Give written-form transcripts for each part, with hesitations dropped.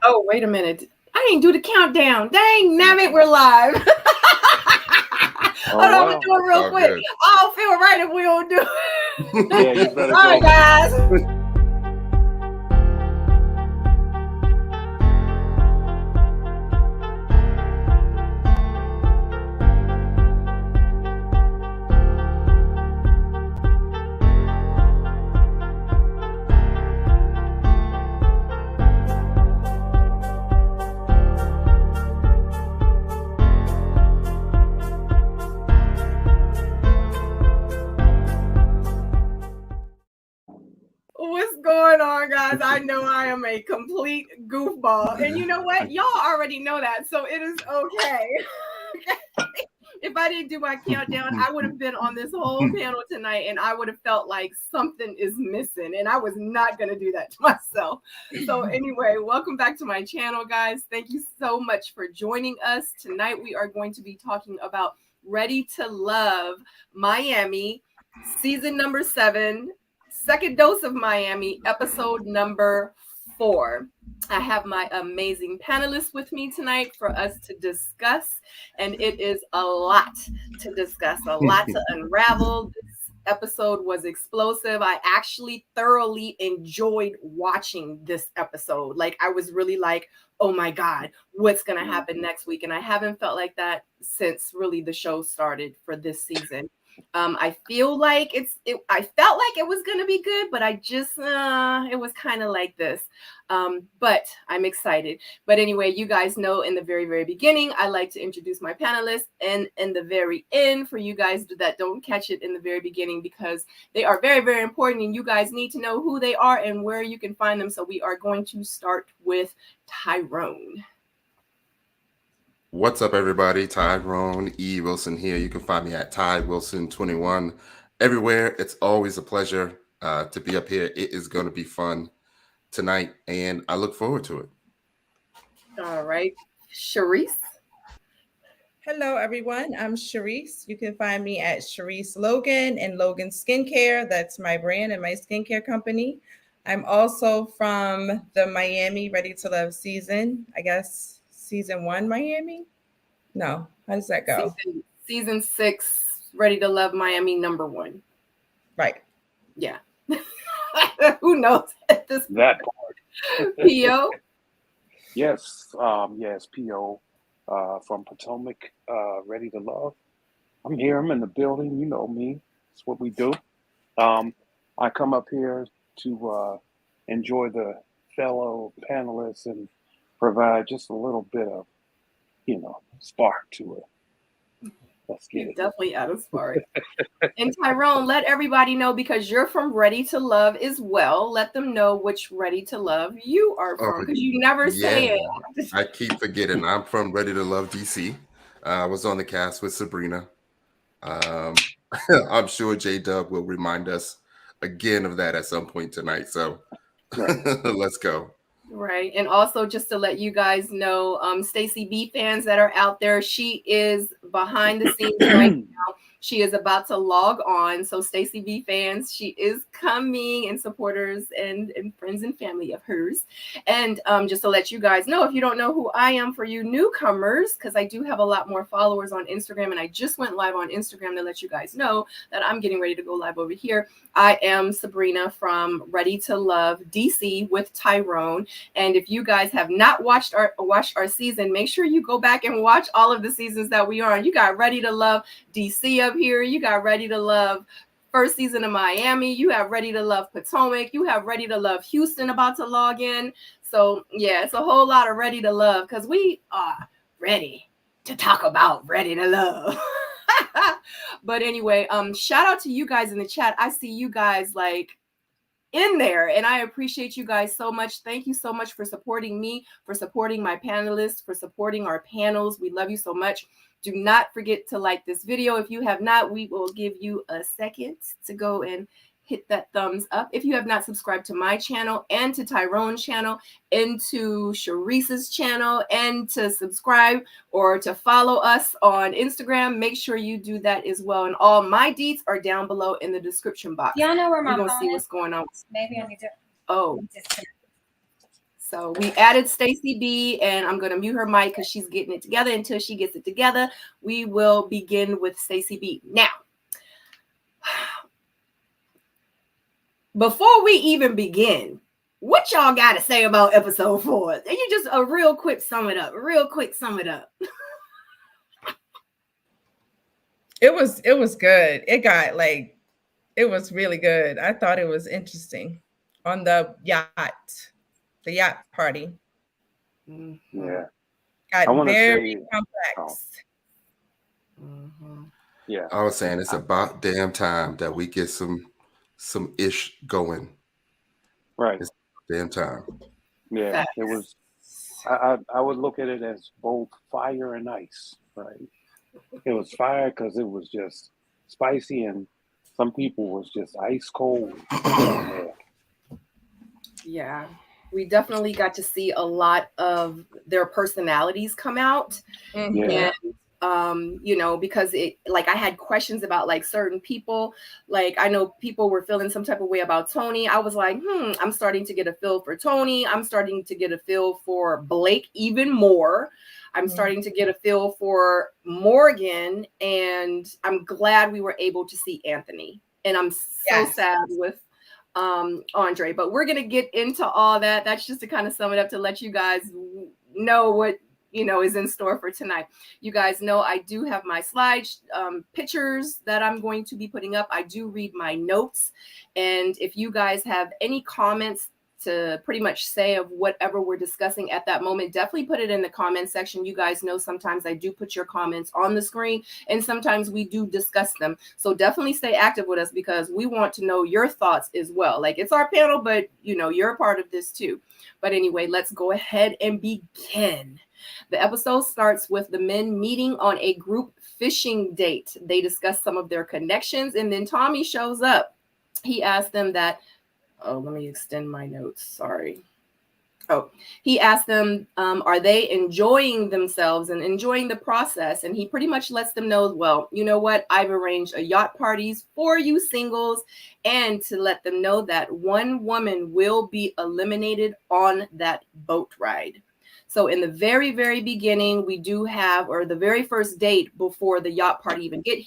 Oh, wait a minute. I didn't do the countdown. Dang, nabbit, we're live. Hold on, I'm gonna do it real quick. Good. I don't feel right if we don't do it. Yeah, you better Sorry, go. Guys. What's going on, guys? I know I am a complete goofball. And you know what? Y'all already know that, so it is okay. If I didn't do my countdown, I would have been on this whole panel tonight and I would have felt like something is missing. And I was not going to do that to myself. So anyway, welcome back to my channel, guys. Thank you so much for joining us. Tonight, we are going to be talking about Ready to Love Miami, season number 7. Second dose of Miami, episode number 4. I have my amazing panelists with me tonight for us to discuss, and it is a lot to discuss, a lot to unravel. This episode was explosive. I actually thoroughly enjoyed watching this episode. Like, I was really like, oh my God, what's going to happen next week? And I haven't felt like that since really the show started for this season. I feel like I felt like it was going to be good, but I just, it was kind of like this. But I'm excited. But anyway, you guys know in the very, very beginning, I like to introduce my panelists, and in the very end, for you guys that don't catch it in the very beginning, because they are very, very important and you guys need to know who they are and where you can find them. So we are going to start with Tyrone. What's up, everybody? Tyrone E. Wilson here. You can find me at Ty Wilson 21 everywhere. It's always a pleasure to be up here. It is going to be fun tonight, and I look forward to it. All right. Sharice. Hello, everyone. I'm Sharice. You can find me at Sharice Logan and Logan Skincare. That's my brand and my skincare company. I'm also from the Miami Ready to Love season, I guess. Season 1 Miami? No. How does that go? Season 6 Ready to Love Miami #1. Right. Yeah. Who knows at this point? That part. P.O.? Yes. Yes, P.O. From Potomac, Ready to Love. I'm here. I'm in the building. You know me. That's what we do. I come up here to enjoy the fellow panelists and provide just a little bit of, spark to it. Let's get it. Definitely out of spark. And Tyrone, let everybody know, because you're from Ready to Love as well. Let them know which Ready to Love you are from, because you never say it. I keep forgetting. I'm from Ready to Love DC. I was on the cast with Sabrina. I'm sure J-Dub will remind us again of that at some point tonight. So let's go. Right. And also, just to let you guys know, Stacey B fans that are out there, she is behind the scenes right now. She is about to log on. So Stacey B fans, she is coming, and supporters and friends and family of hers. And just to let you guys know, if you don't know who I am, for you newcomers, because I do have a lot more followers on Instagram, and I just went live on Instagram to let you guys know that I'm getting ready to go live over here. I am Sabrina from Ready to Love DC with Tyrone. And if you guys have not watched our season, make sure you go back and watch all of the seasons that we are on. You got Ready to Love DC up here. You got Ready to Love first season of Miami. You have Ready to Love Potomac. You have Ready to Love Houston about to log in. So yeah, it's a whole lot of Ready to Love, because we are ready to talk about Ready to Love. But anyway, shout out to you guys in the chat. I see you guys like in there, and I appreciate you guys so much. Thank you so much for supporting me, for supporting my panelists, for supporting our panels. We love you so much. Do not forget to like this video. If you have not, we will give you a second to go and hit that thumbs up. If you have not subscribed to my channel and to Tyrone's channel and to Sharice's channel, and to subscribe or to follow us on Instagram, make sure you do that as well. And all my deets are down below in the description box. Y'all know where my phone phone see is? what's going on. Maybe I need to. Oh, So we added Stacy B, and I'm going to mute her mic because she's getting it together. Until she gets it together, we will begin with Stacy B. Now, before we even begin, what y'all got to say about episode 4? And you just a real quick sum it up. It was good. It was really good. I thought it was interesting on the yacht party. Yeah. Got I want to very say, complex. yeah. I was saying it's about damn time that we get some ish going. Right. It's damn time. Yeah. Facts. It was. I would look at it as both fire and ice. Right. It was fire because it was just spicy, and some people was just ice cold down there. Yeah, we definitely got to see a lot of their personalities come out. Yeah. And you know, because it, like, I had questions about like certain people. Like, I know people were feeling some type of way about Tony. I was like, I'm starting to get a feel for Tony. I'm starting to get a feel for Blake even more. I'm starting to get a feel for Morgan, and I'm glad we were able to see Anthony. And I'm so sad with Andre, but we're gonna get into all that. That's just to kind of sum it up, to let you guys know what, you know, is in store for tonight. You guys know I do have my slide pictures that I'm going to be putting up. I do read my notes, and if you guys have any comments to pretty much say of whatever we're discussing at that moment, definitely put it in the comment section. You guys know sometimes I do put your comments on the screen, and sometimes we do discuss them. So definitely stay active with us, because we want to know your thoughts as well. Like, it's our panel, but you know, you're a part of this too. But anyway, let's go ahead and begin. The episode starts with the men meeting on a group fishing date. They discuss some of their connections, and then Tommy shows up. He asks them that, oh, let me extend my notes. Sorry. Oh, he asked them, are they enjoying themselves and enjoying the process? And he pretty much lets them know, well, you know what? I've arranged a yacht parties for you singles, and to let them know that one woman will be eliminated on that boat ride. So in the very, very beginning, we do have, or the very first date before the yacht party even gets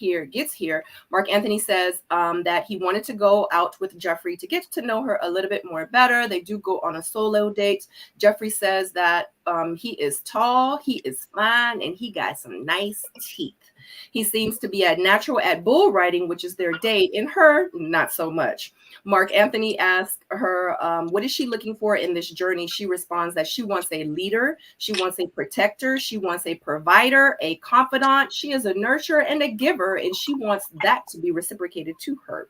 here, Marc Anthony says that he wanted to go out with Jeffrey to get to know her a little bit more better. They do go on a solo date. Jeffrey says that he is tall, he is fine, and he got some nice teeth. He seems to be natural at bull riding, which is their date, and her, not so much. Marc Anthony asked her, what is she looking for in this journey? She responds that she wants a leader, she wants a protector, she wants a provider, a confidant. She is a nurturer and a giver, and she wants that to be reciprocated to her.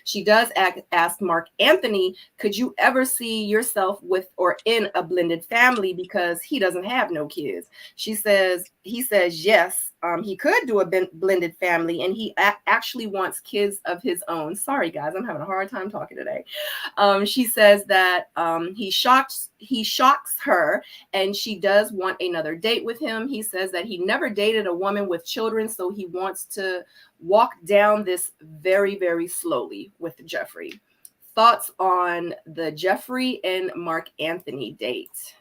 She does ask Marc Anthony, could you ever see yourself with or in a blended family, because he doesn't have no kids. He says yes, he could do a blended family, and he actually wants kids of his own. Sorry guys, I'm having a hard time talking today. She says that he shocks her, and she does want another date with him. He says that he never dated a woman with children, so he wants to walk down this very, very slowly with Jeffrey. Thoughts on the Jeffrey and Marc Anthony date?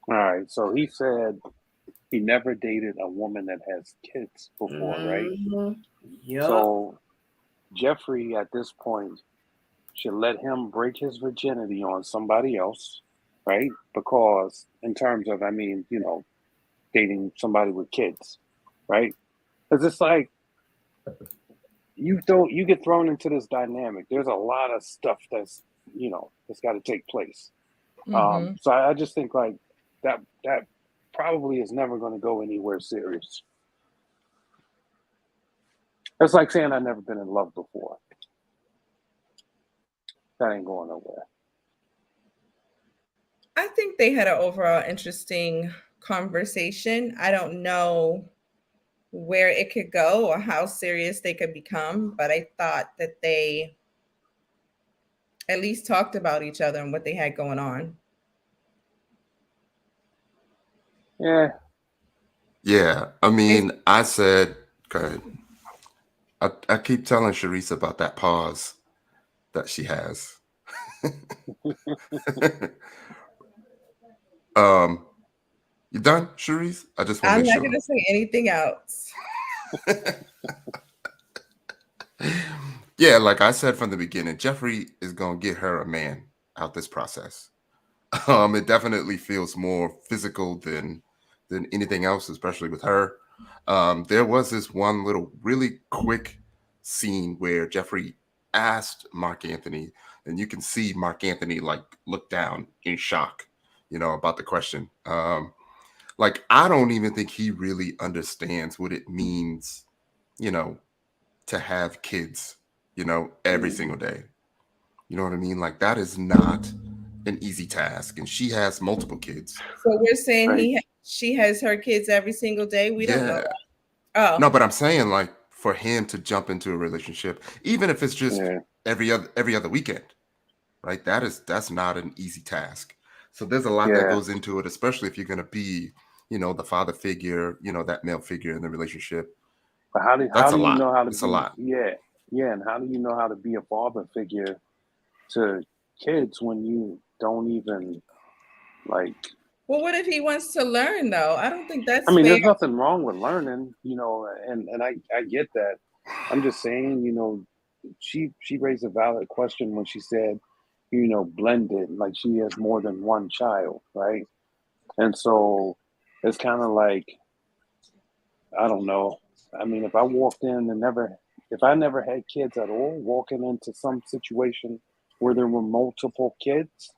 All right. So he said he never dated a woman that has kids before, right? Yep. So Jeffrey at this point should let him break his virginity on somebody else, right? Because in terms of, I mean, you know, dating somebody with kids, right? Because it's like you get thrown into this dynamic. There's a lot of stuff that's, you know, that's got to take place. So I just think like that probably is never going to go anywhere serious. It's like saying I've never been in love before. That ain't going nowhere. I think they had an overall interesting conversation. I don't know where it could go or how serious they could become, but I thought that they at least talked about each other and what they had going on. Yeah. I mean, I said, go ahead. I keep telling Sharice about that pause that she has. You done, Cherise? I just want to I'm make not sure. going to say anything else. Yeah, like I said from the beginning, Jeffrey is gonna get her a man out this process. It definitely feels more physical than anything else, especially with her. There was this one little really quick scene where Jeffrey asked Mark Anthony, and you can see Mark Anthony like look down in shock, about the question. Like I don't even think he really understands what it means, you know, to have kids, every single day. You know what I mean? Like that is not an easy task. And she has multiple kids. So we're saying Right. she has her kids every single day. We don't know Yeah. that. Oh, No, but I'm saying like for him to jump into a relationship, even if it's just Yeah. every other weekend, right? That's not an easy task. So there's a lot that Yeah. goes into it, especially if you're gonna be, the father figure, that male figure in the relationship. But how That's do a you lot. know how to It's a be? lot. Yeah, and how do you know how to be a father figure to kids when you don't even like? well, what if he wants to learn though? I don't think I that's mean, fair. there's nothing wrong with learning, and I get that. I'm just saying, she raised a valid question when she said, blended, like she has more than one child, right? And so it's kind of like, I don't know. I mean, if I walked in and if I never had kids at all, walking into some situation where there were multiple kids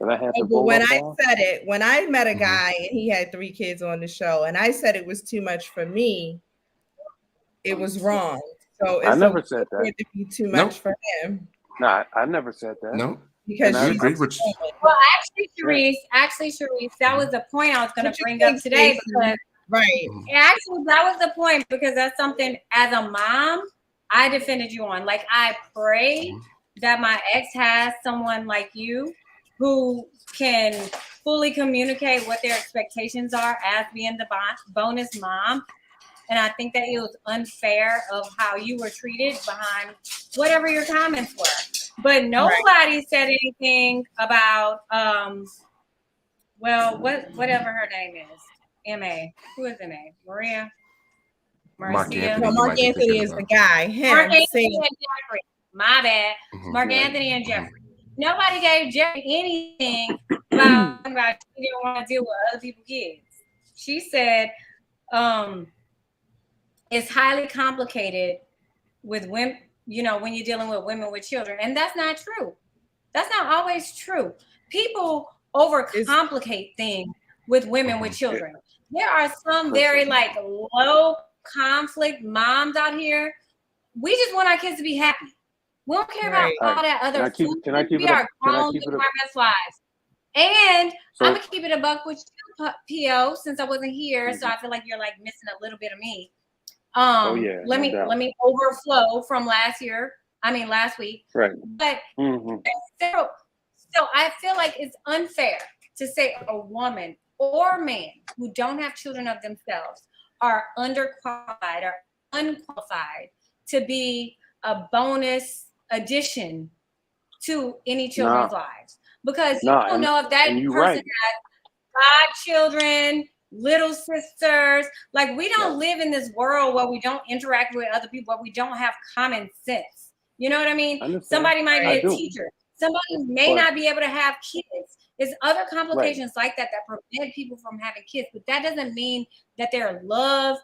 that I had to Oh, but roll when up I on, said it, when I met a Mhm. guy and he had 3 kids on the show, and I said it was too much for me, it was wrong. So I it's okay never said for that. it to be too much Nope. for him No, I never said that. No. And because We she's agree a with you. woman. Well, yeah, actually, Sharice, that was the point I was going What to you bring up think, today Stacey? because Right. Mhm. actually that was the point because that's something as a mom I defended you on. Like I pray Mhm. that my ex has someone like you who can fully communicate what their expectations are as being the bonus mom. And I think that it was unfair of how you were treated behind whatever your comments were. But nobody said anything about whatever her name is. MA. Who is MA? Maria? Mark Marcia? Anthony, No, you Mark might be thinking Anthony is the about. guy. Marc Him Anthony saying, and Jeffrey. My bad. Mhm. Marc right. Anthony and Mhm. Jeffrey. Nobody gave Jeffrey anything about she didn't want to deal with other people's kids. She said, it's highly complicated with women, when you're dealing with women with children. And that's not true. That's not always true. People overcomplicate things with women with children. There are some very like low conflict moms out here. We just want our kids to be happy. We don't care about right. all that other food. Can I keep We it up? are Can I grown, keep it living up? our best lives. And I'm So, gonna keep it a buck with you, PO, since I wasn't here. So mhm. I feel like you're like missing a little bit of me. Oh yeah, Let no doubt. me overflow from last week. Right. But Hmm. so I feel like it's unfair to say a woman or man who don't have children of themselves are underqualified or unqualified to be a bonus addition to any children's Nah, lives because you nah, don't know if that and you're person right. has godchildren, little sisters. Like we don't live in this world where we don't interact with other people, where we don't have common sense. You know what I mean? I understand. Somebody might be I a do. teacher. Somebody may But not be able to have kids. There's other right, complications like that that prevent people from having kids, but that doesn't mean that their love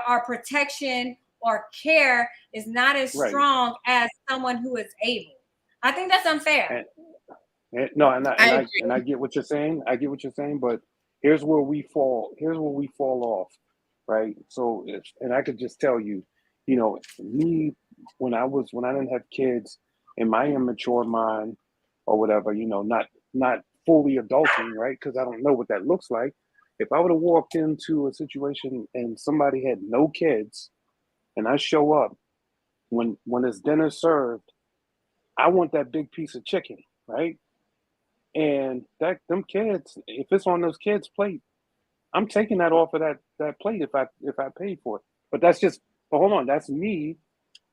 or protection or care is not as right. strong as someone who is able. I think that's unfair. No, and I I and I agree. and I get what you're saying. I get what you're saying, but here's where we fall. Here's where we fall off, right? So, and I could just tell you, me when I didn't have kids, in my immature mind or whatever, not fully adulting, right? Because I don't know what that looks like. If I would have walked into a situation and somebody had no kids, and I show up when it's dinner served, I want that big piece of chicken, right? And that them kids, if it's on those kids' plate, I'm taking that off of that plate if I paid for it. But that's just but hold on, that's me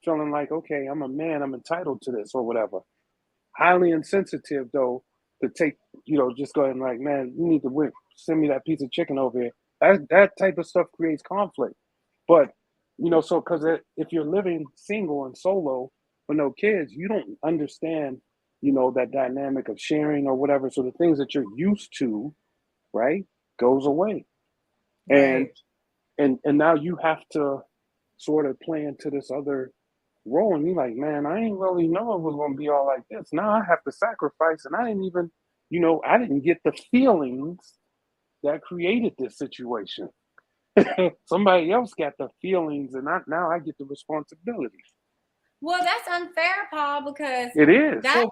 feeling like, okay, I'm a man, I'm entitled to this or whatever. Highly insensitive though to take, just go ahead and like, man, you need to send me that piece of chicken over here. That type of stuff creates conflict. But, so because if you're living single and solo with no kids, you don't understand, that dynamic of sharing or whatever. So the things that you're used to, right, goes away. Right. And now you have to sort of play into this other role, and you're like, man, I ain't really know it was going to be all like this. Now I have to sacrifice, and I didn't even, I didn't get the feelings that created this situation. Somebody else got the feelings, and now I get the responsibility. Well, that's unfair, Paul, because it is. That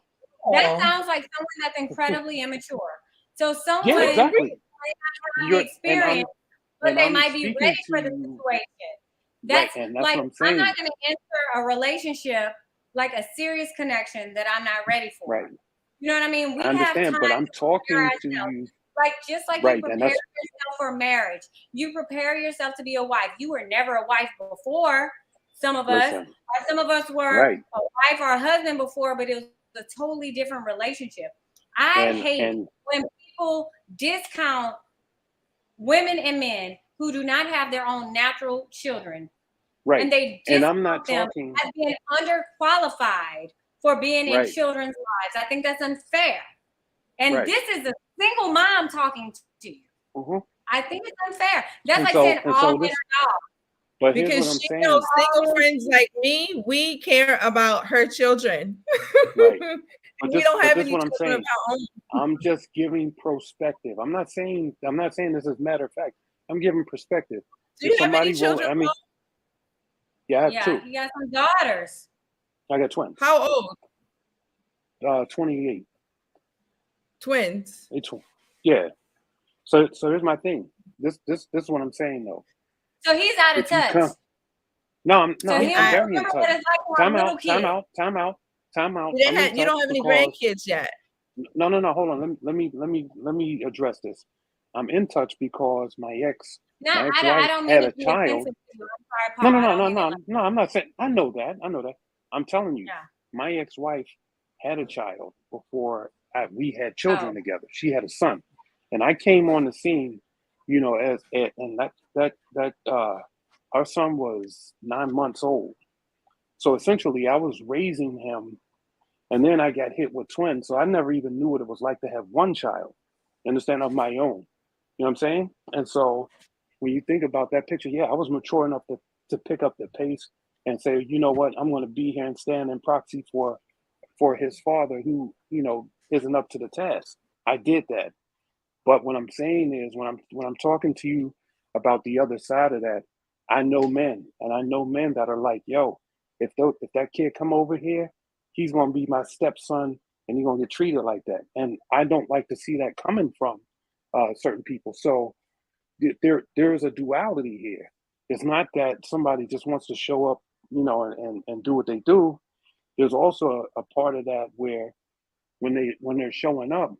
sounds like someone that's incredibly immature. So someone yeah, exactly. might have the experience, but they might be ready for the situation. That's right, and that's like, what I'm saying. I'm not going to enter a relationship, like a serious connection, that I'm not ready for. Right. You know what I mean? We I understand, have time, but I'm talking to you. Like, just like right, you prepare yourself for marriage, you prepare yourself to be a wife. You were never a wife before. Some of us were right. a wife or a husband before, but it was a totally different relationship. I hate when people discount women and men who do not have their own natural children. Right. And they discount them as being underqualified for being in children's lives. I think that's unfair. And this is a single mom talking to you. Mm-hmm. I think it's unfair. That's like saying all men are dogs. But because she knows single friends like me, we care about her children. Right. We don't have any children of our own. I'm just giving perspective. I'm not saying this as a matter of fact. I'm giving perspective. Do you have any children? Yeah, I have two. He got some daughters. I got twins. How old? 28. Twins. Yeah. So here's my thing. This is what I'm saying though. So he's out of touch. I'm very in touch. Time out. You don't have any grandkids yet. No. Hold on. Let me address this. I'm in touch because my ex. I don't had mean a child. No. I'm not saying. I know that. I'm telling you, my ex-wife had a child before we had children together. She had a son, and I came on the scene, and that our son was 9 months old. So essentially, I was raising him, and then I got hit with twins. So I never even knew what it was like to have one child, understand, of my own. You know what I'm saying? And so when you think about that picture, I was mature enough to pick up the pace and say, you know what, I'm going to be here and stand in proxy for his father who, isn't up to the task. I did that. But what I'm saying is when I'm talking to you about the other side of that, I know men, and I know men that are like, yo, if that kid come over here, he's going to be my stepson and he's going to get treated like that. And I don't like to see that coming from certain people. So there's a duality here. It's not that somebody just wants to show up, and do what they do. There's also a part of that where when they're showing up,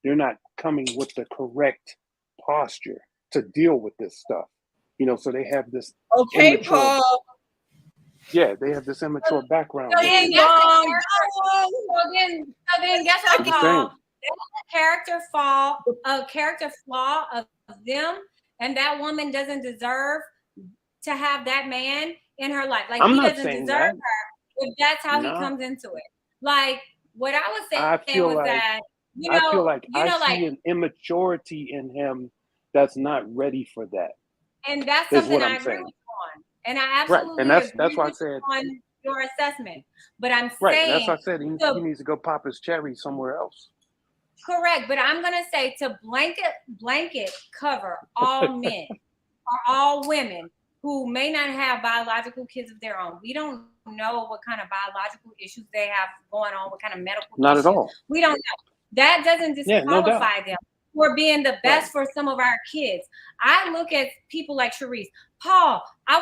they're not coming with the correct posture to deal with this stuff. So they have this Paul. Yeah, they have this immature background. So then guess what, Paul? A character flaw of them, and that woman doesn't deserve to have that man in her life. Like, he doesn't deserve her if that's how he comes into it. Like, what I was saying was that, I feel like I see an immaturity in him that's not ready for that. And that's something I agree with you on. And I absolutely and that's why I said on your assessment. But I'm saying that's why I said he needs to go pop his cherry somewhere else. Correct, but I'm gonna say to blanket cover all men or all women who may not have biological kids of their own. We don't know what kind of biological issues they have going on, what kind of medical not issues. At all. We don't know. That doesn't disqualify them for being the best for some of our kids. I look at people like Sharice, Paul. I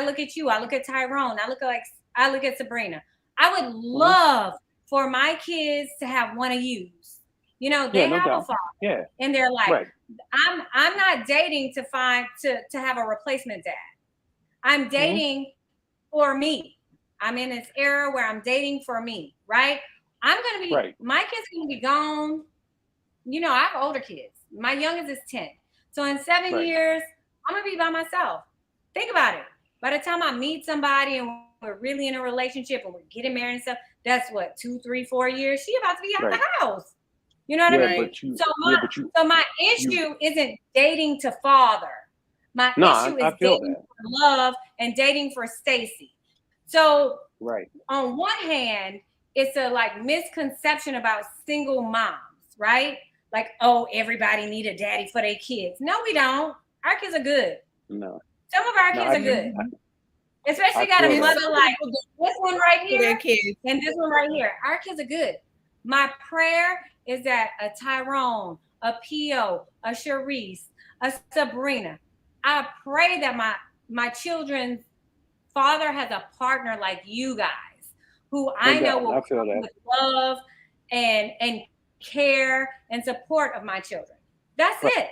look at you. I look at Tyrone. I look at Sabrina. I would love for my kids to have one of you. They have a father in their life. Right. I'm not dating to have a replacement dad. I'm dating for me. I'm in this era where I'm dating for me, right? I'm going to be, my kids are going to be gone. You know, I have older kids. My youngest is 10. So in 7 years, I'm going to be by myself. Think about it. By the time I meet somebody and we're really in a relationship and we're getting married and stuff, that's what, 2, 3, 4 years. She about to be out the house. You know what I mean? So my issue isn't dating to father. My issue is dating for love and dating for Stacy. So on one hand, it's a like misconception about single moms, right? Like, oh, everybody need a daddy for their kids. No, we don't. Our kids are good. No. Some of our kids are good. Especially got a mother like this one right here and this one right here. Our kids are good. My prayer is that a Tyrone, a P.O., a Sharice, a Sabrina, I pray that my children's father has a partner like you guys, who I know will come with love and care and support of my children. That's it.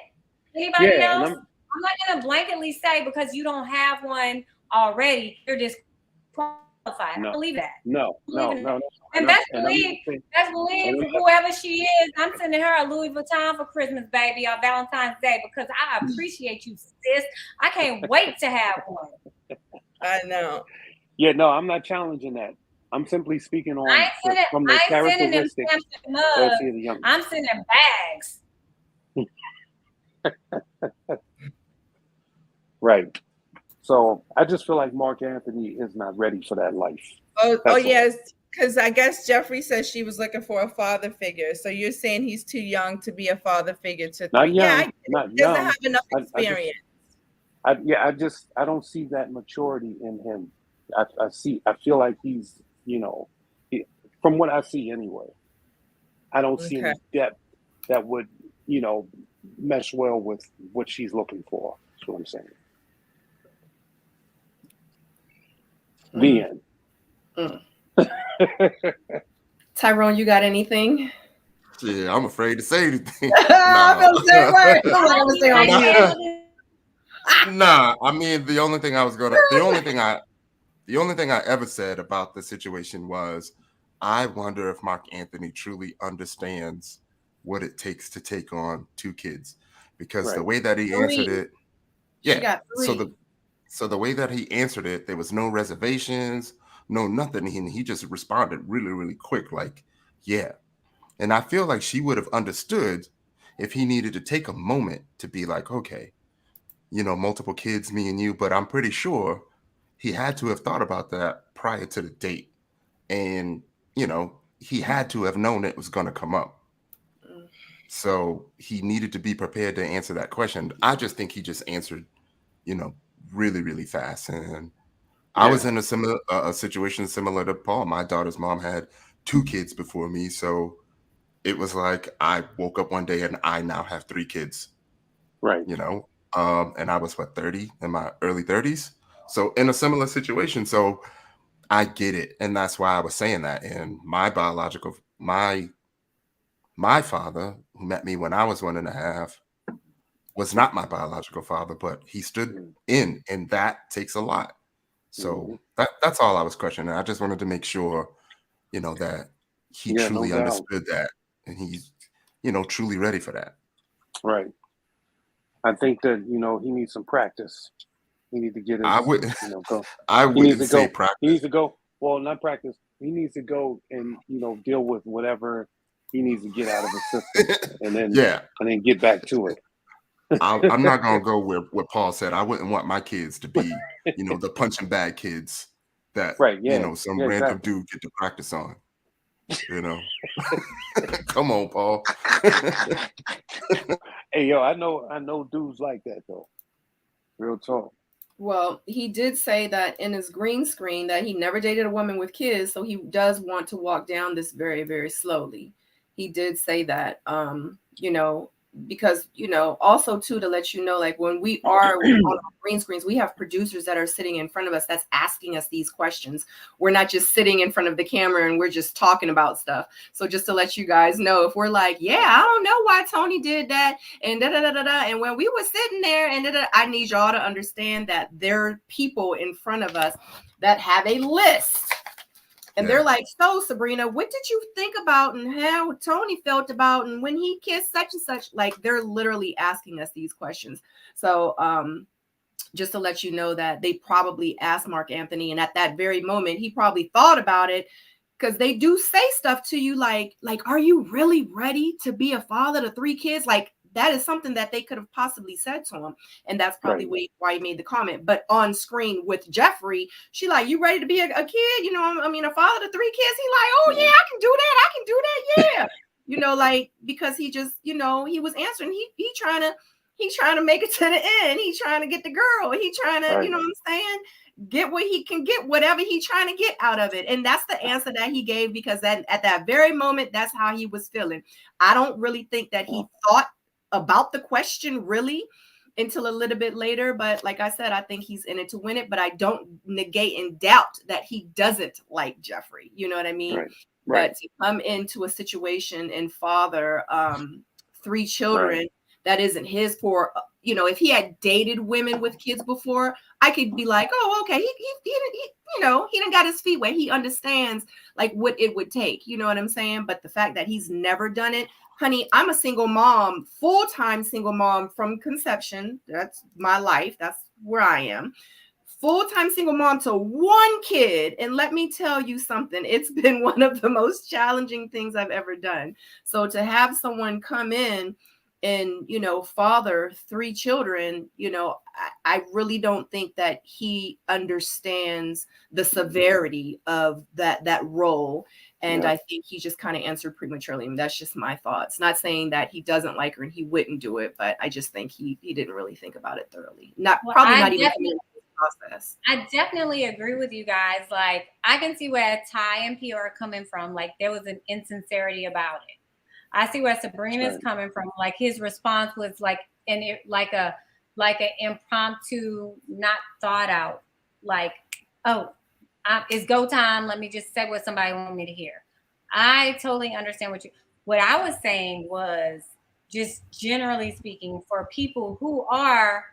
Anybody else? I'm not going to blanketly say because you don't have one already, you're disqualified. I believe that. No. And best believe whoever she is, I'm sending her a Louis Vuitton for Christmas, baby, on Valentine's Day, because I appreciate you, sis. I can't wait to have one. I know. Yeah, no, I'm not challenging that. I'm simply speaking on from the characteristics. I'm sending bags. Right. So I just feel like Marc Anthony is not ready for that life. Yes, because I guess Jeffrey says she was looking for a father figure. So you're saying he's too young to be a father figure to not young, doesn't have enough experience. I don't see that maturity in him. I feel like he's, from what I see anyway, I don't see any depth that would, mesh well with what she's looking for. That's what I'm saying. The end. Tyrone, you got anything? Yeah, I'm afraid to say anything. I'm gonna say a word. I'm gonna say on you. Nah, I mean the only thing I ever said about the situation was I wonder if Marc Anthony truly understands what it takes to take on 2 kids, because the way that he answered it, so the way that he answered it, there was no reservations, no nothing. He just responded really, really quick, like, yeah. And I feel like she would have understood if he needed to take a moment to be like, okay, multiple kids, me and you, but I'm pretty sure he had to have thought about that prior to the date. And, he had to have known it was going to come up. So he needed to be prepared to answer that question. I just think he just answered, really, really fast. And I was in a similar situation similar to Paul. My daughter's mom had 2 kids before me. So it was like I woke up one day and I now have 3 kids. Right. And I was 30 in my early 30s. So in a similar situation. So I get it. And that's why I was saying that. And my father, who met me when I was 1.5, was not my biological father, but he stood in, and that takes a lot. So that's all I was questioning. I just wanted to make sure, that he truly understood that, and he's, truly ready for that. Right. I think that, he needs some practice. He needs to get his, go. I wouldn't say practice. He needs to go. Well, not practice. He needs to go and, deal with whatever he needs to get out of his system, and then get back to it. I'm not gonna go with what Paul said. I wouldn't want my kids to be, the punching bag kids that some random dude get to practice on. Come on, Paul. Hey, yo, I know dudes like that though. Real talk. Well, he did say that in his green screen that he never dated a woman with kids, so he does want to walk down this very, very slowly. He did say that, because, also too, to let you know, like when we are on our green screens, we have producers that are sitting in front of us that's asking us these questions. We're not just sitting in front of the camera and we're just talking about stuff. So just to let you guys know, if we're like, I don't know why Tony did that and and when we were sitting there and I need y'all to understand that there are people in front of us that have a list And they're like, so Sabrina, what did you think about and how Tony felt about and when he kissed such and such? Like, they're literally asking us these questions. So just to let you know that they probably asked Marc Anthony, and at that very moment, he probably thought about it, because they do say stuff to you like, are you really ready to be a father to 3 kids? Like, that is something that they could have possibly said to him. And that's probably why he made the comment. But on screen with Jeffrey, she like, you ready to be a kid? You know, I mean, a father to 3 kids. He like, oh, yeah, I can do that. I can do that. Yeah. You know, like, because he just, you know, he was answering. He's trying to make it to the end. He's trying to get the girl. He's trying to, you know what I'm saying? Get what he can get, whatever he's trying to get out of it. And that's the answer that he gave, because at that very moment, that's how he was feeling. I don't really think that he thought about the question really until a little bit later. But like I said, I think he's in it to win it. But I don't negate and doubt that he doesn't like Jeffrey. You know what I mean? But to come into a situation and father 3 children that isn't his, for, you know, if he had dated women with kids before, I could be like, oh, okay, he you know, he done got his feet wet. He understands like what it would take. You know what I'm saying? But the fact that he's never done it, honey, I'm a single mom, full-time single mom from conception. That's my life. That's where I am. Full-time single mom to 1 kid. And let me tell you something, it's been one of the most challenging things I've ever done. So to have someone come in and, you know, father 3 children, you know, I really don't think that he understands the severity of that role. And I think he just kind of answered prematurely. I mean, that's just my thoughts. Not saying that he doesn't like her and he wouldn't do it, but I just think he didn't really think about it thoroughly. Probably not even in the process. I definitely agree with you guys. Like, I can see where Ty and P are coming from. Like, there was an insincerity about it. I see where Sabrina's coming from. Like, his response was like like an impromptu, not thought out. Like, oh, it's go time. Let me just say what somebody wanted me to hear. I totally understand what I was saying was just generally speaking for people who are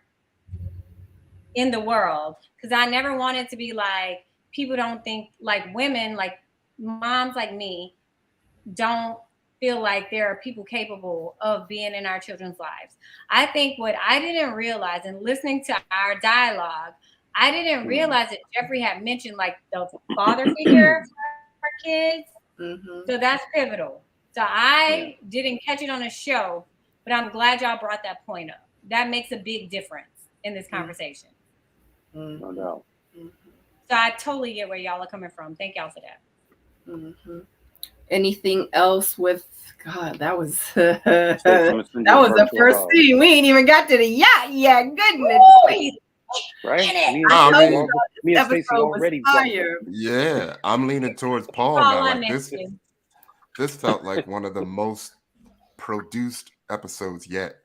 in the world, because I never wanted to be like, people don't think, like, women, like moms like me, don't feel like there are people capable of being in our children's lives. I think what I didn't realize in listening to our dialogue, I didn't realize that Jeffrey had mentioned like the father figure for kids. So that's pivotal. So I didn't catch it on a show, but I'm glad y'all brought that point up. That makes a big difference in this conversation. No doubt. So I totally get where y'all are coming from. Thank y'all for that. Anything else with God? That was that was the first scene. We ain't even got to the yacht yet. Goodness. Right? Me and Stacey already fire. Yeah, I'm leaning towards Paul now. Like, this felt like one of the most produced episodes yet.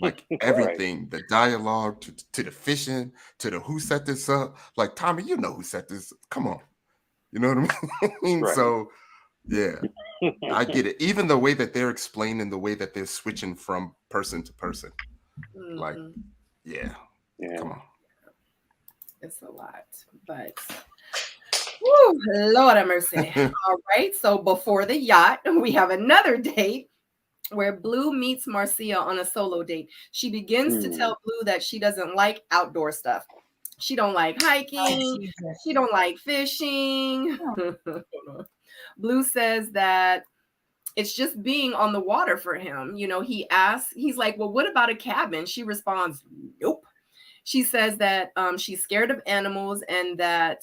Like, everything, the dialogue to the fishing, to the who set this up. Like, Tommy, you know who set this. Come on. You know what I mean? So yeah, I get it. Even the way that they're explaining, the way that they're switching from person to person. Like, come on. It's a lot, but whew, Lord have mercy. All right, so before the yacht, we have another date where Blue meets Marcia on a solo date. She begins to tell Blue that she doesn't like outdoor stuff. She don't like hiking. She don't like fishing. Blue says that it's just being on the water for him. You know, he's like, well, what about a cabin? She responds, nope. She says that she's scared of animals and that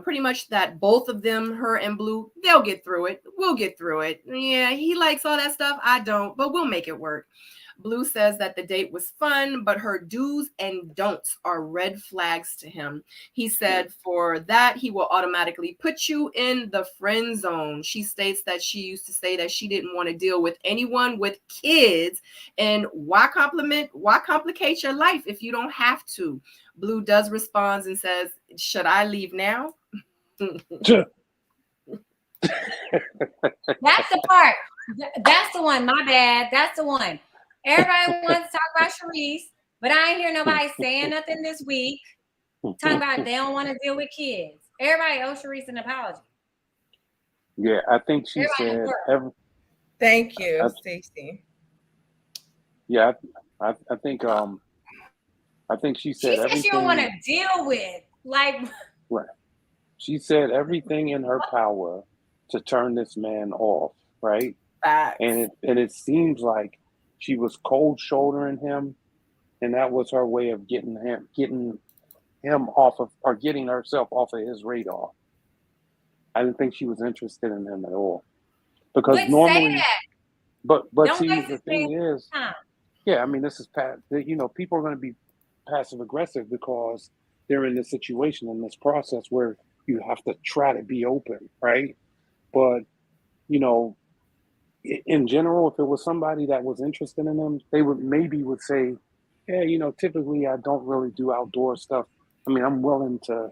pretty much that both of them, her and Blue, they'll get through it. We'll get through it. Yeah, he likes all that stuff. I don't, but we'll make it work. Blue says that the date was fun, but her do's and don'ts are red flags to him. He said for that, he will automatically put you in the friend zone. She states that she used to say that she didn't want to deal with anyone with kids. And why complicate your life if you don't have to? Blue does respond and says, should I leave now? That's the part. That's the one. My bad. That's the one. Everybody wants to talk about Sharice, but I ain't hear nobody saying nothing this week. Talking about they don't want to deal with kids. Everybody owes Sharice an apology. Yeah, I think she Everybody said work. Thank you, I, Stacy. yeah, I think she She said said she don't want to everything. deal with like Right. She said everything in her power to turn this man off, right? Facts. And it seems like she was cold shouldering him, and that was her way of getting him off of, or getting herself off of his radar. I didn't think she was interested in him at all. Because but say normally, that. but Don't see, waste the the thing same is, time. yeah, I mean, this is people are going to be passive aggressive because they're in this situation, in this process where you have to try to be open, right? But, you know, in general, if it was somebody that was interested in them, they would say, yeah, typically I don't really do outdoor stuff. I mean, I'm willing to,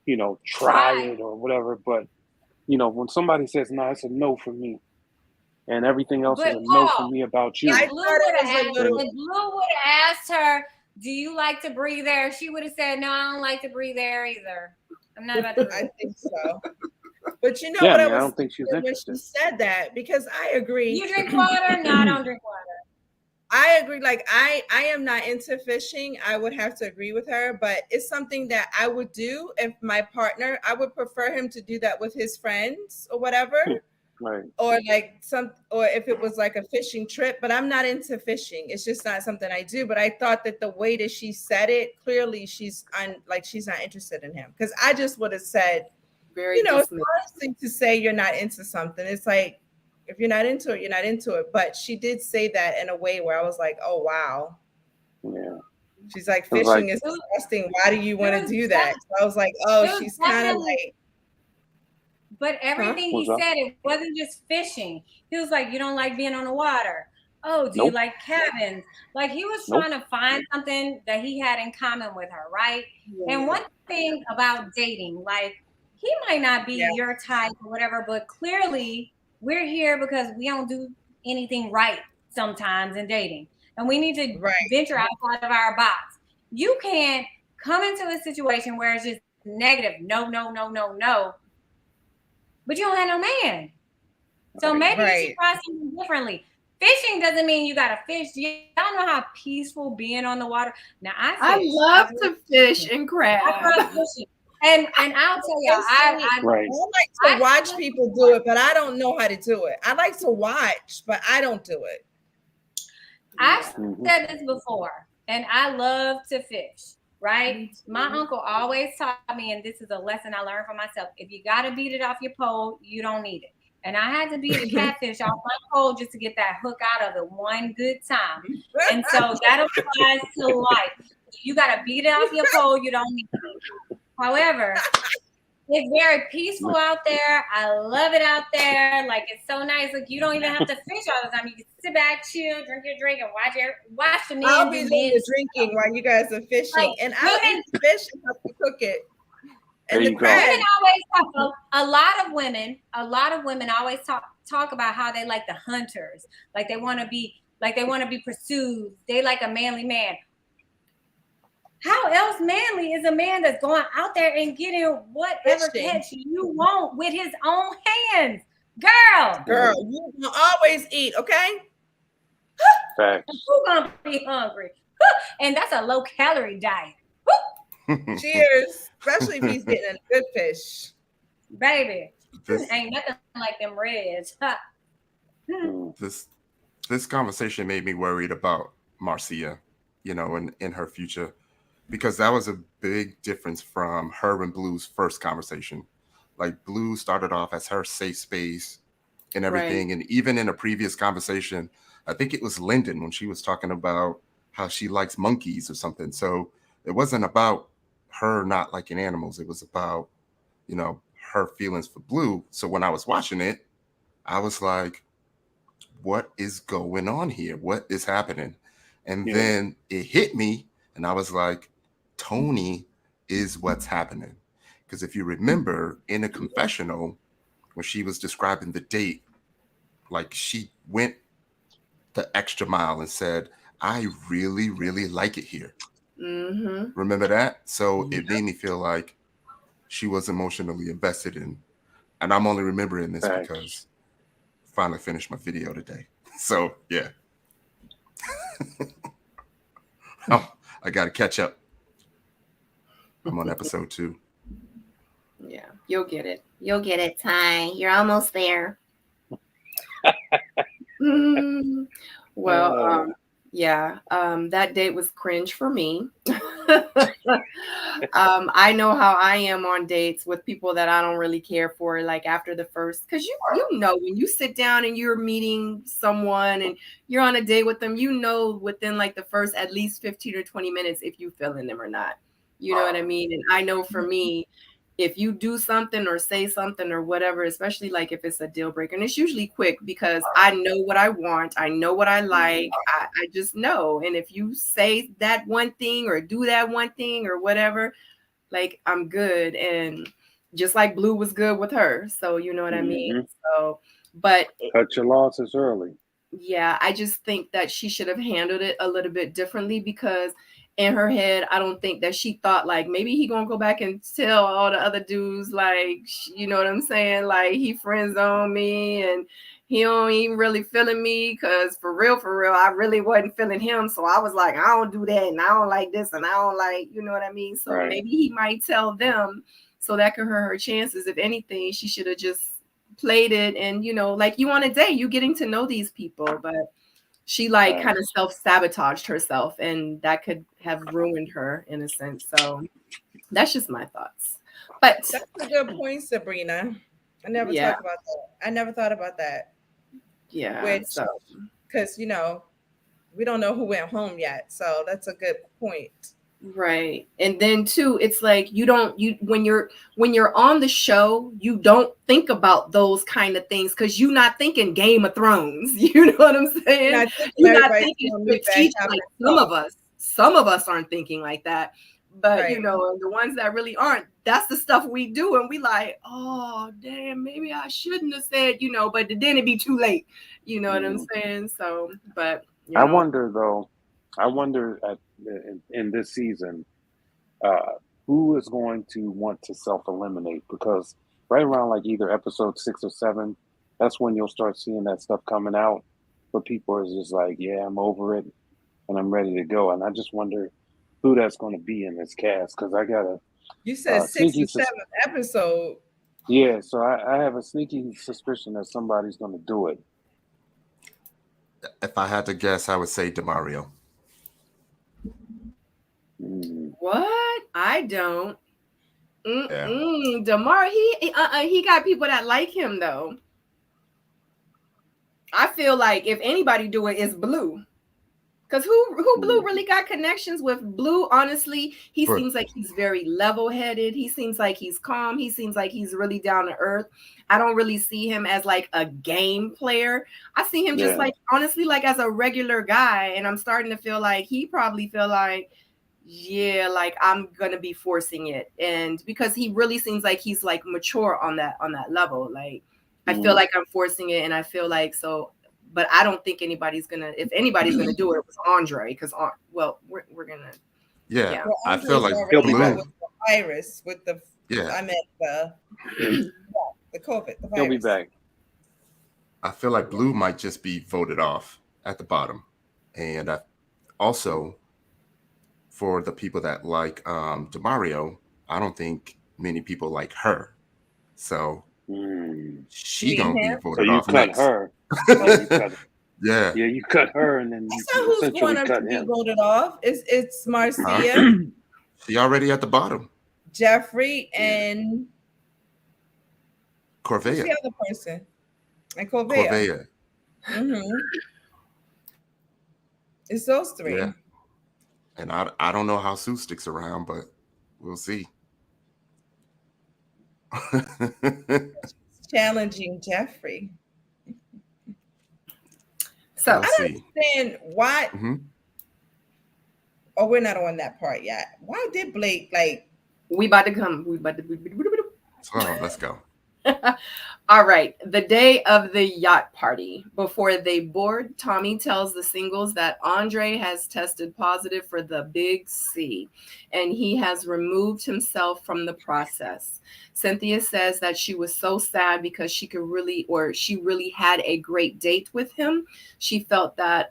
try Try. it or whatever. But, when somebody says, no, it's a no for me, and everything else is But a no for Paul, me about I you, if thought Blue it would was have a asked, little. if Blue would have asked her, "Do you like to breathe air?" She would have said, "No, I don't like to breathe air either. I'm not about to do I it." think so. But you know yeah, I what I mean, I was don't think she was thinking when she interested. said that, because I agree. You drink water? No, I don't drink water. I agree. Like I am not into fishing. I would have to agree with her, but it's something that I would do if my partner. I would prefer him to do that with his friends or whatever, Right. or or if it was like a fishing trip. But I'm not into fishing. It's just not something I do. But I thought that the way that she said it, clearly she's not interested in him. Because I just would have said, Very it's dismissive. honestly to say you're not into something. It's like, if you're not into it, you're not into it. But she did say that in a way where I was like, oh, wow. Yeah. She's like, It was like, fishing is disgusting. Why do you want to do that? So I was like, It oh, was she's kind of definitely. like, But everything what's he up? said, it wasn't just fishing. He was like, "You don't like being on the water. Oh, do you Nope. like cabins?" Like he was Nope. trying to find something that he had in common with her, right? Yeah. And one thing about dating, like he might not be Yeah. your type or whatever, but clearly we're here because we don't do anything right sometimes in dating. And we need to right. venture outside of our box. You can't come into a situation where it's just negative, no, no, no, no, no, but you don't have no man. So maybe you should try something differently. Fishing doesn't mean you gotta fish. Y'all know how peaceful being on the water. Now I fish. love to fish and crab. I love fishing. And I'll tell y'all, I Right. like to watch people do it, but I don't know how to do it. I like to watch, but I don't do it. I've said this before, and I love to fish, right? My uncle always taught me, and this is a lesson I learned for myself. If you got to beat it off your pole, you don't need it. And I had to beat a catfish off my pole just to get that hook out of it one good time. And so that applies to life. You got to beat it off your pole, you don't need it. However, it's very peaceful out there. I love it out there. Like it's so nice. Like you don't even have to fish all the time. You can sit back, chill, drink your drink, and watch the men. I'll be drinking while you guys are fishing, like, and I'll eat fish and help you cook it. And the crab. Women always talk. A lot of women always talk about how they like the hunters. Like they want to be pursued. They like a manly man. How else manly is a man that's going out there and getting whatever catch you want with his own hands? Girl, you will always eat, okay? Facts. Who's gonna be hungry? And that's a low calorie diet. Cheers, especially if he's getting a good fish. Baby, ain't nothing like them reds. This conversation made me worried about Marcia, in her future, because that was a big difference from her and Blue's first conversation. Like Blue started off as her safe space and everything. Right. And even in a previous conversation, I think it was Lyndon when she was talking about how she likes monkeys or something. So it wasn't about her not liking animals. It was about, her feelings for Blue. So when I was watching it, I was like, what is going on here? What is happening? And then it hit me and I was like, Tony is what's happening. Because if you remember in a confessional, when she was describing the date, like she went the extra mile and said, I really, really like it here. Mm-hmm. Remember that? So it made me feel like she was emotionally invested in And I'm only remembering this Thanks. because I finally finished my video today. So yeah. I got to catch up. I'm on episode 2. Yeah, you'll get it. You'll get it, Ty. You're almost there. Well, yeah, that date was cringe for me. I know how I am on dates with people that I don't really care for, like after the first, because you know when you sit down and you're meeting someone and you're on a date with them, you know within like the first at least 15 or 20 minutes if you feel in them or not. You know what I mean? And I know for me, if you do something or say something or whatever, especially like if it's a deal breaker, and it's usually quick because I know what I want, I know what I like, I just know. And if you say that one thing or do that one thing or whatever, like I'm good. And just like Blue was good with her. So you know what I mean? So, but cut your losses early. Yeah, I just think that she should have handled it a little bit differently because in her head, I don't think that she thought like maybe he gonna go back and tell all the other dudes like, you know what I'm saying? Like he friend zoned me and he don't even really feeling me because for real, I really wasn't feeling him. So I was like, I don't do that and I don't like this and I don't like, you know what I mean? So maybe he might tell them so that could hurt her chances. If anything, she should have just played it and, you know, like you on a date, you getting to know these people, but she like kind of self-sabotaged herself and that could have ruined her in a sense. So that's just my thoughts. But that's a good point, Sabrina. I never talked about that. I never thought about that. Yeah. Which, because you know, we don't know who went home yet. So that's a good point. Right. And then too, it's like when you're on the show, you don't think about those kind of things because you're not thinking Game of Thrones. You know what I'm saying? You're not thinking strategic like some of us aren't thinking like that. But you know, the ones that really aren't, that's the stuff we do. And we like, oh damn, maybe I shouldn't have said, you know, but then it'd be too late. You know what I'm saying? So, but I wonder though, in this season, who is going to want to self-eliminate? Because right around like either episode 6 or 7, that's when you'll start seeing that stuff coming out. But people are just like, yeah, I'm over it and I'm ready to go. And I just wonder who that's going to be in this cast because I got a. You said 6th or 7th episode. Yeah, so I have a sneaky suspicion that somebody's going to do it. If I had to guess, I would say Demario. What? I don't. Demario, he got people that like him though. I feel like if anybody do it, it's Blue. Because who Blue really got connections with? Blue, honestly, he seems like he's very level-headed. He seems like he's calm. He seems like he's really down to earth. I don't really see him as like a game player. I see him just like, honestly, like as a regular guy. And I'm starting to feel like he probably feel like, yeah, like I'm going to be forcing it. And because he really seems like he's like mature on that level. Like, I feel like I'm forcing it. And I feel like, so... But I don't think anybody's gonna. If anybody's gonna do it, it was Andre. Because we're gonna. Yeah, well, I feel like he'll be back with the virus. With the I meant the COVID. The virus. He'll be back. I feel like Blue might just be voted off at the bottom, and also for the people that like Demario, I don't think many people like her, so she gonna be voted off next. Her. Yeah, you cut her, and then who's going to be voted off. It's Marcia. She already at the bottom. Jeffrey and Corvia. Who's the other person? And Corvia. It's those 3. Yeah. And I don't know how Sue sticks around, but we'll see. Challenging Jeffrey. So I don't understand why. Oh, we're not on that part yet. Why did Blake like? We about to come. Oh, let's go. All right. The day of the yacht party. Before they board, Tommy tells the singles that Andre has tested positive for the big C and he has removed himself from the process. Cynthia says that she was so sad because she really had a great date with him. She felt that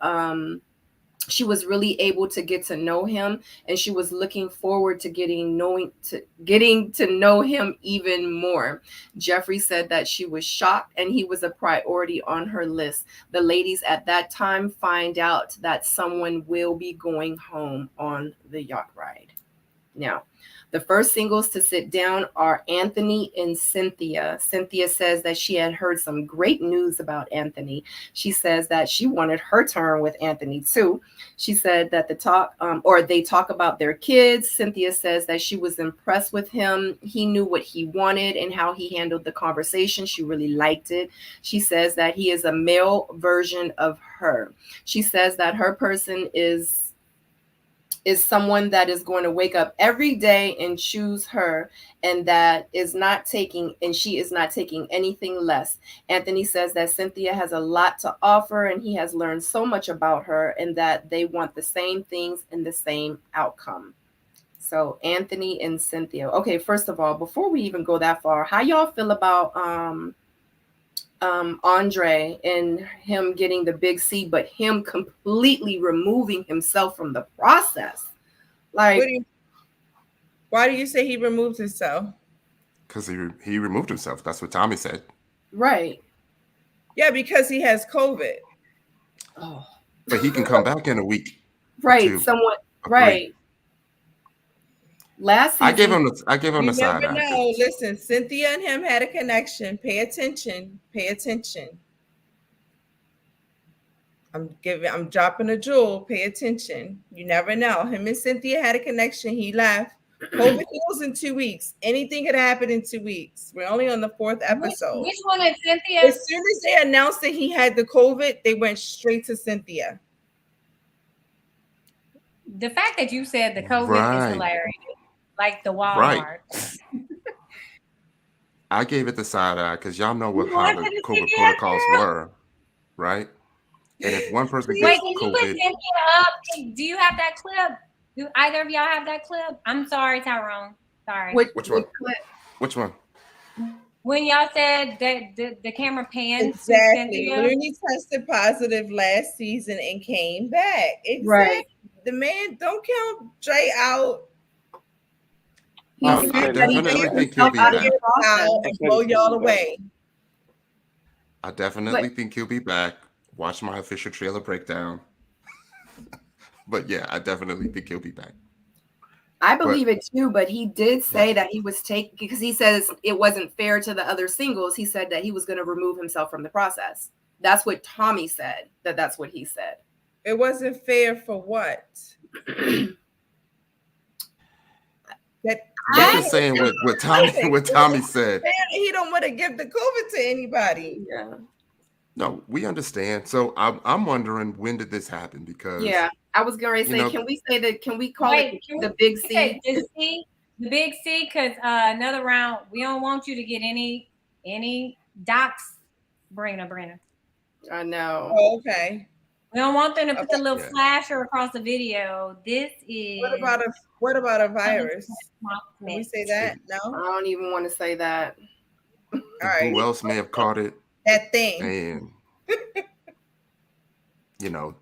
she was really able to get to know him and she was looking forward to getting to know him even more. Jeffrey said that she was shocked and he was a priority on her list. The ladies at that time find out that someone will be going home on the yacht ride. Now, the first singles to sit down are Anthony and Cynthia. Cynthia says that she had heard some great news about Anthony. She says that she wanted her turn with Anthony too. She said that they talk about their kids. Cynthia says that she was impressed with him. He knew what he wanted and how he handled the conversation. She really liked it. She says that he is a male version of her. She says that her person is someone that is going to wake up every day and choose her and she is not taking anything less. Anthony says that Cynthia has a lot to offer and he has learned so much about her and that they want the same things and the same outcome. So Anthony and Cynthia. Okay, first of all, before we even go that far, how y'all feel about Andre and him getting the big C, but him completely removing himself from the process? Like, why do you say he removed himself? Because he removed himself. That's what Tommy said. Right. Yeah, because he has COVID. Oh. But he can come back in a week. Right. Somewhat. Right. Last season, I gave him the side eye. No, listen, Cynthia and him had a connection. Pay attention. Pay attention. I'm dropping a jewel. Pay attention. You never know. Him and Cynthia had a connection. He left. COVID heals in 2 weeks. Anything could happen in 2 weeks. We're only on the 4th episode. Which one is Cynthia? As soon as they announced that he had the COVID, they went straight to Cynthia. The fact that you said the COVID is hilarious. Like the Walmart. Right. I gave it the side eye because y'all know how the COVID protocols were, right? And if one person gets can COVID, you put Cynthia up? Do you have that clip? Do either of y'all have that clip? I'm sorry, Tyrone. Sorry. Which one? Which one? When y'all said that the camera panned exactly. When he tested positive last season and came back. Exactly. Right. The man don't count Jay out. I definitely think he'll be back. And blow y'all away. I definitely think he'll be back. Watch my official trailer breakdown. But yeah, I definitely think he'll be back. I believe it too, but he did say that he was because he says it wasn't fair to the other singles. He said that he was going to remove himself from the process. That's what Tommy said. That's what he said. It wasn't fair for what? I'm just saying what Tommy said. He don't want to give the COVID to anybody. Yeah. No, we understand. So I'm wondering, when did this happen? Because I was going to say, can we call it the big C? The big C, because another round, we don't want you to get any docs, Sabrina. I know. Oh, okay. We don't want them to put the little flasher across the video. This is what about a virus? Can we say that? No, I don't even want to say that. All right. Who else may have caught it? That thing. And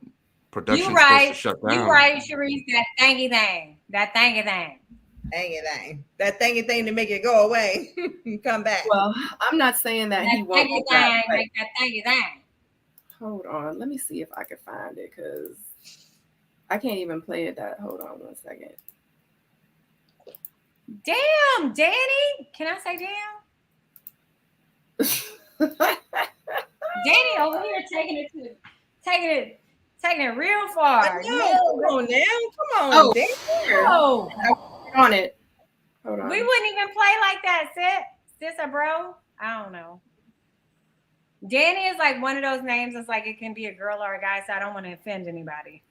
production's supposed to shut down. You're right, Sharice. That thangy thing. That thangy thing to make it go away and come back. Well, I'm not saying that he won't. That thangy thing. Hold on, let me see if I can find it because I can't even play it. Hold on 1 second. Damn, Danny. Can I say damn? Danny over here taking it real far. Come on now. Come on. Oh, on it. Hold on. We wouldn't even play like that, sis or bro. I don't know. Danny is like one of those names. It's like it can be a girl or a guy, so I don't want to offend anybody.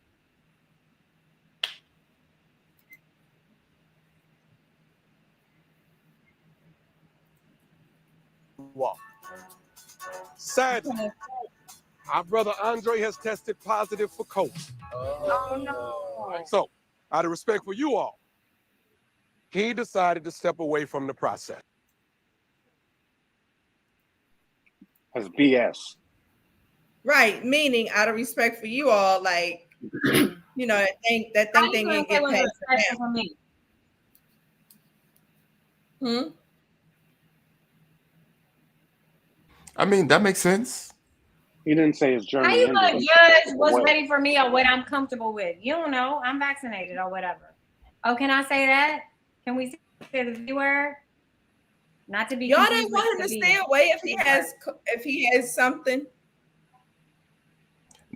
all. Sadly, our brother Andre has tested positive for COVID. Oh no. So, out of respect for you all, he decided to step away from the process. That's BS. Right, meaning out of respect for you all, like, you know, that How thing you they gonna didn't say get was past respectful for me? I mean, that makes sense. He didn't say his How journey you ended. gonna He judge stepped what's away. ready for me or what I'm comfortable with? You don't know. I'm vaccinated or whatever. Oh, can I say that? Can we say the V word? Not to be Y'all confused didn't want him with to the stay V. away if he has something.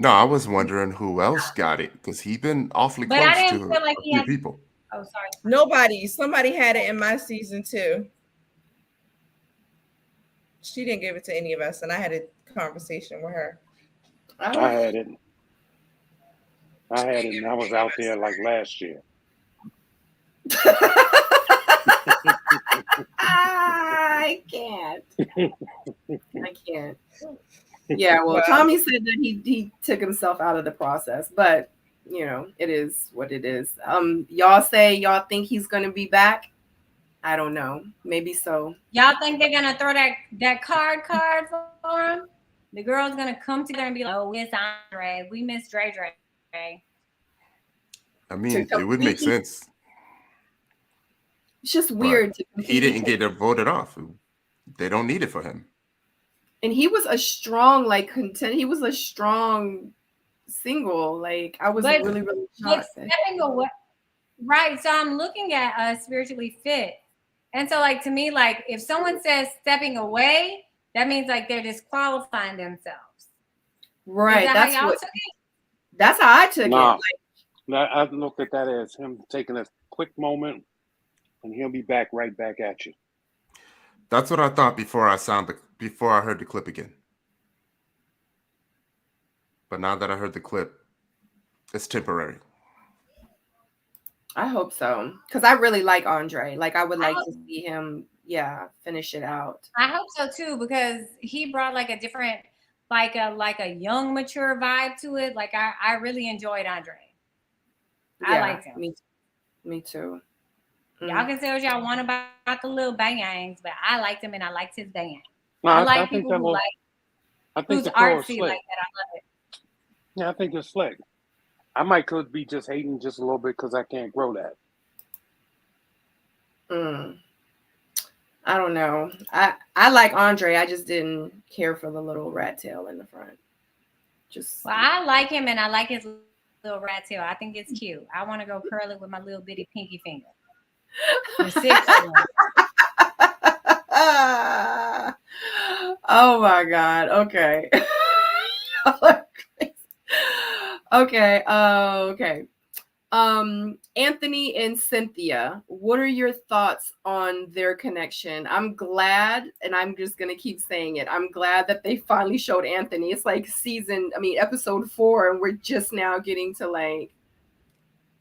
No, I was wondering who else got it because he's been awfully But I close didn't to feel like a he few had. people. Oh, sorry. Nobody. Somebody had it in my season too. She didn't give it to any of us, and I had a conversation with her. I had it. And I was out there like last year. I can't. I can't. Yeah, well, Tommy said that he took himself out of the process, but you know, it is what it is. Y'all say y'all think he's gonna be back. I don't know. Maybe so. Y'all think they're gonna throw that card for him? The girl's gonna come together and be like, "Oh, it's Andre. We miss Dre." I mean, it would make sense. It's just weird. He didn't get it voted off. They don't need it for him. And he was a strong He was a strong single. Like I was really shocked. Stepping away, right? So I'm looking at spiritually fit, and so like to me, like if someone says stepping away, that means like they're disqualifying themselves. Right. That's how y'all took it. That's how I took it. Like, I looked at that as him taking a quick moment, and he'll be right back at you. That's what I thought before I heard the clip again. But now that I heard the clip, it's temporary. I hope so, because I really like Andre. Like I would like to see him, finish it out. I hope so too, because he brought like a different, like a young, mature vibe to it. Like I really enjoyed Andre. I liked him. Me too. Y'all can say what y'all want about the little bangs, but I liked him and I liked his bang. No, I like people who who's artsy like that. I love it. Yeah, I think it's slick. I could be just hating just a little bit because I can't grow that. I don't know. I like Andre. I just didn't care for the little rat tail in the front. I like him and I like his little rat tail. I think it's cute. I want to go curl it with my little bitty pinky finger. Oh my God. Okay. Okay. Anthony and Cynthia, what are your thoughts on their connection? I'm glad, and I'm just gonna keep saying it, I'm glad that they finally showed Anthony. It's like episode 4, and we're just now getting to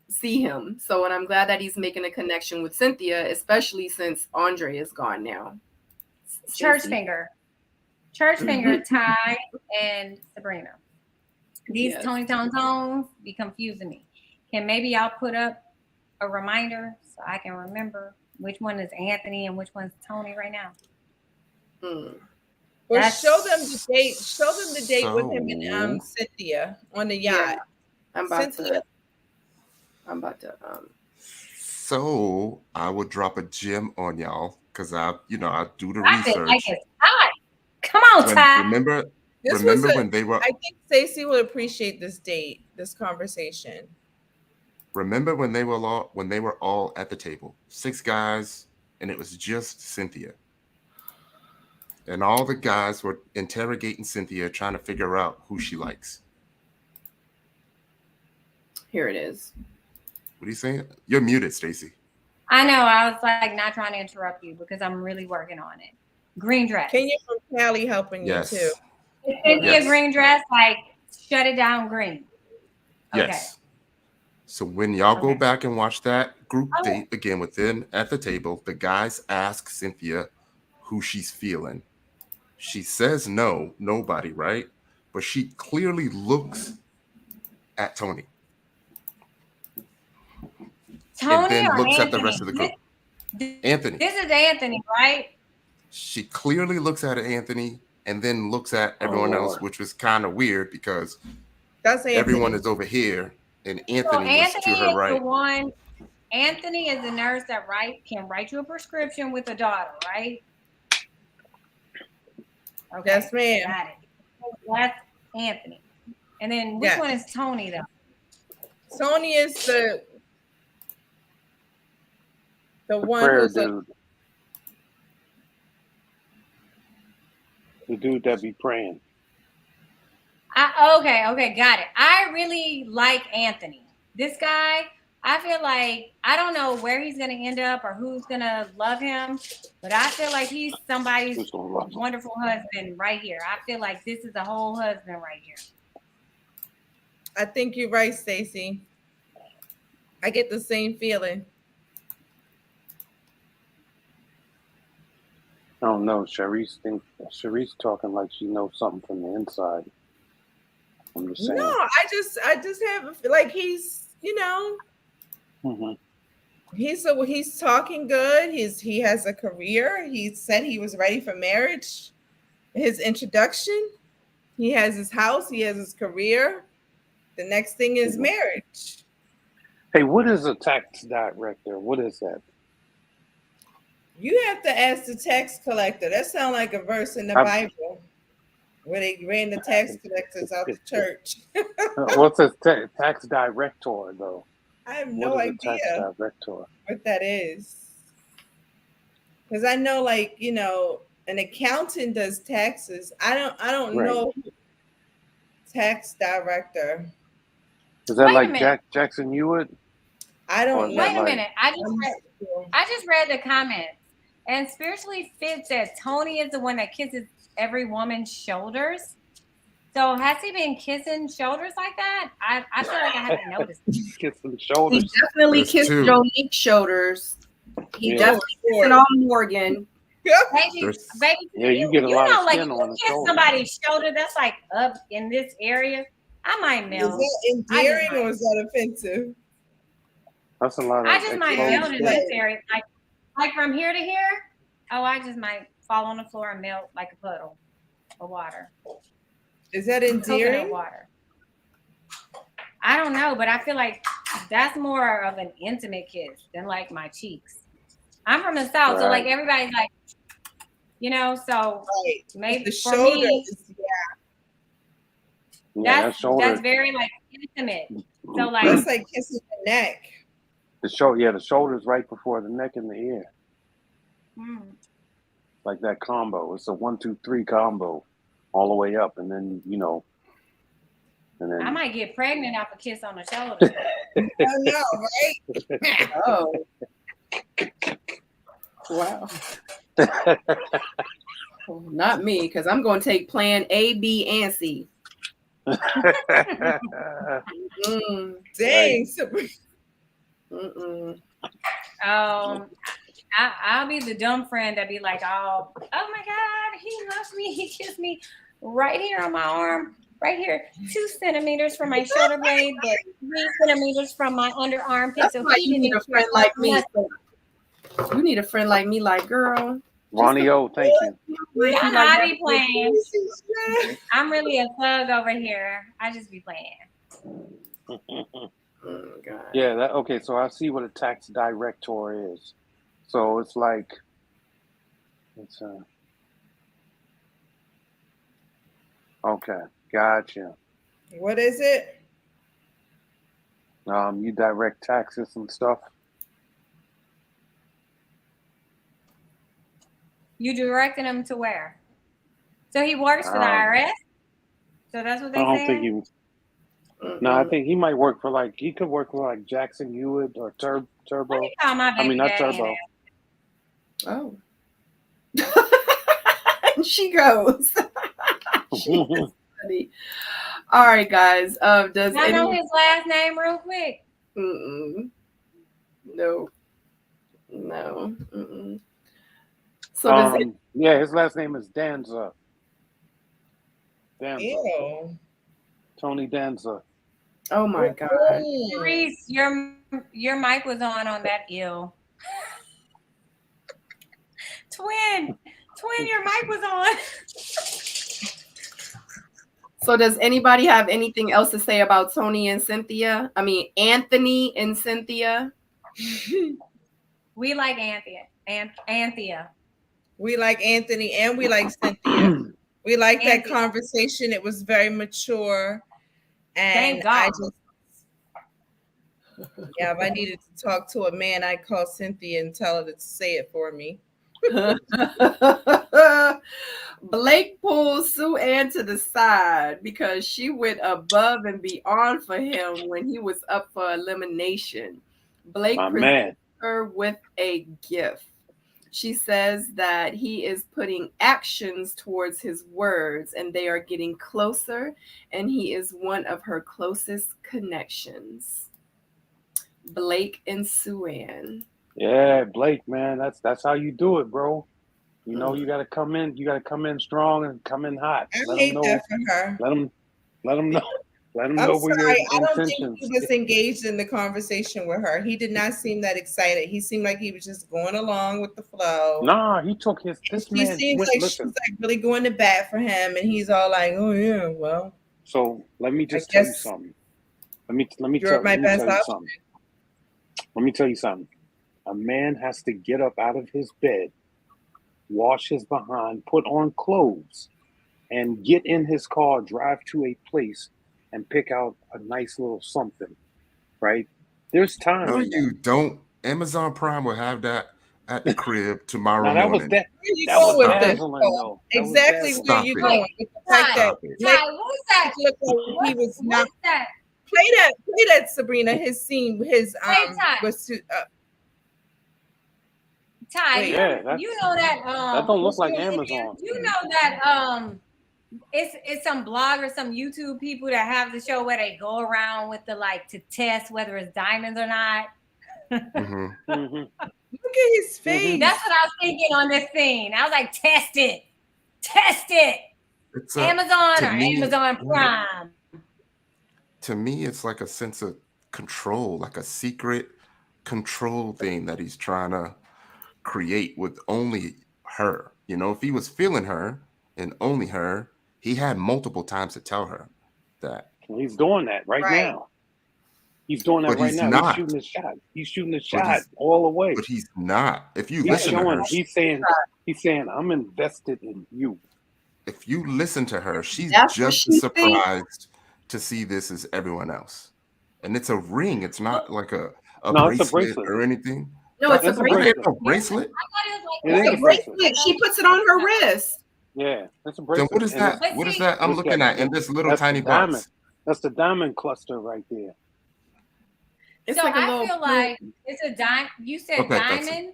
see him. So, and I'm glad that he's making a connection with Cynthia, especially since Andre is gone now. Church finger, Ty, and Sabrina. These Tony tones be confusing me. Can maybe y'all put up a reminder so I can remember which one is Anthony and which one's Tony right now? Well, show them the date. Show them the date with him and Cynthia on the yacht. I'm about to. So I would drop a gem on y'all because I do the research. Like it's hot. Come on, Ty. Remember when they were? I think Stacey will appreciate this date, this conversation. Remember when they were all at the table, 6 guys, and it was just Cynthia, and all the guys were interrogating Cynthia, trying to figure out who she likes. Here it is. What are you saying? You're muted, Stacey. I know. I was not trying to interrupt you because I'm really working on it. Green dress. Kenya from Cali helping you too. Cynthia green dress, shut it down green. Okay. Yes. So when y'all go back and watch that group date again with them at the table, the guys ask Cynthia who she's feeling. She says no, nobody, right? But she clearly looks at Tony. And Tony then or looks at the Anthony? rest of the group. Anthony. This is Anthony, right? She clearly looks at Anthony and then looks at everyone Oh, else, Lord. which was kind of weird because That's Anthony. everyone is over here and So Anthony was to Anthony her is the right. one. Anthony is the nurse that can write you a prescription with a daughter, right? Okay. Yes, ma'am. Got it. That's Anthony. And then which one is Tony though? Tony is the one prayer who's dude. The dude that be praying. Okay, got it. I really like Anthony. This guy, I feel like I don't know where he's gonna end up or who's gonna love him, but I feel like he's somebody's wonderful husband right here. I feel like this is a whole husband right here. I think you're right, Stacey. I get the same feeling. I don't know. Sharice talking like she knows something from the inside. I'm just saying. No, I just have like he's, Mm-hmm. he's talking good. He has a career. He said he was ready for marriage. His introduction. He has his house. He has his career. The next thing is marriage. Hey, what is a tax director? What is that? You have to ask the tax collector. That sounds like a verse in the Bible where they ran the tax collectors out the church. What's a tax director, though? I have no idea tax director? What that is. Because I know, like, an accountant does taxes. I don't know tax director. Is that like Jackson Hewitt? I don't know. Wait a minute. I just read the comments. And Spiritually Fit said Tony is the one that kisses every woman's shoulders. So has he been kissing shoulders like that? I feel like I haven't noticed. Kissing shoulders. He definitely kissed Jonique's shoulders. He definitely kissing on Morgan. Baby, you get a lot of skin on the kiss somebody's shoulder that's like up in this area, I might melt. Is that endearing or is that offensive? That's a lot of. I just might melt in this area, like from here to here. Oh, I just might fall on the floor and melt like a puddle of water. Is that endearing? Water. I don't know, but I feel like that's more of an intimate kiss than like my cheeks. I'm from the South, so like everybody's like, so maybe the for shoulders, me, that's very like intimate. So like it's like kissing the neck. The shoulders right before the neck and the ear. Like that combo. It's a 1, 2, 3 combo, all the way up, and then and then I might get pregnant off a kiss on the shoulder. I know, right? Oh, wow. Not me, because I'm going to take plan A, B, and C. Dang. I'll be the dumb friend that be like, oh my God, he loves me. He kissed me right here on my arm, right here, 2 centimeters from my shoulder blade, but 3 centimeters from my underarm. That's why you need a friend like me. You need a friend like me, like, girl. Ronnie O, thank you. I be playing. I'm really a thug over here. I just be playing. Oh, God. Yeah, okay, so I see what a tax director is. So it's like, okay, gotcha. What is it? You direct taxes and stuff. You directing him to where? So he works for the IRS? So that's what they say? I don't think he... No, I think he might work for he could work for Jackson Hewitt or Turbo. Not Turbo. Oh. She goes. She's funny. All right, guys. Does I know his last name real quick? No. So does his last name is Danza. Danza. Ew. Tony Danza. Oh my God. Reese, your mic was on that ill. Twin, your mic was on. So does anybody have anything else to say about Tony and Cynthia? I mean, Anthony and Cynthia. We like Anthea. We like Anthony and we like Cynthia. We like that conversation. It was very mature. And Thank God. If I needed to talk to a man, I'd call Cynthia and tell her to say it for me. Blake pulls Sue Ann to the side because she went above and beyond for him when he was up for elimination. Blake presents her with a gift. She says that he is putting actions towards his words and they are getting closer, and he is one of her closest connections. Blake and Sue Ann. Yeah, Blake, man, that's how you do it, bro. You know, you gotta come in strong and come in hot. I hate that for her. Let them know. Let them I'm know where your sorry, I don't intentions. think he was engaged in the conversation with her. He did not seem that excited. He seemed like he was just going along with the flow. Nah, he took his. He seems like she's like really going to bat for him, and he's all like, "Oh yeah, well." So let me just tell you something. Let me tell you something. Let me tell you something. A man has to get up out of his bed, wash his behind, put on clothes, and get in his car, drive to a place, and pick out a nice little something, right? There's time. No, you don't. Amazon Prime will have that at the crib tomorrow morning. That was dazzling, though. Exactly where you going. What's that? Look like he was not. Play that, Sabrina. His scene, was Ty, you know that that don't look like Amazon. You know that it's some blog or some YouTube people that have the show where they go around with the to test whether it's diamonds or not. Mm-hmm. Look at his face. That's what I was thinking on this scene. I was like, test it. It's Amazon or Amazon Prime. To me, it's like a sense of control, like a secret control thing that he's trying to create with only her. You know, if he was feeling her and only her, he had multiple times to tell her that. He's doing that right now. He's doing that right now. Not. He's shooting his shot. He's shooting his shot all the way. But he's not. If you listen to her, he's saying, I'm invested in you. If you listen to her, she's just as surprised to see this as everyone else. And it's a ring. It's not like a bracelet or anything. No, it's a bracelet. A bracelet? It's a bracelet. She puts it on her wrist. Yeah, that's a bracelet. Then what is that? What is that I'm looking at in this little tiny box? That's the diamond cluster right there. So I feel like it's a diamond. You said diamond?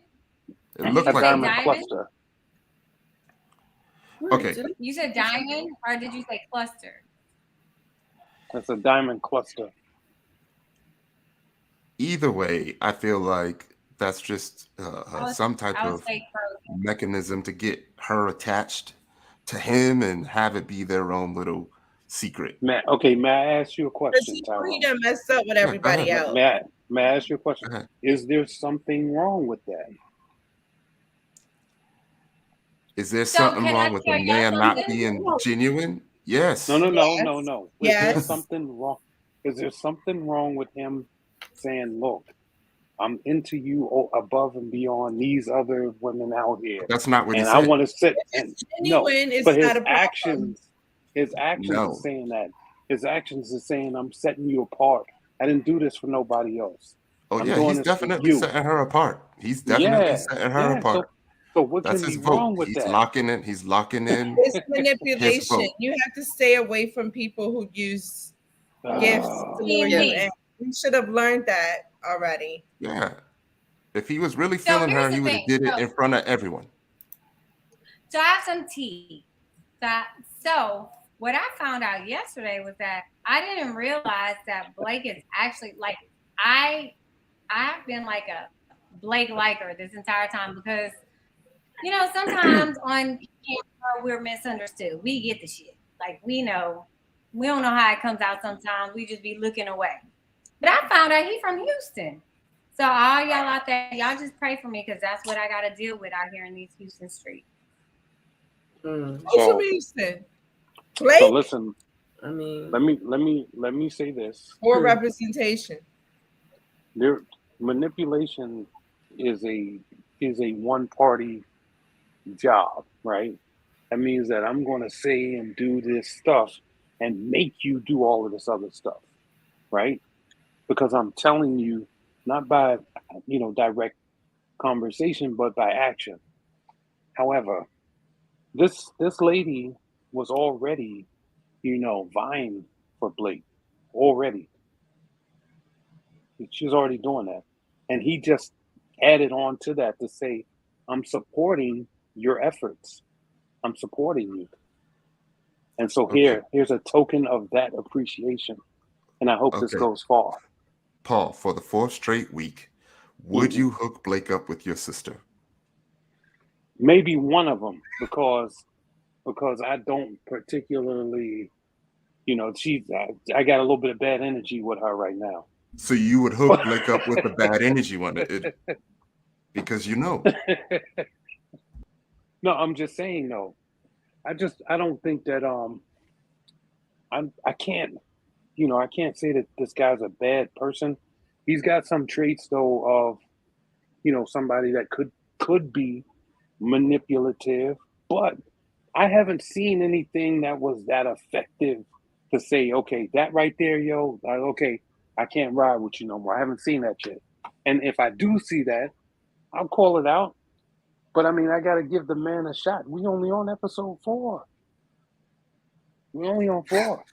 It looks like a diamond cluster. Okay. You said diamond, or did you say cluster? That's a diamond cluster. Either way, I feel like that's just some type of mechanism to get her attached to him and have it be their own little secret. May I ask you a question, Tyrone? He done messed up with everybody else. May I ask you a question? Is there something wrong with that? Is there something wrong with a man not being genuine? Yes. No. Yes. Is there something wrong? Is there something wrong with him saying, look, I'm into you above and beyond these other women out here? That's not what he said. I want to sit. But his not actions are saying that. His actions are saying, I'm setting you apart. I didn't do this for nobody else. Oh, yeah, he's definitely setting her apart. He's definitely setting her apart. So what can be wrong with that? He's locking in. It's manipulation. You have to stay away from people who use gifts to lure you in. We should have learned that already. Yeah. If he was really feeling her, he would have did it in front of everyone. So I have some tea. So what I found out yesterday was that I didn't realize that Blake is actually I've been like a Blake liker this entire time because sometimes on camera we're misunderstood. We get the shit. Like we don't know how it comes out sometimes. We just be looking away. But I found out he from Houston. So all y'all out there, y'all just pray for me because that's what I got to deal with out here in these Houston streets. Who's from Houston? Blake? So listen, I mean, let me say this. Or representation. Manipulation is a one party job, right? That means that I'm going to say and do this stuff and make you do all of this other stuff, right? Because I'm telling you, not by direct conversation, but by action. However, this lady was already, vying for Blake already. She was already doing that, and he just added on to that to say, "I'm supporting your efforts. I'm supporting you." And so here's a token of that appreciation, and I hope this goes far. Paul, for the 4th straight week, would you hook Blake up with your sister? Maybe one of them, because I don't particularly, I got a little bit of bad energy with her right now. So you would hook Blake up with the bad energy one, because No, I'm just saying though. I don't think that I can't say that this guy's a bad person. He's got some traits though of somebody that could be manipulative, but I haven't seen anything that was that effective to say, okay, that right there, okay, I can't ride with you no more. I haven't seen that yet. And if I do see that, I'll call it out. But I mean, I got to give the man a shot. We only on episode 4. We only on 4.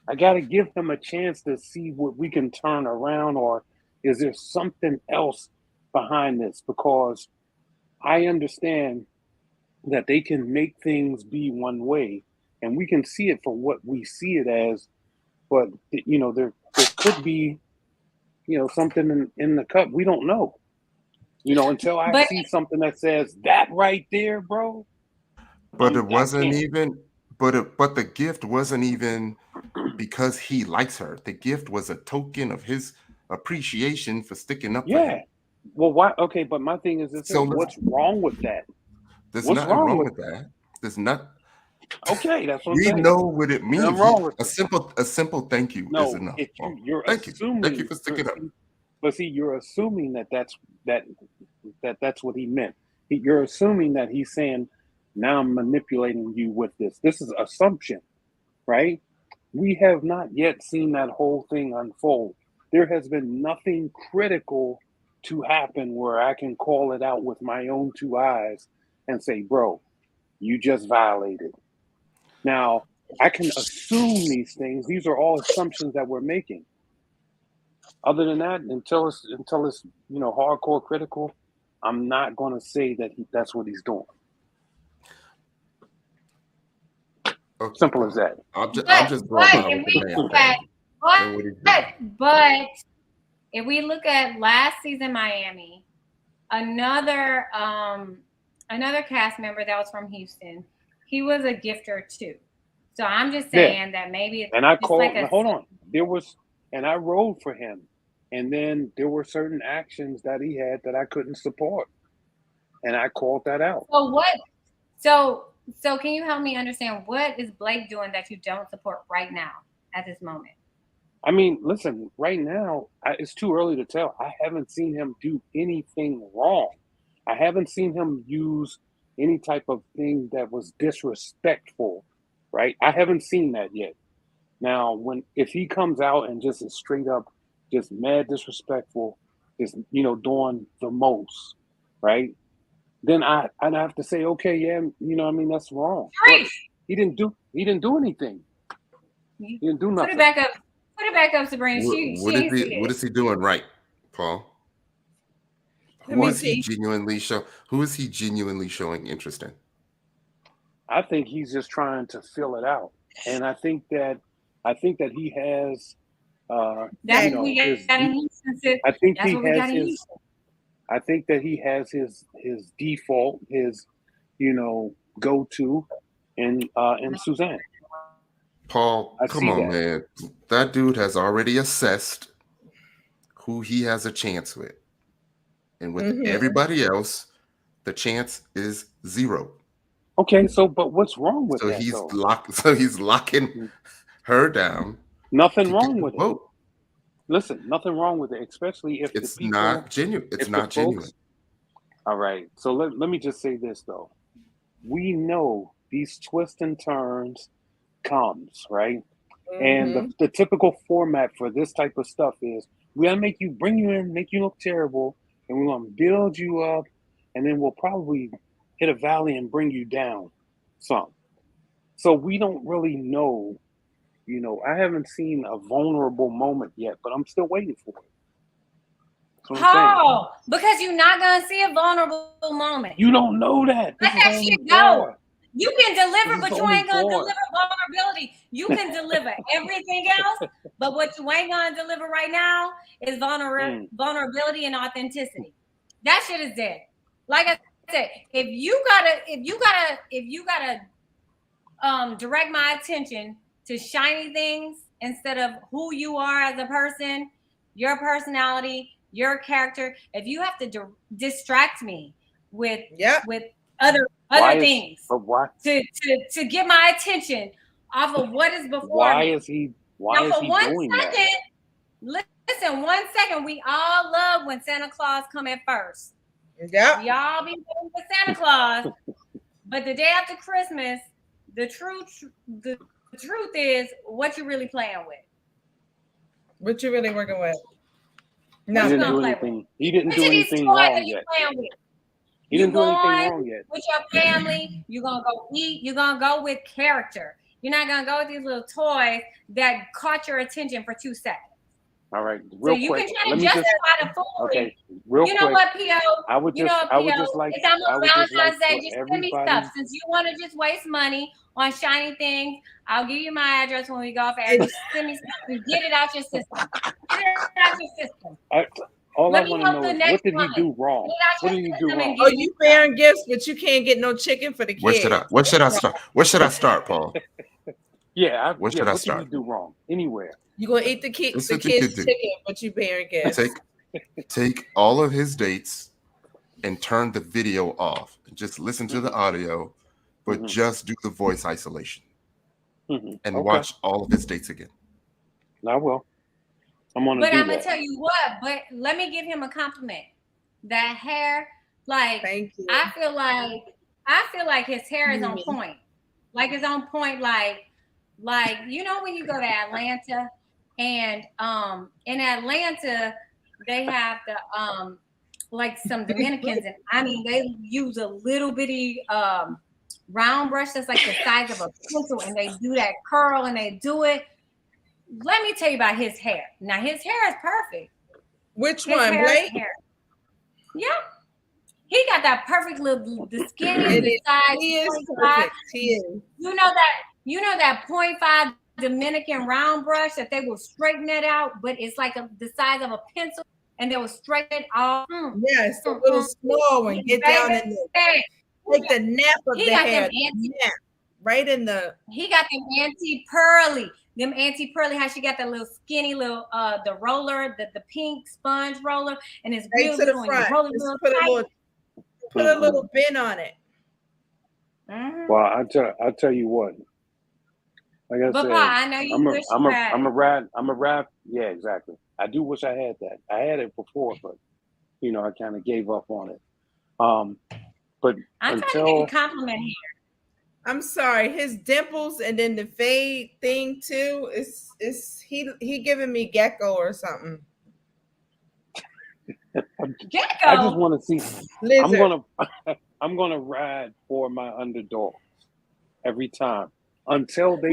I got to give him a chance to see what we can turn around, or is there something else behind this? Because I understand that they can make things be one way, and we can see it for what we see it as, but there could be something in the cup we don't know, until I see something that says that right there, bro. But it wasn't even, but the gift wasn't even because he likes her. The gift was a token of his appreciation for sticking up for him. Well, why? Okay, but my thing is this: what's wrong with that? There's nothing wrong with that. There's not. Okay, that's what I'm saying. We know what it means. Wrong with a simple thank you is enough. You're assuming. Thank you for sticking up. But see, you're assuming that's what he meant. You're assuming that he's saying, now I'm manipulating you with this. This is assumption, right? We have not yet seen that whole thing unfold. There has been nothing critical to happen where I can call it out with my own 2 eyes and say, bro, you just violated. Now, I can assume these things. These are all assumptions that we're making. Other than that, until it's hardcore critical, I'm not going to say that that's what he's doing. Okay. Simple as that. But if we look at last season Miami, another cast member that was from Houston, he was a gifter too. So I'm just saying that maybe it's and I rolled for him. And then there were certain actions that he had that I couldn't support. And I called that out. So can you help me understand what is Blake doing that you don't support right now at this moment? I mean, listen, right now, it's too early to tell. I haven't seen him do anything wrong. I haven't seen him use any type of thing that was disrespectful, right? I haven't seen that yet. Now, if he comes out and just is straight up, just mad disrespectful, just doing the most, right? Then I'd have to say, okay, yeah, that's wrong. He didn't do anything. He didn't do nothing. Put it back up, Sabrina. What is he doing right, Paul? Who is he genuinely showing interest in? I think he's just trying to fill it out, and I think that he has. I think that he has his default, his go-to in Suzanne. Paul, I come see on, that. man. That dude has already assessed who he has a chance with. And with everybody else, the chance is 0. Okay, so but what's wrong with So that he's though? locking her down Nothing to get wrong the with it. vote. Listen, nothing wrong with it, especially if the It's people, not genuine. It's if the not genuine. folks. All right, so let me just say this though. We know these twists and turns comes, right? And the typical format for this type of stuff is we're gonna bring you in, make you look terrible, and we're gonna build you up, and then we'll probably hit a valley and bring you down some. So we don't really know, I haven't seen a vulnerable moment yet, but I'm still waiting for it. That's what I'm saying. Paul, because you're not gonna see a vulnerable moment. You don't know that. Let that shit go. You can deliver, but you ain't gonna part. deliver vulnerability. You can deliver everything else, but what you ain't gonna deliver right now is vulnerability and authenticity. That shit is dead. Like I said, if you gotta direct my attention to shiny things instead of who you are as a person, your personality, your character. If you have to distract me with other things to get my attention off of what is before why me. Is he doing that? Listen, 1 second. We all love when Santa Claus come in first. Yeah. We all be waiting for Santa Claus. But the day after Christmas, the truth is what you're really playing with. What you really working with? No, he didn't do anything. He didn't do anything wrong yet. He didn't do anything wrong yet. With your family, you're gonna go eat. You're gonna go with character. You're not gonna go with these little toys that caught your attention for 2 seconds. All right, real quick. You can try to justify the foolery. Okay, real quick. You know what, P.O.? I would just like. It's almost Valentine's Day. Just send me everybody. stuff. Since you want to just waste money on shiny things, I'll give you my address when we go off air. Just send me stuff and get it out your system. Get it out your system. All I want to know is what did he do wrong? What did he do wrong? Oh, you bearing gifts, but you can't get no chicken for the kids. Where should I start? Where should I start, Paul? What did he do wrong? Anywhere. You're gonna eat the kids' chicken, but you bearing gifts. Take all of his dates and turn the video off. Just listen to the audio, but just do the voice isolation. And watch all of his dates again. I will. I'm gonna tell you what, but let me give him a compliment. That hair, like, thank you. I feel like his hair is on point. Like it's on point, like you know when you go to Atlanta and in Atlanta they have the like some Dominicans, and I mean they use a little bitty round brush that's like the size of a pencil, and they do that curl and they do it. Let me tell you about his hair. Now his hair is perfect. Which one, Blake? Yeah. He got that perfect little the skin is size. He is perfect. He is. You know that 0.5 Dominican round brush that they will straighten it out, but it's like the size of a pencil, and they will straighten it all. Yes, a little small one. Get down in there. Like the nap of the hair. Right in the. He got them anti-pearly. How she got that little skinny little the roller, the pink sponge roller, and it's real to the little. Front. Put a little bin on it. Well, I'll tell you what. Like I said, I know you wish I'm a rad. Yeah, exactly. I do wish I had that. I had it before, but I kind of gave up on it. But I'm trying to give you a compliment here. I'm sorry, his dimples and then the fade thing too. Is he giving me gecko or something? Gecko. I just want to see. Lizard. I'm gonna ride for my underdogs every time until they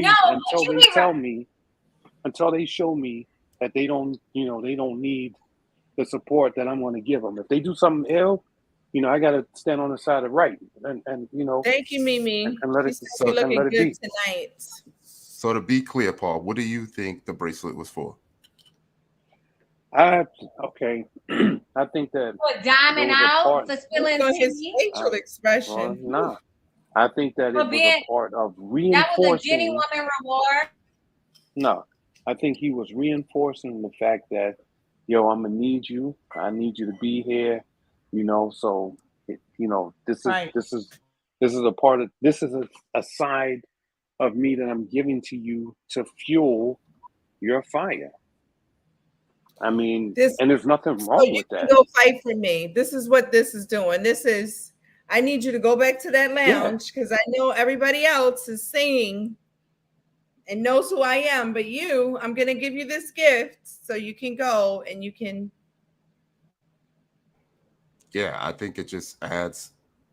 show me that they don't need the support that I'm going to give them. If they do something ill, I got to stand on the side of right and Thank you, Mimi. And let it be tonight. So to be clear, Paul, what do you think the bracelet was for? I think that diamond out for spilling his facial expression. No, I think that it was a part of reinforcing. That was a genuine woman reward. No, I think he was reinforcing the fact that, yo, I'm gonna need you. I need you to be here. So this is Right. a side of me that I'm giving to you to fuel your fire. I mean, and there's nothing So wrong you with can that. go fight for me. This is what this is doing. I need you to go back to that Yeah. lounge because I know everybody else is singing and knows who I am. But I'm going to give you this gift so you can go and you can. Yeah, I think it just adds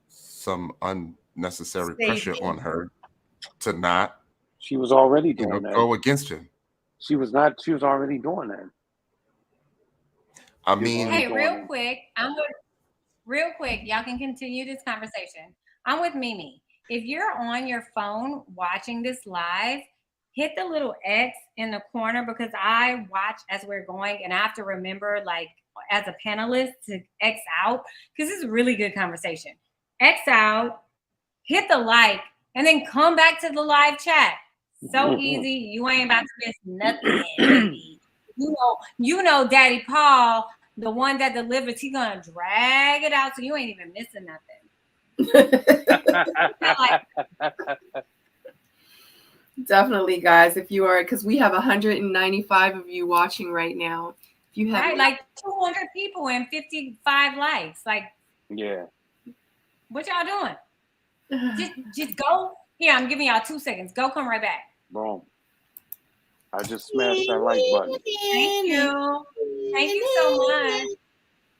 some unnecessary Save pressure me. on her to not, She was already doing that. go against him. She was already doing that. I mean, hey, real quick, y'all can continue this conversation. I'm with Mimi. If you're on your phone watching this live, hit the little X in the corner because I watch as we're going and I have to remember, like, as a panelist to X out because this is a really good conversation. X out, hit the like, and then come back to the live chat. So easy. You ain't about to miss nothing, baby. You know, Daddy Paul, the one that delivers, he gonna drag it out so you ain't even missing nothing. Definitely, guys. If you are, because we have 195 of you watching right now. If you have like 200 people and 55 likes, like, yeah, what y'all doing? just go here. I'm giving y'all 2 seconds. Go, come right back. Boom. I just smashed that like button. Thank you so much.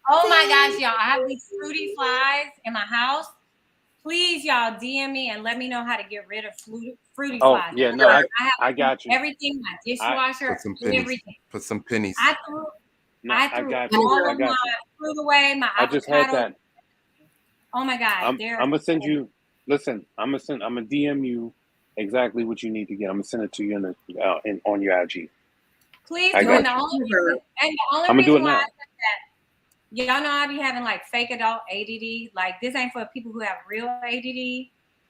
Oh my gosh, y'all! I have these fruity flies in my house. Please, y'all, DM me and let me know how to get rid of fruity flies. Oh, yeah, no, I got you. Everything, my dishwasher, everything. Put some pennies. I threw all of my fruit away, my avocado. I just had that. Oh my God. I'm gonna send you, listen, I'm gonna DM you exactly what you need to get. I'm gonna send it to you on your IG. Please do. And the only reason why I said that, y'all know I be having like fake adult ADD. Like, this ain't for people who have real ADD.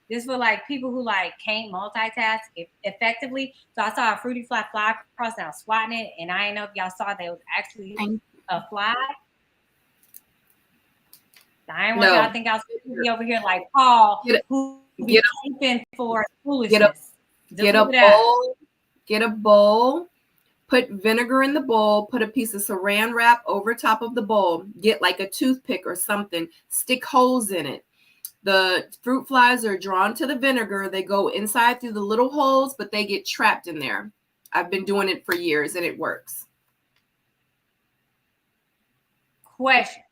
This for like people who like can't multitask effectively. So I saw a fruity fly across and I was swatting it, and I didn't know if y'all saw that it was actually a fly. I didn't want y'all to think I was gonna be over here like Paul, who be sleeping for foolishness. Get a bowl. Put vinegar in the bowl, put a piece of saran wrap over top of the bowl, get like a toothpick or something, stick holes in it. The fruit flies are drawn to the vinegar. They go inside through the little holes, but they get trapped in there. I've been doing it for years and it works.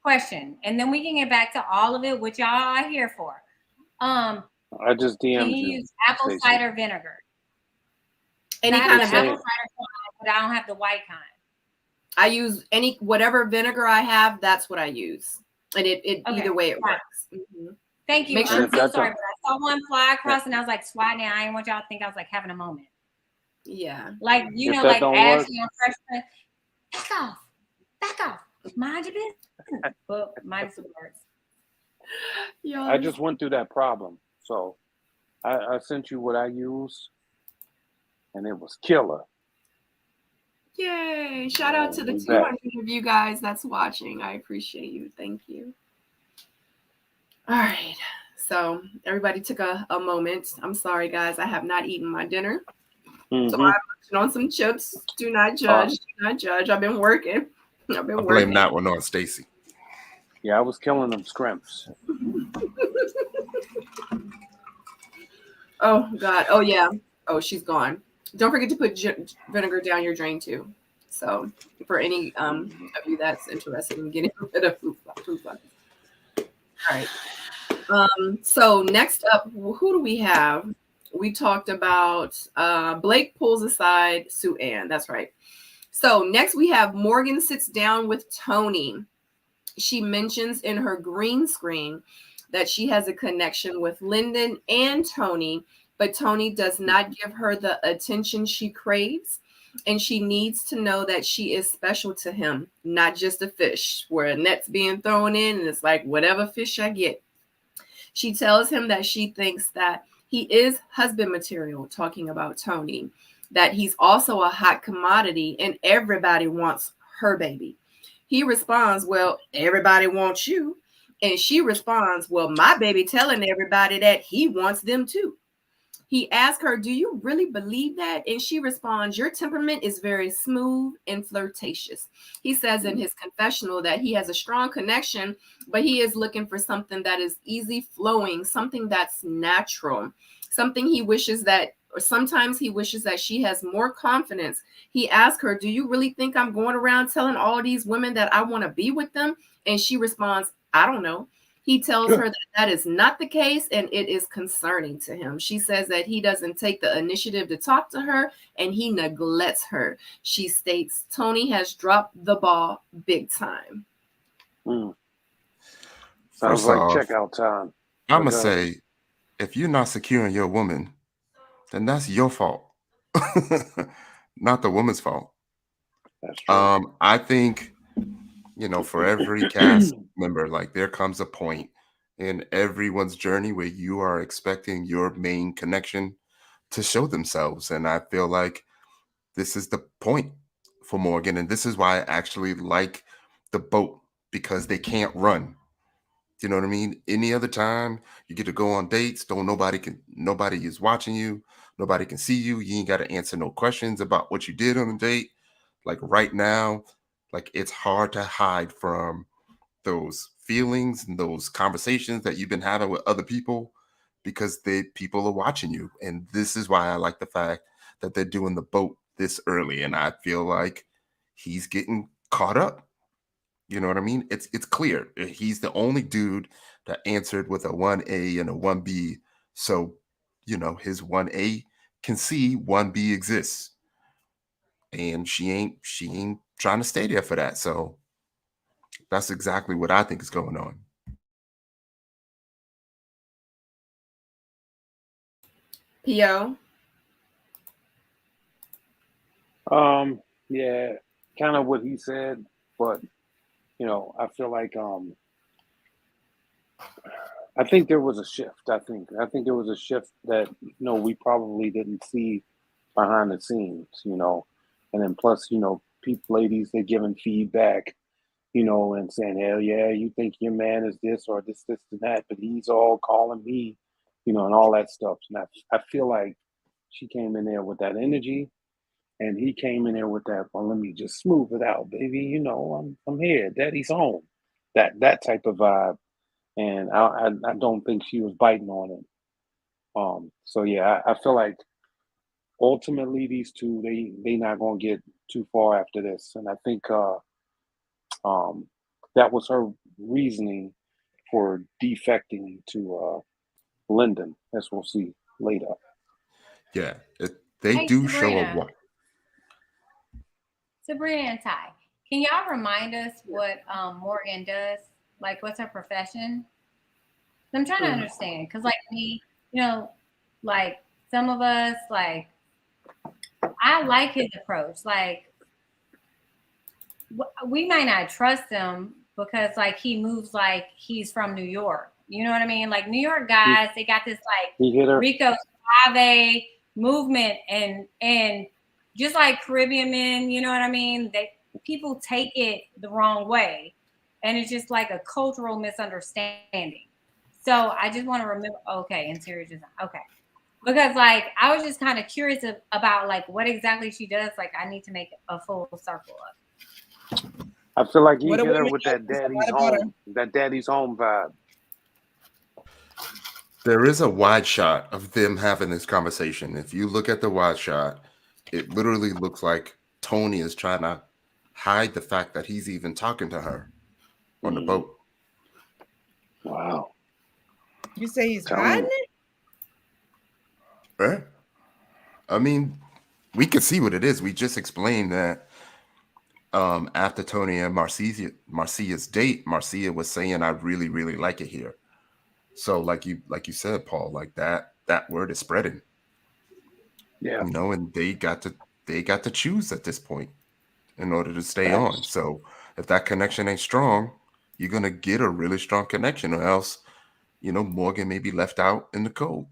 Question. And then we can get back to all of it, which y'all are here for. I just DM'd can you use apple cider vinegar? Any kind of apple cider, but I don't have the white kind. I use whatever vinegar I have. That's what I use, and either way it works. Mm-hmm. Thank you. I'm so sorry, but I saw one fly across, and I was like swatting it. I didn't want y'all to think I was like having a moment. Yeah, like like Ashley on Freshman. Back off, mind your business. But mind some words. I just went through that problem, so I sent you what I used, and it was killer. Yay! Shout out to the 200 of you guys that's watching. I appreciate you. Thank you. All right. So everybody took a moment. I'm sorry, guys. I have not eaten my dinner. Mm-hmm. So I'm munching on some chips. Do not judge. Do not judge. I've been working. I blame that one on Stacy. Yeah, I was killing them scrimps. Oh, God. Oh, yeah. Oh, she's gone. Don't forget to put vinegar down your drain, too. So for any of you that's interested in getting rid of fruit flies. All right. So next up, who do we have? We talked about Blake pulls aside Sue Ann. That's right. So next we have Morgan sits down with Tony. She mentions in her green screen that she has a connection with Lyndon and Tony, but Tony does not give her the attention she craves. And she needs to know that she is special to him, not just a fish where a net's being thrown in and it's like, whatever fish I get. She tells him that she thinks that he is husband material, talking about Tony. that he's also a hot commodity and everybody wants her baby. He responds, well, everybody wants you. And she responds, well, my baby telling everybody that he wants them too. He asks her, do you really believe that? And she responds, your temperament is very smooth and flirtatious. He says in his confessional that he has a strong connection, but he is looking for something that is easy flowing, something that's natural, something he wishes that, or sometimes he wishes that she has more confidence. He asks her, do you really think I'm going around telling all these women that I want to be with them? And she responds, I don't know. He tells her that that is not the case and it is concerning to him. She says that he doesn't take the initiative to talk to her and he neglects her. She states Tony has dropped the ball big time. Sounds First like off, checkout time. I'm going to say, if you're not securing your woman, then that's your fault, not the woman's fault. That's true. I think, for every cast member, like there comes a point in everyone's journey where you are expecting your main connection to show themselves. And I feel like this is the point for Morgan. And this is why I actually like the boat, because they can't run. You know what I mean? Any other time you get to go on dates, nobody is watching you. Nobody can see you. You ain't got to answer no questions about what you did on the date. Like right now, like it's hard to hide from those feelings and those conversations that you've been having with other people, because people are watching you. And this is why I like the fact that they're doing the boat this early. And I feel like he's getting caught up. You know what I mean? It's clear. He's the only dude that answered with a 1A and a 1B. So, his 1A can see 1B exists. And she ain't trying to stay there for that. So that's exactly what I think is going on. P.O. Yeah, kind of what he said, but I feel like I think there was a shift. I think there was a shift that we probably didn't see behind the scenes, and then plus people, ladies, they're giving feedback, and saying, hell yeah, you think your man is this or this and that, but he's all calling me, and all that stuff. And I feel like she came in there with that energy, and he came in there with that. Well, let me just smooth it out, baby. I'm here. Daddy's home. That type of vibe, and I don't think she was biting on it. So yeah, I feel like ultimately these two they not gonna get too far after this, and I think um that was her reasoning for defecting to Lyndon, as we'll see later. Yeah, they Hey, do show a Sabrina. what. Sabrina and Ty, can y'all remind us what Morgan does? Like, what's her profession? I'm trying to understand, because like me, like some of us, like I like his approach. Like we might not trust him because like he moves like he's from New York. You know what I mean? Like New York He, guys, they got this like he hit her. Rico Suave movement, and just like Caribbean men, you know what I mean? They people take it the wrong way, and it's just like a cultural misunderstanding. So I just want to remember. Okay, interior design. Okay, because like I was just kind of curious about like what exactly she does. Like I need to make a full circle up. I feel like he What do hit her women with like? that There's a daddy's lot about her. home, vibe. There is a wide shot of them having this conversation. If you look at the wide shot, it literally looks like Tony is trying to hide the fact that he's even talking to her on the boat. Wow. You say he's Tell hiding me. it? Right? I mean, we could see what it is. We just explained that after Tony and Marcia's date, Marcia was saying, I really, really like it here. So like you said, Paul, like that word is spreading. Yeah. And they got to choose at this point in order to stay on. Facts. So if that connection ain't strong, you're gonna get a really strong connection, or else, Morgan may be left out in the cold.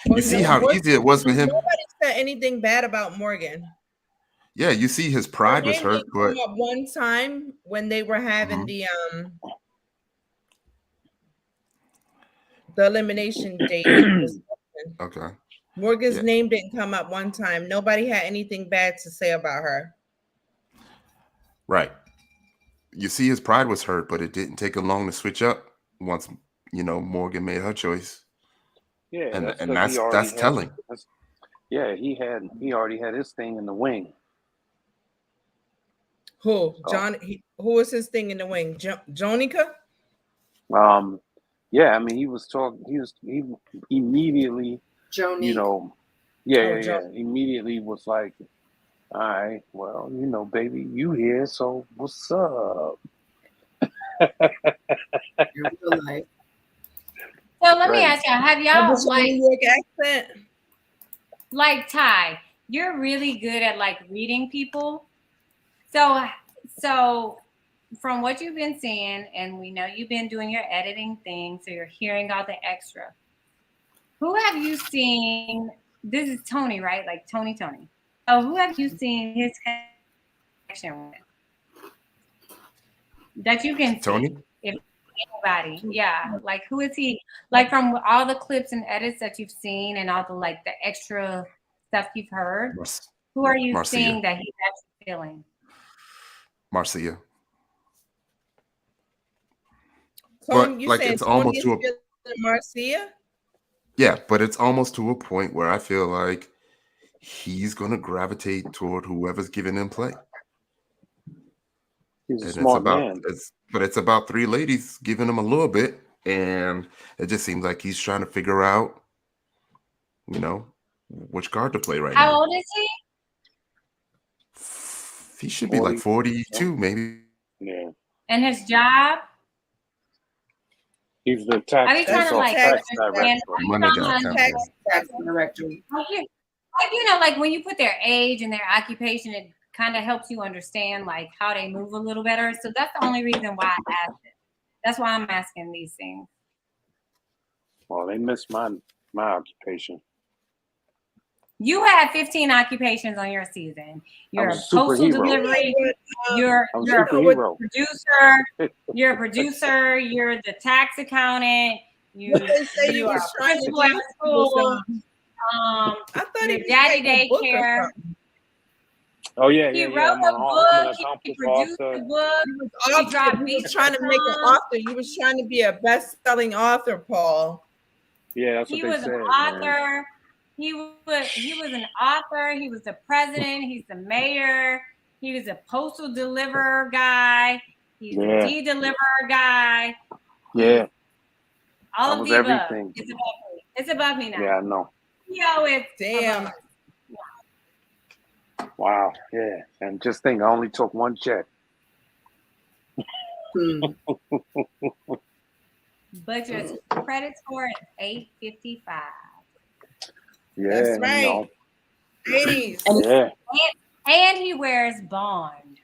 You see how easy it was for him. Nobody said anything bad about Morgan. Yeah, you see his pride was hurt, but come up one time when they were having the elimination date. okay. Morgan's name didn't come up one time. Nobody had anything bad to say about her. Right. You see his pride was hurt, but it didn't take him long to switch up once, you know, Morgan made her choice. Yeah, and that's telling. He already had his thing in the wing. Who? John? Who was his thing in the wing? Jonica? Yeah, I mean, he immediately, Jonique. you know, immediately was like, all right, well, you know, baby, you here, so what's up? In real life. So let me ask y'all, have y'all like New York accent? Like Ty, you're really good at like reading people. So from what you've been seeing, and we know you've been doing your editing thing, so you're hearing all the extra. Who have you seen? This is Tony, right? Like Tony. So who have you seen his connection with? That you can Tony? see. If anybody, yeah. Like who is he? Like from all the clips and edits that you've seen and all the like the extra stuff you've heard, who are you Marcia. seeing that he's actually feeling? Marcia. Tony, But you like saying it's Tony almost is to a feeling Marcia? Yeah, but it's almost to a point where I feel like he's gonna gravitate toward whoever's giving him play. He's a And smart man. It's about three ladies giving him a little bit, and it just seems like he's trying to figure out, you know, which card to play right now. How old is he? He should be like 42, maybe. Yeah. And his job? He's the tax director. Like, you know, like when you put their age and their occupation, it kind of helps you understand like how they move a little better. So that's the only reason why I asked it. That's why I'm asking these things. Well, they missed my occupation. You had 15 occupations on your season. You're a postal delivery. You're a producer. You're a producer. You're the tax accountant. You are a principal at school. I thought your daddy daycare. Oh yeah, he wrote a book. He produced a book. He was trying to make an author. He was trying to be a best-selling author, Paul. Yeah, that's what he they was said. An author. Man. He was an author. He was the president. He's the mayor. He was a postal deliverer guy. He's a de-deliverer guy. Yeah. All of the everything. Above. It's above me. It's above me now. Yeah, I know. Yo, it's damn. Wow. Yeah. And just think, I only took one check. But your credit score is 855. Yeah, that's right. You know. 80s. Yeah. And he wears Bond.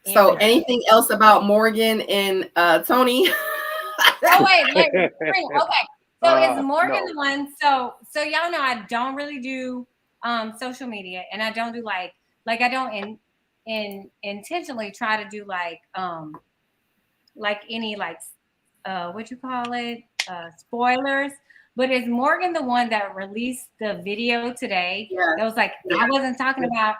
So anything else about Morgan and Tony? Oh wait, okay. So is Morgan the one? So y'all know I don't really do social media, and I don't do like I don't intentionally try to do like any like what you call it spoilers. But is Morgan the one that released the video today? Yeah. That was like, I wasn't talking about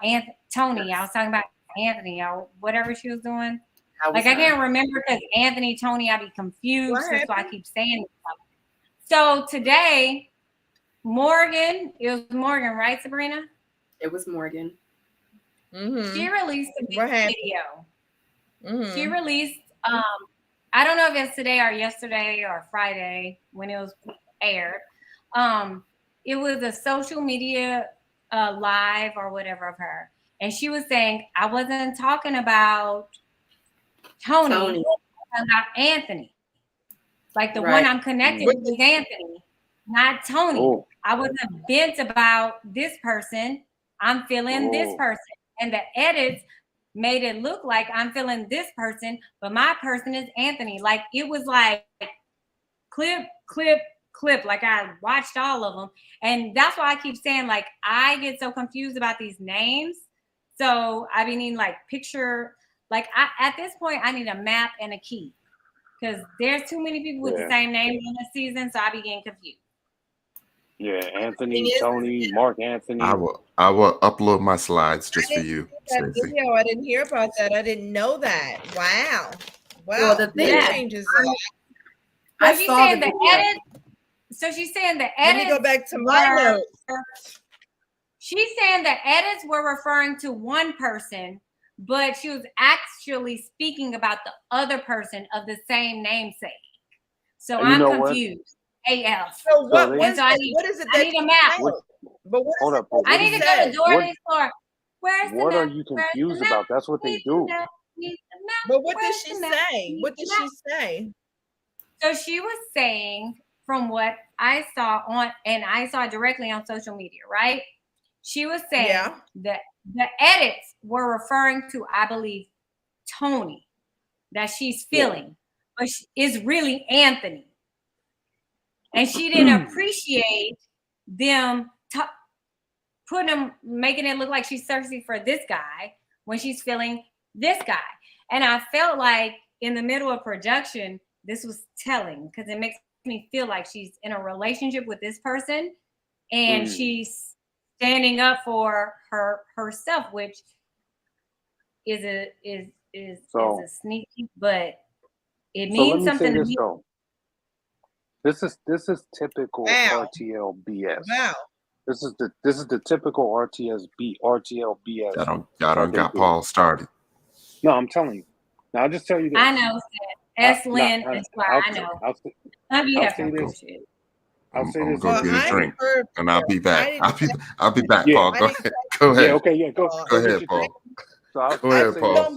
Tony. I was talking about Anthony or whatever she was doing. I can't remember because Anthony, Tony, I'd be confused. That's why I keep saying it. So today, it was Morgan, right, Sabrina? It was Morgan. Mm-hmm. She released a video. Mm-hmm. She released, I don't know if it's today or yesterday or Friday when it was aired. It was a social media live or whatever of her. And she was saying, I wasn't talking about Tony. I was talking about Anthony. Like the one I'm connected with is Anthony, not Tony. Oh. I wasn't bent about this person. I'm feeling this person. And the edits made it look like I'm feeling this person, but my person is Anthony. Like it was like clip, clip. Like I watched all of them. And that's why I keep saying, like, I get so confused about these names. So I be needing like picture, like at this point, I need a map and a key. Because there's too many people with the same name on this season, so I be getting confused. Yeah, Anthony, Tony, Mark Anthony. I will upload my slides just for you. That video, I didn't hear about that. I didn't know that. Wow. Well, the thing changes. So she's saying the edit. So she's saying the edits. Let me go back to my notes. She's saying the edits were referring to one person, but she was actually speaking about the other person of the same namesake. So I'm confused. AF. So what is it? I need a map. But hold up. I need to go to Dorothy's floor. Where's the map? What are you confused about? That's what they do. But what did she say? What did she say? So she was saying, from what I saw and I saw directly on social media, right? She was saying that the edits were referring to, I believe, Tony, that she's feeling, but is really Anthony. And she didn't appreciate them making it look like she's thirsty for this guy when she's feeling this guy. And I felt like in the middle of production, this was telling, because it makes me feel like she's in a relationship with this person and she's standing up for herself, which is a sneaky, but it means something to me. This is typical RTL BS. Wow. This is the typical RTL BS. Y'all don't got Paul started. No, I'm telling you. Now I'll just tell you this. I know. Lynn is why I know. I'll say this. I'm gonna go get a drink, and I'll be back. I'll be back, Paul. Go ahead. Yeah, okay, yeah, go ahead, Paul. So go ahead, Paul.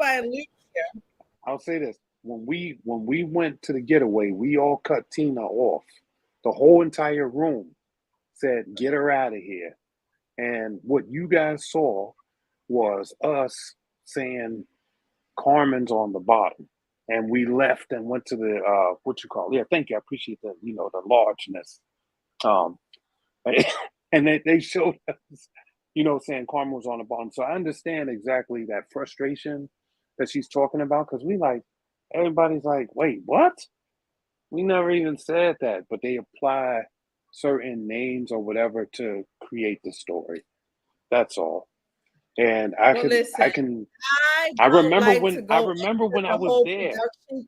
I'll say this: when we went to the getaway, we all cut Tina off. The whole entire room said, "Get her out of here." And what you guys saw was us saying, "Carmen's on the bottom." And we left and went to the thank you. I appreciate the the largeness. And they showed us, saying Carmen was on the bottom. So I understand exactly that frustration that she's talking about, because everybody's like, wait, what? We never even said that, but they apply certain names or whatever to create the story. That's all. And I remember when I was there.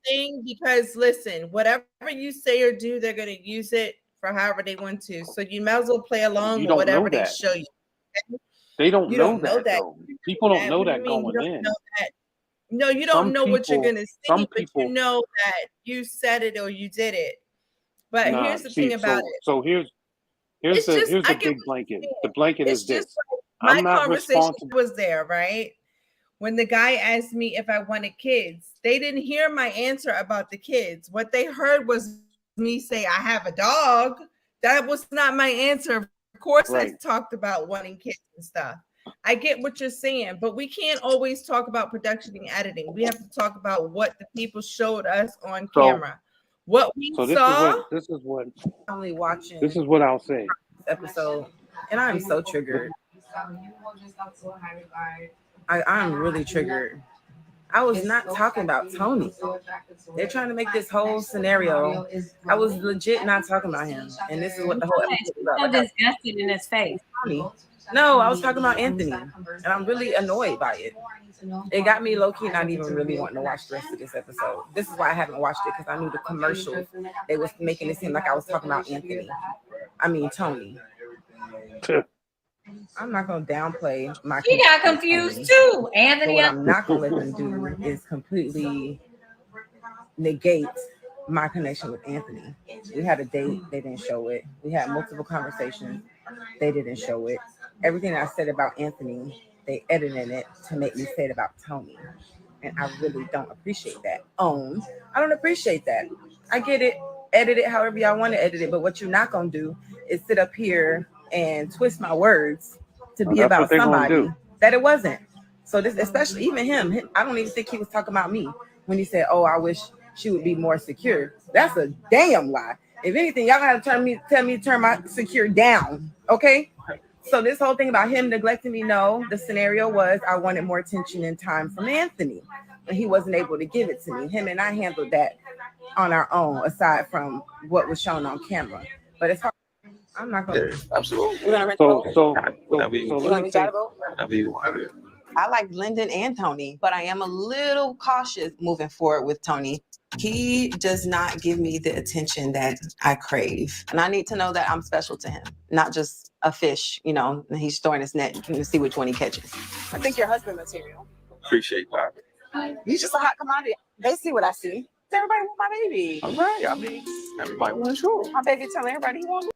Thing, because listen, whatever you say or do, they're going to use it for however they want to. So you might as well play along with whatever they show you. They don't know that. Though. People don't know that going in. No, you don't know what you're going to see, but you know that you said it or you did it. But here's the thing about it. So here's the big blanket. The blanket is this. My conversation was there, right? When the guy asked me if I wanted kids, they didn't hear my answer about the kids. What they heard was me say, I have a dog. That was not my answer. Of course, I talked about wanting kids and stuff. I get what you're saying, but we can't always talk about production and editing. We have to talk about what the people showed us on camera. What we saw. This is what only watching. This is what I'll say. Episode, and I'm so triggered. I'm really triggered. I was not talking about Tony. They're trying to make this whole scenario. I was legit not talking about him. And this is what the whole episode is about. So disgusted in his face. No, I was talking about Anthony. And I'm really annoyed by it. It got me low-key not even really wanting to watch the rest of this episode. This is why I haven't watched it, because I knew the commercials. They was making it seem like I was talking about Tony. I'm not gonna downplay my. He got confused too, Anthony. What I'm not gonna let them do is completely negate my connection with Anthony. We had a date, they didn't show it. We had multiple conversations, they didn't show it. Everything I said about Anthony, they edited it to make me say it about Tony, and I really don't appreciate that. I don't appreciate that. I get it. Edit it however y'all want to edit it, but what you're not gonna do is sit up here and twist my words to be about somebody that it wasn't. So this, especially even him, I don't even think he was talking about me when he said, "Oh, I wish she would be more secure." That's a damn lie. If anything, y'all gotta tell me to turn my secure down. Okay. So this whole thing about him neglecting me, no, the scenario was I wanted more attention and time from Anthony, and he wasn't able to give it to me. Him and I handled that on our own, aside from what was shown on camera. But as far I'm not gonna. Yeah, absolutely. We're gonna rent a boat. So Whatever you let me say, whatever you want. I like Lyndon and Tony, but I am a little cautious moving forward with Tony. He does not give me the attention that I crave. And I need to know that I'm special to him, not just a fish, you know, and he's throwing his net to see which one he catches. I think you're husband material. Appreciate that. He's just a hot commodity. They see what I see. Everybody want my baby. All right. I mean, everybody wants you. My baby telling everybody he wants me.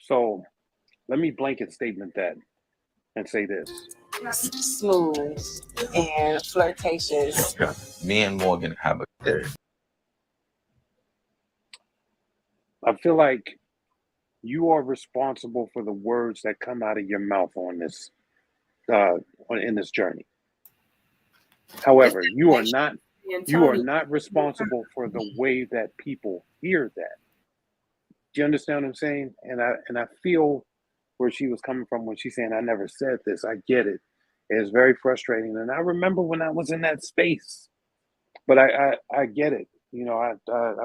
so let me blanket statement that and say this. Smooth and flirtatious. Me and Morgan have a theory. I feel like you are responsible for the words that come out of your mouth on this in this journey. However, you are not responsible for the way that people hear that. Do you understand what I'm saying? And I feel where she was coming from when she's saying, I never said this. I get it. It's very frustrating. And I remember when I was in that space, but I get it. You know, I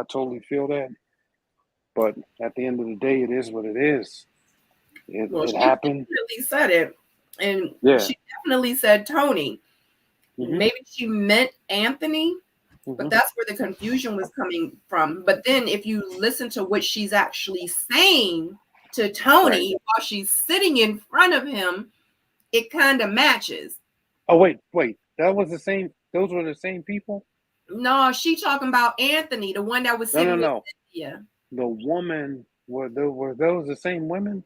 totally feel that. But at the end of the day, it is what it is. It happened. She definitely said it. And Yeah. she definitely said Tony. Mhm. Maybe she meant Anthony, but that's where the confusion was coming from. But then if you listen to what she's actually saying to Tony while she's sitting in front of him, it kind of matches. Oh, wait. That was the same. Those were the same people? No, she talking about Anthony, the one that was sitting with Cynthia. The woman, were those the same women?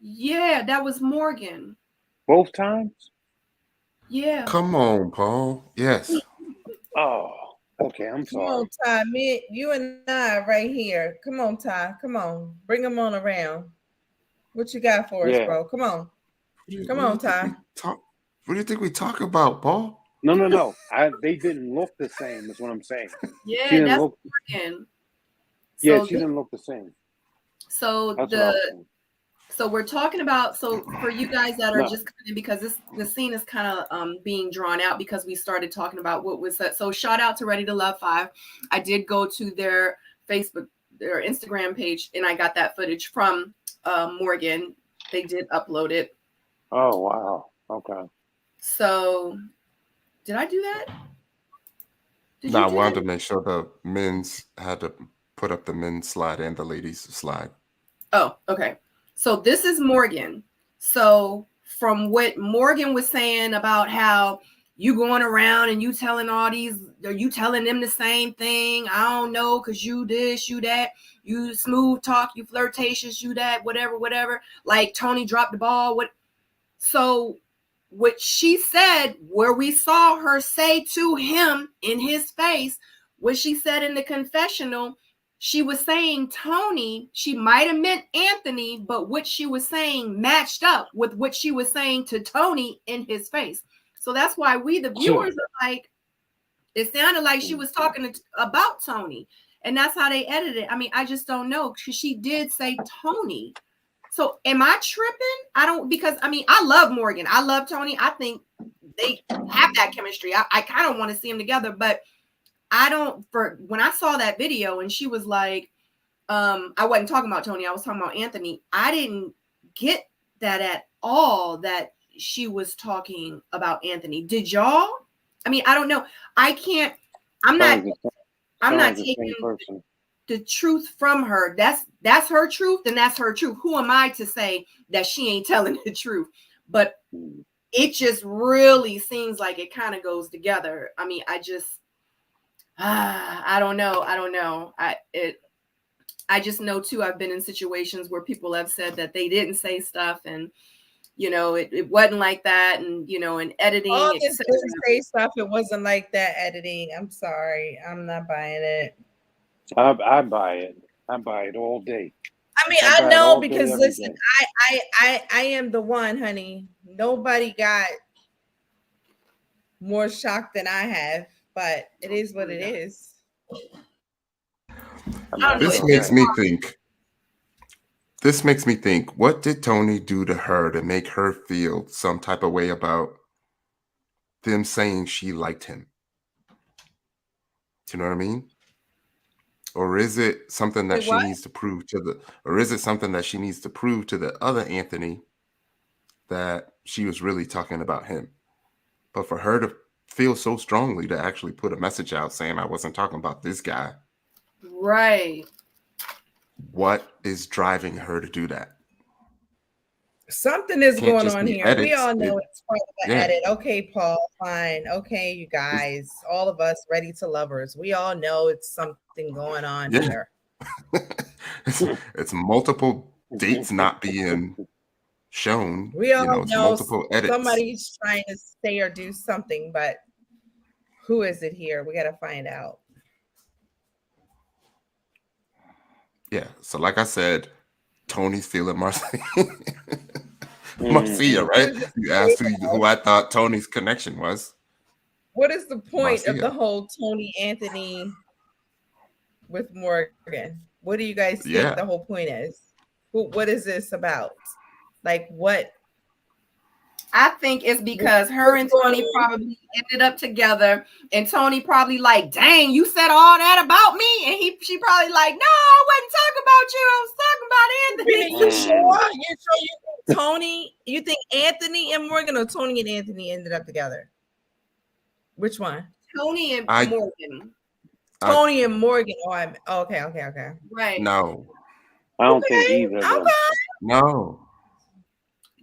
Yeah, that was Morgan. Both times? Yeah. Come on, Paul. Yes. Oh, okay. I'm sorry. Come on, Ty. You and I right here. Come on, Ty. Come on. Bring them on around. What you got for us, bro? Come on. Come on, Ty. What do you think we talk about, Paul? No. They didn't look the same, is what I'm saying. Yeah, that's Morgan. Yeah, she didn't look the same. So so we're talking about, so for you guys that are just coming in, because the scene is kind of being drawn out because we started talking about what was that. So shout out to Ready to Love 5. I did go to their Facebook, their Instagram page, and I got that footage from Morgan. They did upload it. Oh, wow. Okay. So did I do that? No, I wanted to make sure the men's had to put up the men's slide and the ladies' slide. Oh, okay. So this is Morgan. So from what Morgan was saying about how you going around and you telling all these, are you telling them the same thing? I don't know, because you this, you that, you smooth talk, you flirtatious, you that, whatever. Like Tony dropped the ball. So what she said, where we saw her say to him in his face, what she said in the confessional, she was saying Tony, she might have meant Anthony, but what she was saying matched up with what she was saying to Tony in his face. So that's why we, the viewers, are like, it sounded like she was talking about Tony. And that's how they edited it. I mean, I just don't know, because she did say Tony. So am I tripping? I don't, because I mean, I love Morgan. I love Tony. I think they have that chemistry. I kind of want to see them together, but I don't, when I saw that video and she was like, I wasn't talking about Tony, I was talking about Anthony. I didn't get that at all, that she was talking about Anthony. Did y'all? I mean, I don't know. I'm not taking the truth from her. That's her truth, and that's her truth. Who am I to say that she ain't telling the truth? But it just really seems like it kind of goes together. I mean, I don't know. I just know too, I've been in situations where people have said that they didn't say stuff, and it wasn't like that, and in editing, all this didn't say stuff. It wasn't like that editing. I'm sorry, I'm not buying it. I buy it. I buy it all day. I mean, I know, because listen, I am the one, honey. Nobody got more shocked than I have, but it is what it is. This makes me think. This makes me think, what did Tony do to her to make her feel some type of way about them saying she liked him? Do you know what I mean? Or is it something that she needs to prove to the, or is it something that she needs to prove to the other Anthony that she was really talking about him? But for her to feel so strongly to actually put a message out saying I wasn't talking about this guy. Right. What is driving her to do that? Something is going on here. We all know it's part of the yeah. edit. Okay, Paul, fine. Okay, you guys, all of us ready to lovers. We all know it's something going on here. It's multiple dates not being shown. We all it's know multiple edits. somebody's trying to say or do something, but who is it here? We got to find out. Yeah. So like I said, Tony's feeling Marcia. Marcia, right? You asked who I thought Tony's connection was. What is the point Marcia. of the whole Tony Anthony with Morgan? What do you guys think the whole point is? What is this about? Like what? I think it's because her and Tony probably ended up together, and Tony probably like, dang, you said all that about me, and she probably like, no, I wasn't talking about you. I was talking about Anthony. You sure? You think Tony? You think Anthony and Morgan, or Tony and Anthony ended up together? Which one? Tony and Morgan. Tony and Morgan. Oh, okay. Right. No, I don't think either. Okay. No.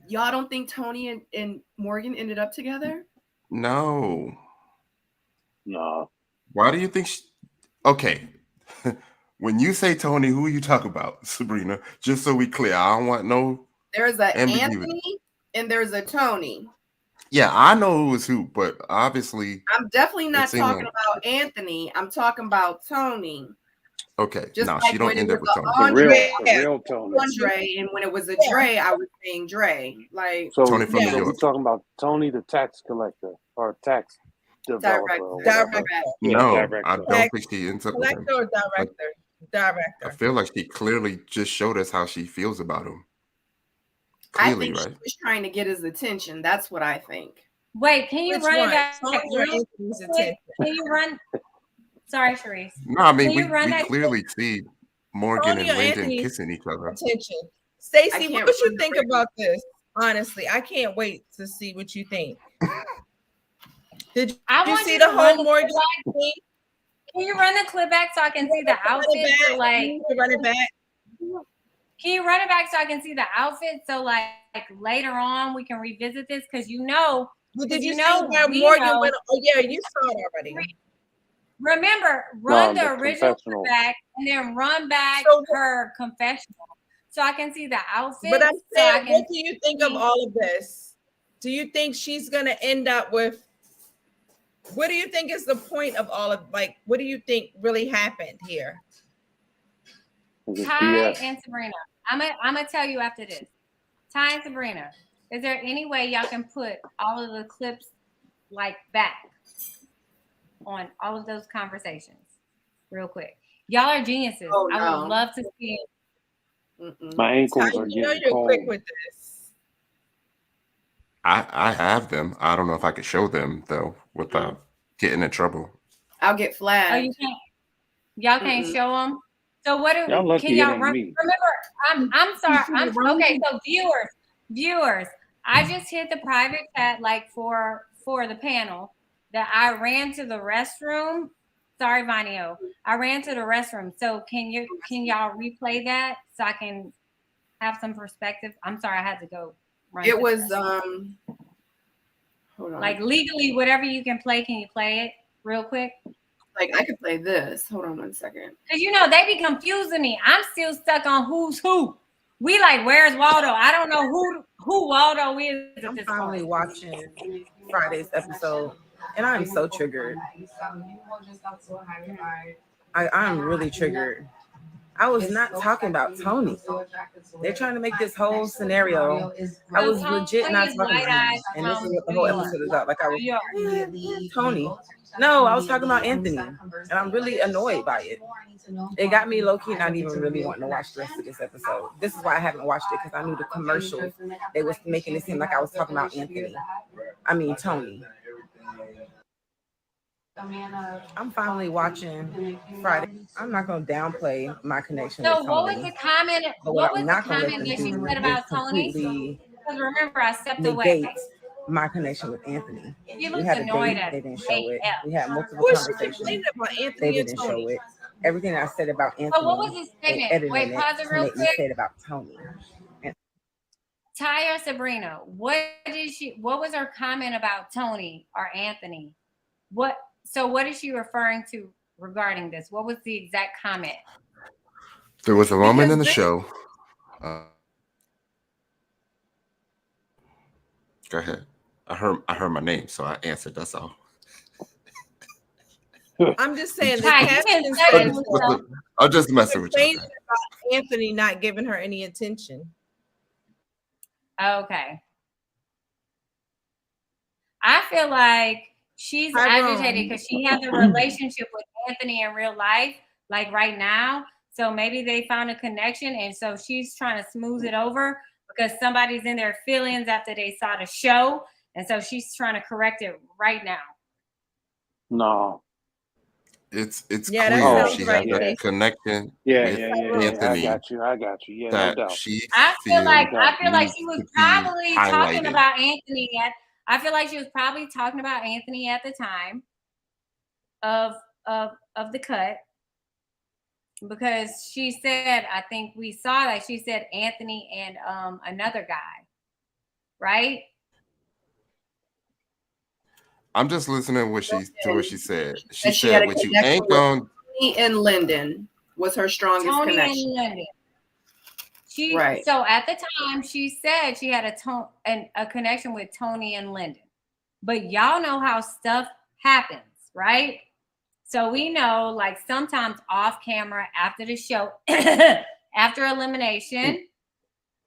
Y'all don't think Tony and Morgan ended up together? No. Why do you think okay. When you say Tony, who are you talking about, Sabrina? Just so we clear. I don't want no There's a Anthony and there's a Tony. Yeah, I know who is who, but obviously I'm definitely not talking about Anthony. I'm talking about Tony. Okay, just no, like she don't end up with Tony. The real Tony. Andre, and when it was a Dre, I was saying Dre. Like Tony from New York. We're talking about Tony, the tax collector or tax developer. Director. No, I don't think she ends up with him. Collector or director? I feel like she clearly just showed us how she feels about him. Clearly, I think she was trying to get his attention. That's what I think. Wait, can you run it back? Can you run? Sorry, Sharice. No, I mean, we clearly see Morgan and Lyndon kissing each other. Attention. Stacey, what would you think about this? Honestly, I can't wait to see what you think. Did you see the whole Morgan thing? Can you run the clip back so I can see the outfit? So like, run it back. Can you run it back so I can see the outfit? So like later on we can revisit this because you know. Did you know where Morgan went? Oh yeah, you saw it already. Remember, run the original clip back and then run back her confessional so I can see the outfit. But I'm saying, what do you think of all of this? Do you think she's gonna end up with? What do you think is the point of all of what do you think really happened here? Ty and Sabrina, I'm gonna tell you after this. Ty and Sabrina, is there any way y'all can put all of the clips back on all of those conversations real quick? Y'all are geniuses. Oh, no. I would love to see it. My ankles are getting cold. Quick with this. I have them. I don't know if I could show them though without getting in trouble. I'll get flagged. Oh, you can't. Y'all can't show them. So what do y'all can y'all run? Me. Remember, I'm sorry. Okay. So viewers, I just hit the private chat for the panel that I ran to the restroom. Sorry, Vanio. I ran to the restroom. So can y'all replay that so I can have some perspective? I'm sorry, I had to go. It was hold on. Legally, whatever you can play, can you play it real quick? I could play this. Hold on 1 second. Because they be confusing me. I'm still stuck on who's who. We where's Waldo? I don't know who Waldo is. I'm finally watching Friday's episode, and I'm so triggered. I'm really triggered. I was not talking about Tony. They're trying to make this whole scenario. I was legit not talking about him. And this is what the whole episode is about. Like I was Tony. No, I was talking about Anthony. And I'm really annoyed by it. It got me low-key not even really wanting to watch the rest of this episode. This is why I haven't watched it, because I knew the commercials, they was making it seem like I was talking about Anthony. I mean Tony. I'm finally watching Friday. I'm not going to downplay my connection with Tony. So what was the comment? What was the comment that she said about Tony? Because remember, I stepped away. My connection with Anthony. You looked annoyed at they didn't show it. We had multiple What's conversations. about Anthony They and didn't Tony? show it. Everything I said about Anthony. So what was his statement? Wait, pause it real quick. Said about Tony. Ty or Sabrina, what was her comment about Tony or Anthony? What is she referring to regarding this? What was the exact comment? There was a moment in the show. Go ahead. I heard my name, so I answered. That's all. I'm just saying I'll just mess with you. About Anthony not giving her any attention. Okay. I feel like she's agitated because she has a relationship with Anthony in real life, like right now. So maybe they found a connection, and so she's trying to smooth it over because somebody's in their feelings after they saw the show, and so she's trying to correct it right now. No. It's clear she has a connection with Anthony. I got you. Yeah, that no doubt. I feel like she was probably talking about Anthony I feel like she was probably talking about Anthony at the time of the cut, because she said, I think we saw that she said Anthony and another guy, right? I'm just listening to what she said. She said, "What you ain't going." Tony and Lyndon was her strongest connection. And Lyndon. So at the time, she said she had a connection with Tony and Lyndon. But y'all know how stuff happens, right? So we know, like, sometimes off camera after the show, after elimination,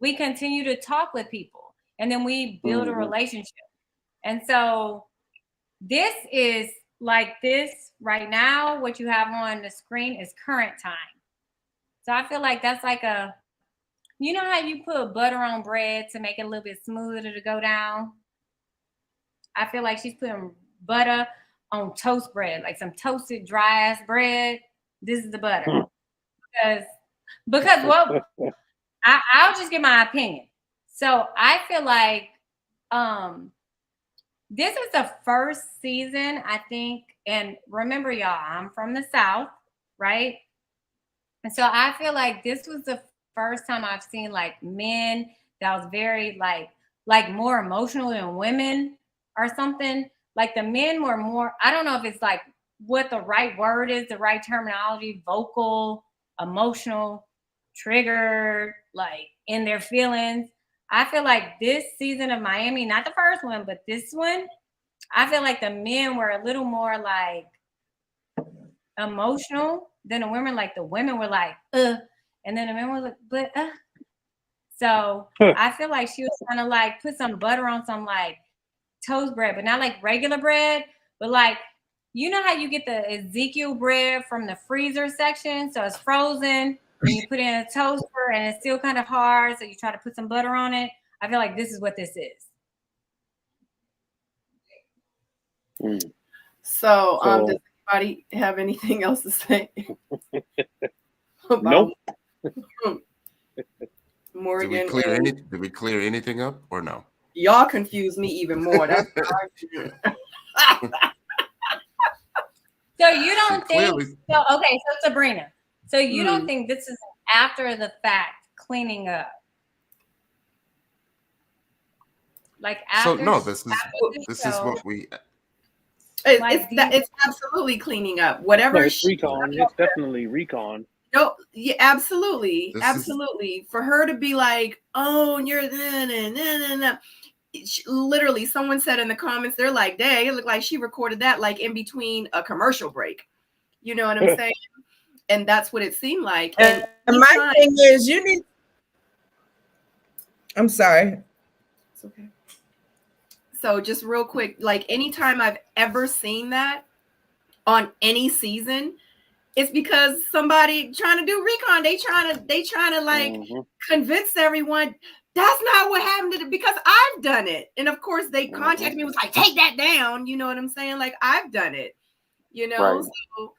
we continue to talk with people, and then we build a relationship. And so this is like this right now. What you have on the screen is current time. So I feel like that's like you know how you put butter on bread to make it a little bit smoother to go down? I feel like she's putting butter on toast bread, like some toasted dry ass bread. This is the butter. Because what I'll just give my opinion. So I feel like this was the first season, I think, and remember, y'all, I'm from the South, right? And so I feel like this was the first time I've seen like men that was very like more emotional than women or something. Like the men were more, I don't know if it's like what the right word is, the right terminology, vocal, emotional, triggered, like in their feelings. I feel like this season of Miami, not the first one, but this one, I feel like the men were a little more like emotional than the women. Like the women were like, and then the men were like, but So I feel like she was trying to like put some butter on some like toast bread, but not like regular bread, but like, you know how you get the Ezekiel bread from the freezer section? So it's frozen and you put it in a toaster and it's still kind of hard. So you try to put some butter on it. I feel like this is what this is. So does anybody have anything else to say? Nope. Morgan, did we clear anything up or no? Y'all confuse me even more. That's So you don't think so? Okay, so Sabrina, so you don't think this is after the fact cleaning up? Like after? So no, this is what we. It's absolutely cleaning up. Whatever. It's recon. It's definitely recon. No, yeah, absolutely, absolutely. For her to be like, "Oh, you're literally," someone said in the comments, they're like, "Dang, it looked like she recorded that like in between a commercial break." You know what I'm saying? And that's what it seemed like. And my thing is, you need. I'm sorry. It's okay. So just real quick, like anytime I've ever seen that on any season, it's because somebody trying to do recon. They trying to like convince everyone that's not what happened to because I've done it. And of course they contacted me, was like, take that down. You know what I'm saying? Like I've done it, you know. Right. So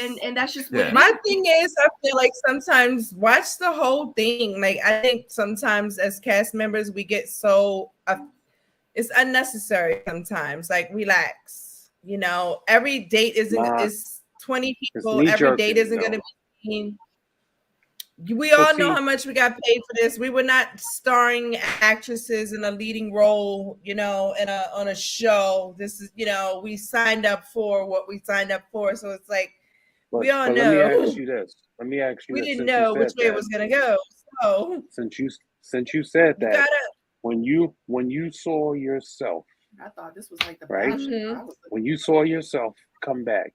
and that's just what my thing is. I feel like sometimes watch the whole thing. Like I think sometimes as cast members we get so it's unnecessary sometimes. Like relax, you know. Every date is 20 people. Every date isn't going to be seen. We all know how much we got paid for this. We were not starring actresses in a leading role, you know, on a show. This is, you know, we signed up for what we signed up for. So it's like we all know. Let me ask you this. We didn't know which way it was going to go. So since you said that, when you saw yourself, I thought this was like the right. When you saw yourself come back,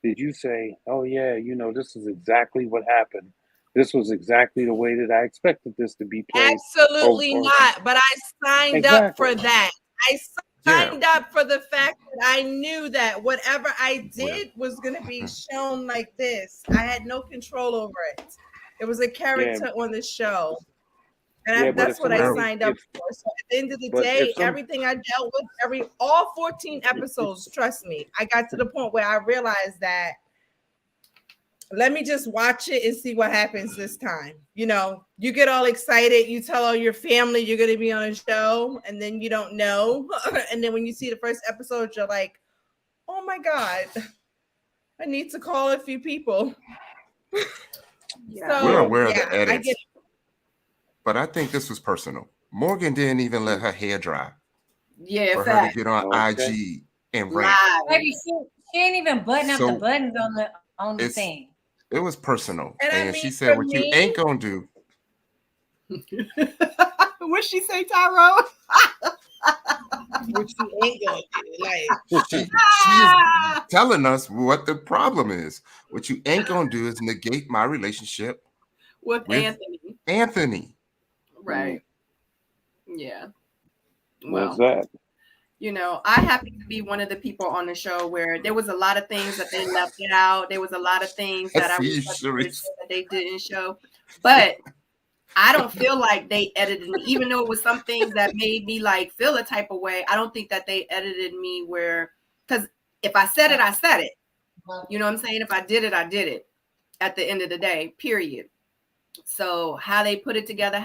did you say, "Oh yeah, you know, this is exactly what happened. This was exactly the way that I expected this to be played"? Absolutely not. But I signed up for that. I signed up for the fact that I knew that whatever I did was going to be shown like this. I had no control over it. It was a character on the show. And that's what I signed up for. So at the end of the day, everything I dealt with, all 14 episodes, trust me, I got to the point where I realized that let me just watch it and see what happens this time. You know, you get all excited, you tell all your family you're going to be on a show, and then you don't know. And then when you see the first episode, you're like, oh my God, I need to call a few people. So, we're aware of the edits. But I think this was personal. Morgan didn't even let her hair dry. Yeah, for her to get on IG and rant. Baby, she didn't even button up the buttons on the thing. It was personal. And she said, what you ain't gonna do. What'd she say, Tyrone? What you ain't gonna do. Like she is telling us what the problem is. What you ain't gonna do is negate my relationship with Anthony. Right. Yeah. What's that? You know, I happen to be one of the people on the show where there was a lot of things that they left out. There was a lot of things that I was that they didn't show. But I don't feel like they edited me, even though it was some things that made me like feel a type of way. I don't think that they edited me because if I said it, I said it. You know what I'm saying? If I did it, I did it at the end of the day, period. So how they put it together,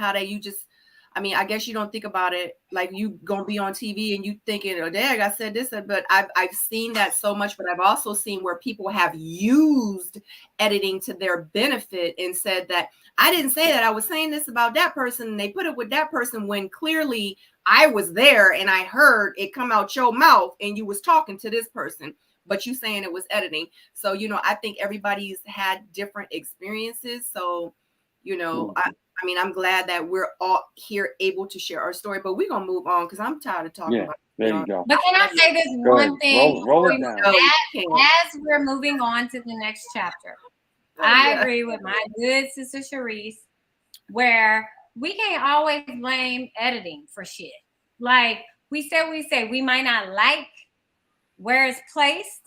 I mean, I guess you don't think about it like you gonna be on TV and you thinking, oh, dang, I said this, but I've seen that so much, but I've also seen where people have used editing to their benefit and said that I didn't say that. I was saying this about that person, and they put it with that person when clearly I was there and I heard it come out your mouth and you was talking to this person, but you saying it was editing. So, you know, I think everybody's had different experiences. So, you know, I mean, I'm glad that we're all here able to share our story, but we're going to move on because I'm tired of talking about it. There you go. But can I say this one thing? Roll it down. As we're moving on to the next chapter, I agree with my good sister Sharice, where we can't always blame editing for shit. Like we say, we might not like where it's placed,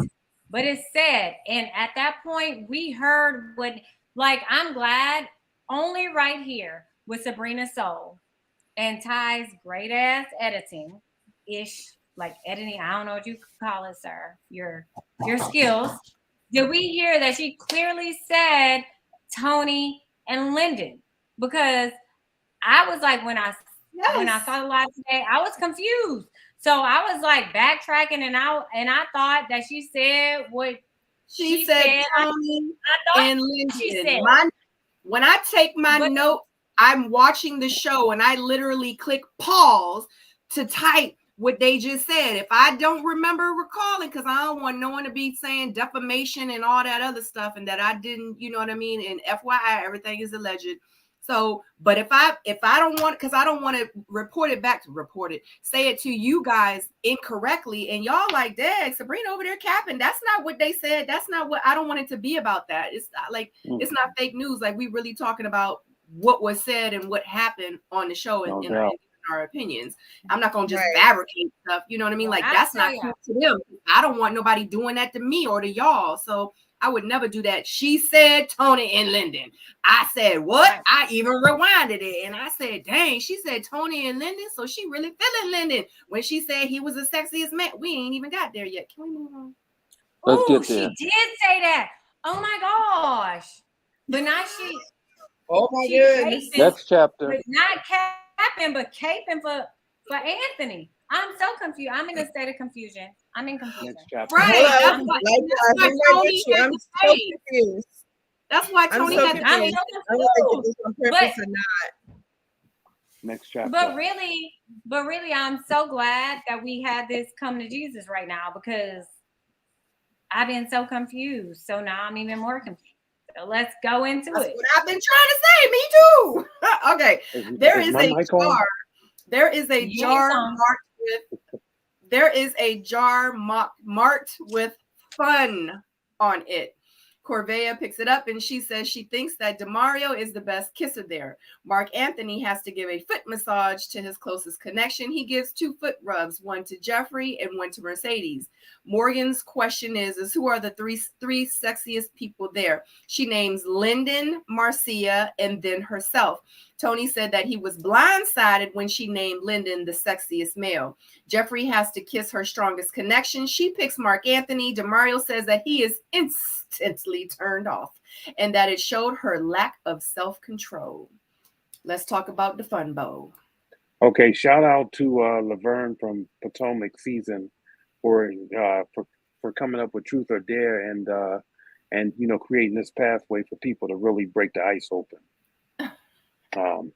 but it's said. And at that point, we heard I'm glad only right here with SabrinaSeoul and Ty's great ass editing-ish, like editing, I don't know what you call it, sir, your skills. Did we hear that she clearly said Tony and Lyndon? Because I was like, when I saw the live today, I was confused. So I was like backtracking and I thought that she said what she said. Tony and Lyndon. She said. When I take my note, I'm watching the show and I literally click pause to type what they just said. If I don't remember recalling, because I don't want no one to be saying defamation and all that other stuff and that I didn't, you know what I mean? And FYI, everything is alleged. So, but if I don't want, because I don't want to say it to you guys incorrectly, and y'all like, dang, Sabrina over there capping. That's not what they said. That's not what, I don't want it to be about that. It's not like, it's not fake news. Like, we really talking about what was said and what happened on the show and in our opinions. I'm not gonna just fabricate stuff. You know what I mean? Like, that's not cool to them. I don't want nobody doing that to me or to y'all. So I would never do that. She said Tony and Lyndon. I said, what? I even rewinded it. And I said, dang, she said Tony and Lyndon. So she really feeling Lyndon when she said he was the sexiest man. We ain't even got there yet. Can we move on? Oh, she did say that. Oh my gosh. But now she. Oh my goodness. Next chapter. But not capping, but caping for Anthony. I'm so confused. I'm in a state of confusion. I'm in confusion. Next chapter. Right. I'm so confused. That's why Tony had to. I'm so confused. On purpose or not. Next chapter. But really, I'm so glad that we had this come to Jesus right now, because I've been so confused. So now I'm even more confused. So let's go into it. What I've been trying to say. Me too. Okay. There is a jar marked with fun on it. Corvia picks it up and she says she thinks that Demario is the best kisser there. Marc Anthony has to give a foot massage to his closest connection. He gives 2 foot rubs, one to Jeffrey and one to Mercedes. Morgan's question is who are the three sexiest people there? She names Lyndon, Marcia, and then herself. Tony said that he was blindsided when she named Lyndon the sexiest male. Jeffrey has to kiss her strongest connection. She picks Marc Anthony. Demario says that he is instantly turned off and that it showed her lack of self-control. Let's talk about the fun bowl. Okay, shout out to Laverne from Potomac season for coming up with Truth or Dare and you know, creating this pathway for people to really break the ice open. So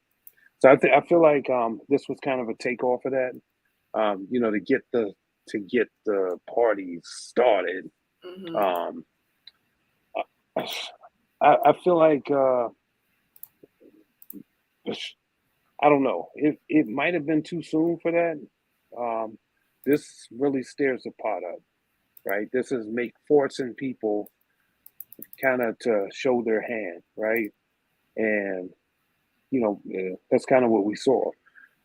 I feel like this was kind of a takeoff of that, you know, to get the parties started. Mm-hmm. I feel like I don't know. It might have been too soon for that. This really stirs the pot up, right? This is forcing people kind of to show their hand, right? And you know, that's kind of what we saw.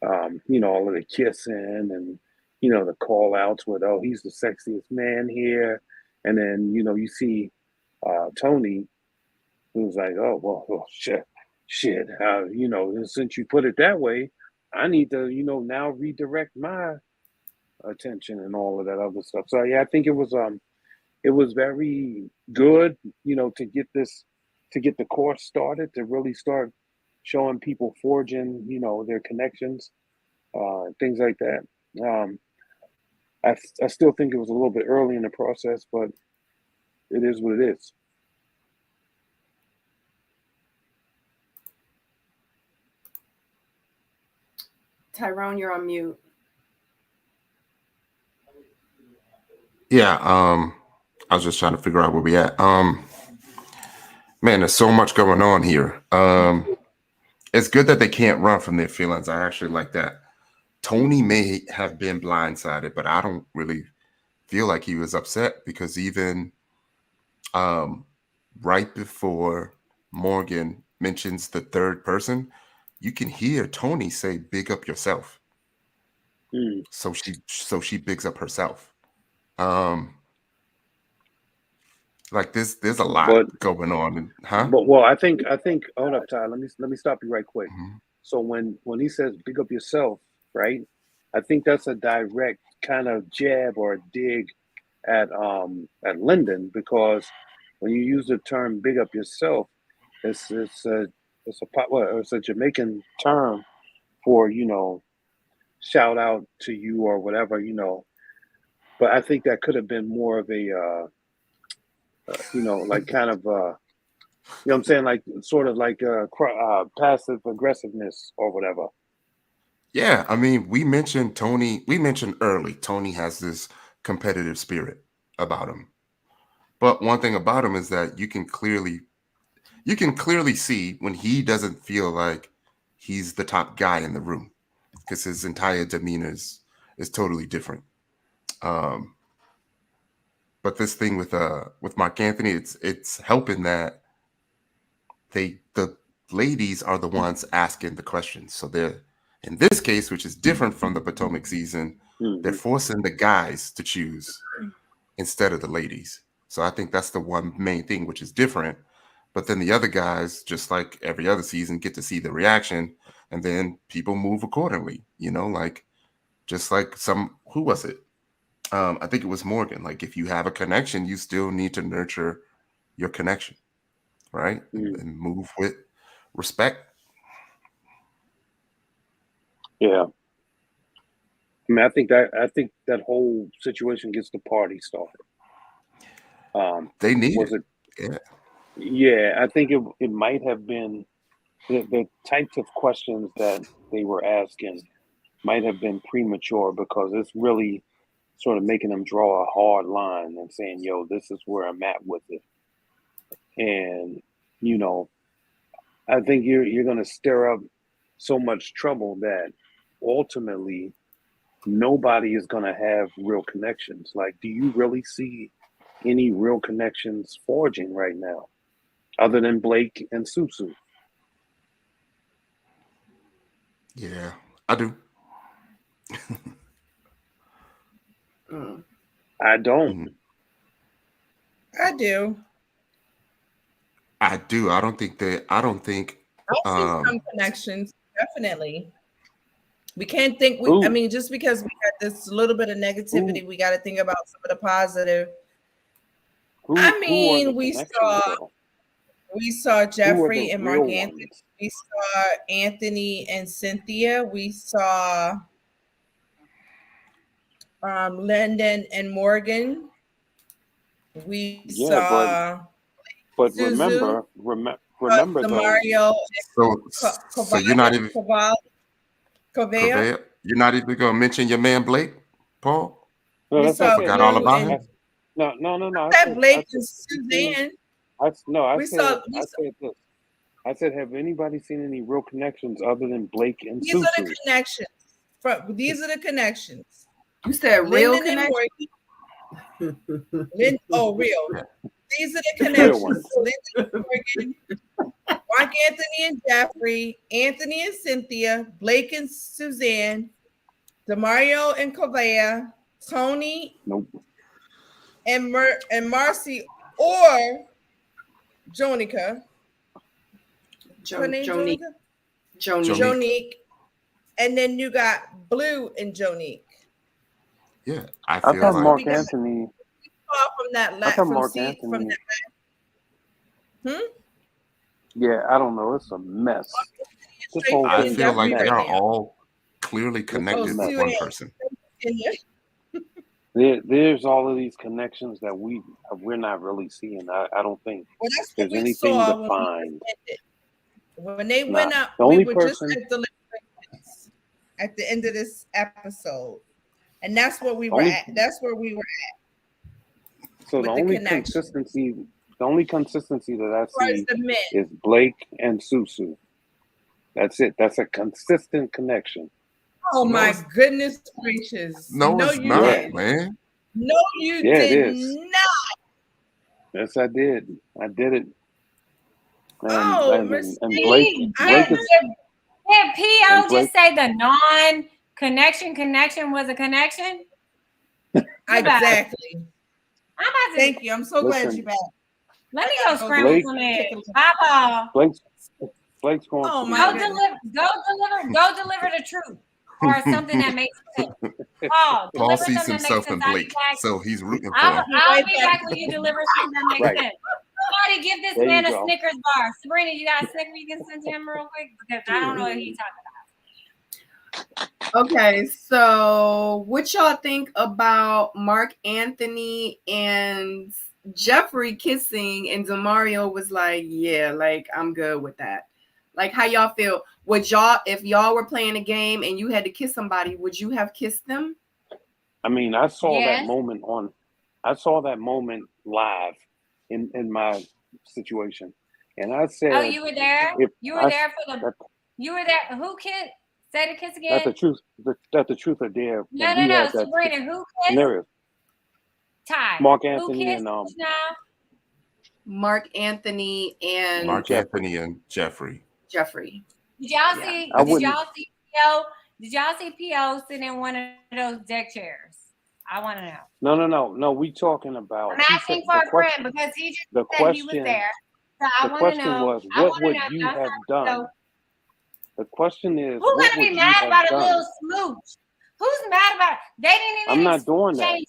You know, all of the kissing and you know the call outs with, oh, he's the sexiest man here, and then you know you see Tony, who's like, oh shit, you know, since you put it that way, I need to, you know, now redirect my attention and all of that other stuff. So yeah, I think it was very good, you know, to get the course started, to really start showing people forging, you know, their connections, things like that. I still think it was a little bit early in the process, but it is what it is. Tyrone, you're on mute. Yeah, I was just trying to figure out where we at. Man, there's so much going on here. It's good that they can't run from their feelings. I actually like that. Tony may have been blindsided, but I don't really feel like he was upset, because even right before Morgan mentions the third person, you can hear Tony say, big up yourself. So she bigs up herself. Like there's a lot going on, huh? But well, I think hold up, Ty. Let me stop you right quick. Mm-hmm. So when he says big up yourself, right? I think that's a direct kind of jab or a dig at Lyndon, because when you use the term big up yourself, it's a Jamaican term for, you know, shout out to you or whatever, you know. But I think that could have been more of a you know, like kind of, you know what I'm saying? Like sort of like passive aggressiveness or whatever. Yeah. I mean, we mentioned early, Tony has this competitive spirit about him. But one thing about him is that you can clearly, you can clearly see when he doesn't feel like he's the top guy in the room because his entire demeanor is totally different. But this thing with Mark Anthony, it's helping that the ladies are the ones asking the questions. So they're in this case, which is different from the Potomac season, they're forcing the guys to choose instead of the ladies. So I think that's the one main thing which is different. But then the other guys, just like every other season, get to see the reaction, and then people move accordingly. You know, like just like who was it? I think it was Morgan. Like if you have a connection, you still need to nurture your connection, right? And move with respect. Yeah. I mean, I think that whole situation gets the party started. They need was it. it? Yeah, I think it might have been the types of questions that they were asking might have been premature because it's really sort of making them draw a hard line and saying, "Yo, this is where I'm at with it." And you know, I think you're going to stir up so much trouble that ultimately nobody is going to have real connections. Like, do you really see any real connections forging right now, other than Blake and Susu? Yeah, I do. I don't. I do. I do. I don't think. I see some connections, definitely. We can't think. I mean, just because we had this little bit of negativity, we got to think about some of the positive. We saw Jeffrey and Marc Anthony. We saw Anthony and Cynthia. We saw Lyndon and Morgan. We saw. But Suzu, remember Demario. So you're not even Corvia. You're not even gonna mention your man Blake, Paul? No, I forgot all about him. No. Blake and Suzanne. I said this. I said, have anybody seen any real connections other than Blake and Susu? These are the connections. These are the connections. You said real connections? Real. These are the connections. Lyndon and Morgan, Marc Anthony and Jeffrey, Anthony and Cynthia, Blake and Suzanne, Demario and Corvia, Tony and Marcy or Jonica. Jonique. And then you got Blue and Jonique. Yeah, I thought like Marc Anthony. Yeah, I don't know. It's a mess. I feel like they are all clearly connected with one person. There's all of these connections that we're not really seeing. I don't think there's anything defined. When they went up, we were just at the end of this episode, and that's where we were at. That's where we were at. So the only consistency that I see is Blake and Susu. That's it. That's a consistent connection. Oh my goodness gracious! No, it's not, man. No, you did not. Yes, I did. I did it. And Blake is. Did P.O. just say the connection was a connection? Exactly. Thank you. I'm so glad you're back. Let me go scramble some eggs. Papa. Blake's going. Go deliver the truth or something that makes sense. Paul sees himself in Blake, so he's rooting for him. I'll be back when you deliver something that makes sense. Somebody give this man a Snickers bar. Sabrina, you got a Snickers you can send to him real quick? Because I don't know what he's talking about. Okay, so what y'all think about Marc Anthony and Jeffrey kissing, and Demario was like, yeah, like I'm good with that. Like, how y'all feel? Would y'all, if y'all were playing a game and you had to kiss somebody, would you have kissed them? I mean, I saw that moment live in my situation. And I said, Oh, you were there? if You were I, there for the, that, you were there. Who kissed? Say the kiss that again. the truth, that the truth are there. No, And no, we no. had that Sabrina, who kissed? scenario. Ty. Mark Who Anthony kissed and just now? Mark Anthony and Mark Jeffrey. Anthony and Jeffrey. Jeffrey. Did y'all Yeah. see? I Did wouldn't. y'all see PO? Did y'all see PO sitting in one of those deck chairs? I want to know. No. We talking about. I'm He said asking for a friend because he just the said he was question. there. So I The want to question know. was, I what want to would know. you Y'all have saw done? PO. The question is, Who's what gonna would be you mad have about a done? little smooch? Who's mad about it? They didn't even I'm not doing that. exchange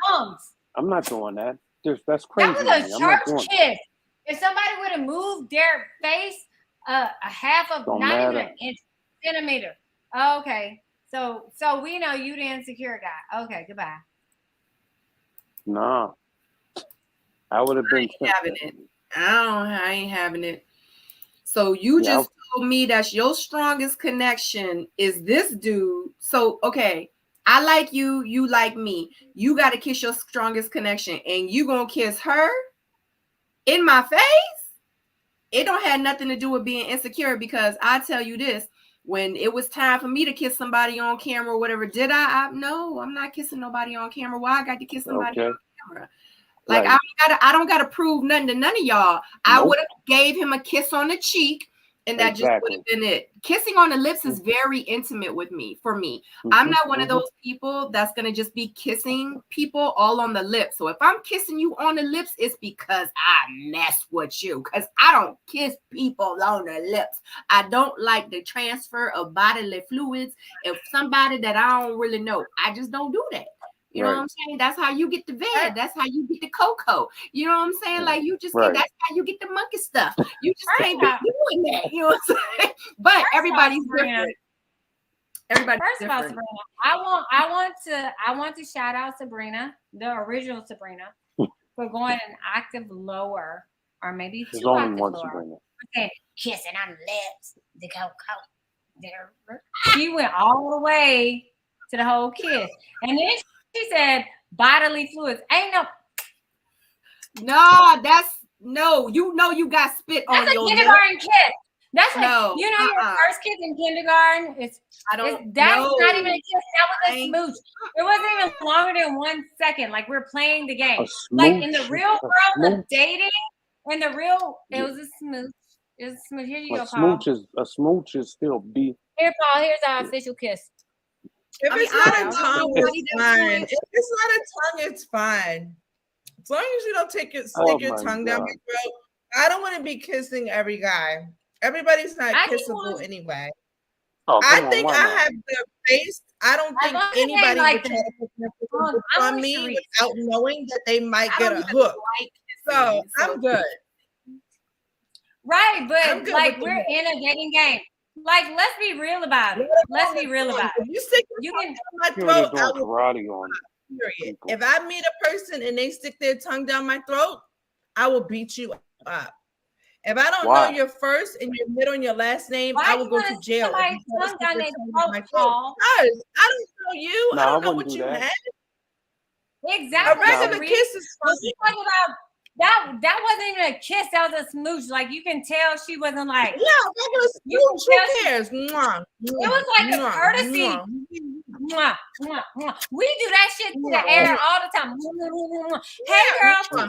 thumbs. I'm not doing that. That's crazy. That to was me. a I'm not church doing it. kiss. If somebody would have moved their face a half of, Don't not even matter. an inch, centimeter. Okay. So we know you the insecure guy. Okay, goodbye. Nah. I would have been Having it. I ain't having it. So you Yeah, just told me that your strongest connection is this dude. So okay, I like you, you like me. You got to kiss your strongest connection, and you gonna kiss her in my face? It don't have nothing to do with being insecure, because I tell you this: when it was time for me to kiss somebody on camera or whatever, did I? No, I'm not kissing nobody on camera. Why I got to kiss somebody on camera? Like, right. I don't gotta prove nothing to none of y'all. I Nope. would have gave him a kiss on the cheek, and that just would have been it. Kissing on the lips is very intimate with me. For me, I'm not one of those people that's gonna just be kissing people all on the lips. So if I'm kissing you on the lips, it's because I mess with you. Because I don't kiss people on the lips. I don't like the transfer of bodily fluids. If somebody that I don't really know, I just don't do that. You know what I'm saying? That's how you get the vid. That's how you get the cocoa. You know what I'm saying? Like, you just get, that's how you get the monkey stuff. You just can't be doing that. You know what I'm saying? But everybody's different. Everybody's First of all, different. Sabrina, I want to shout out Sabrina, the original Sabrina, for going an octave lower, or maybe There's two only octaves one lower. Sabrina. Okay, kissing on the lips, the cocoa. She went all the way to the whole kiss, and then she said bodily fluids. Ain't that's no. You know you got spit on your lip. That's a kindergarten kiss. That's no. You know your first kiss in kindergarten. That's not even a kiss. That was a smooch. It wasn't even longer than 1 second. Like, we're playing the game. Like, in the real world of dating, it was a smooch. It was a smooch. Here you go, Paul. A smooch is still B. Here, Paul. Here's our official kiss. If it's not a tongue, it's fine. If it's not a tongue, it's fine. As long as you don't stick your tongue down my throat. I don't want to be kissing every guy. Everybody's not kissable anyway. I think I have the face. I don't think anybody would try to put their foot on me without knowing that they might get a hook. So I'm good. Right, but like, we're in a dating game. Like, let's be real about it. Let's be real about it. You stick your tongue down my throat, I will karate on period. If I meet a person and they stick their tongue down my throat, I will beat you up. If I don't know your first and your middle and your last name, I will go to jail. Tongue down their throat, Paul. I don't know you. I don't know what you had. Exactly. A regular kiss is fine. That wasn't even a kiss. That was a smooch. Like, you can tell she wasn't like. Yeah, regular smooch. Who cares? Mwah, it was like a courtesy. Mwah, mwah, mwah. We do that shit to the air all the time. Hey, girl.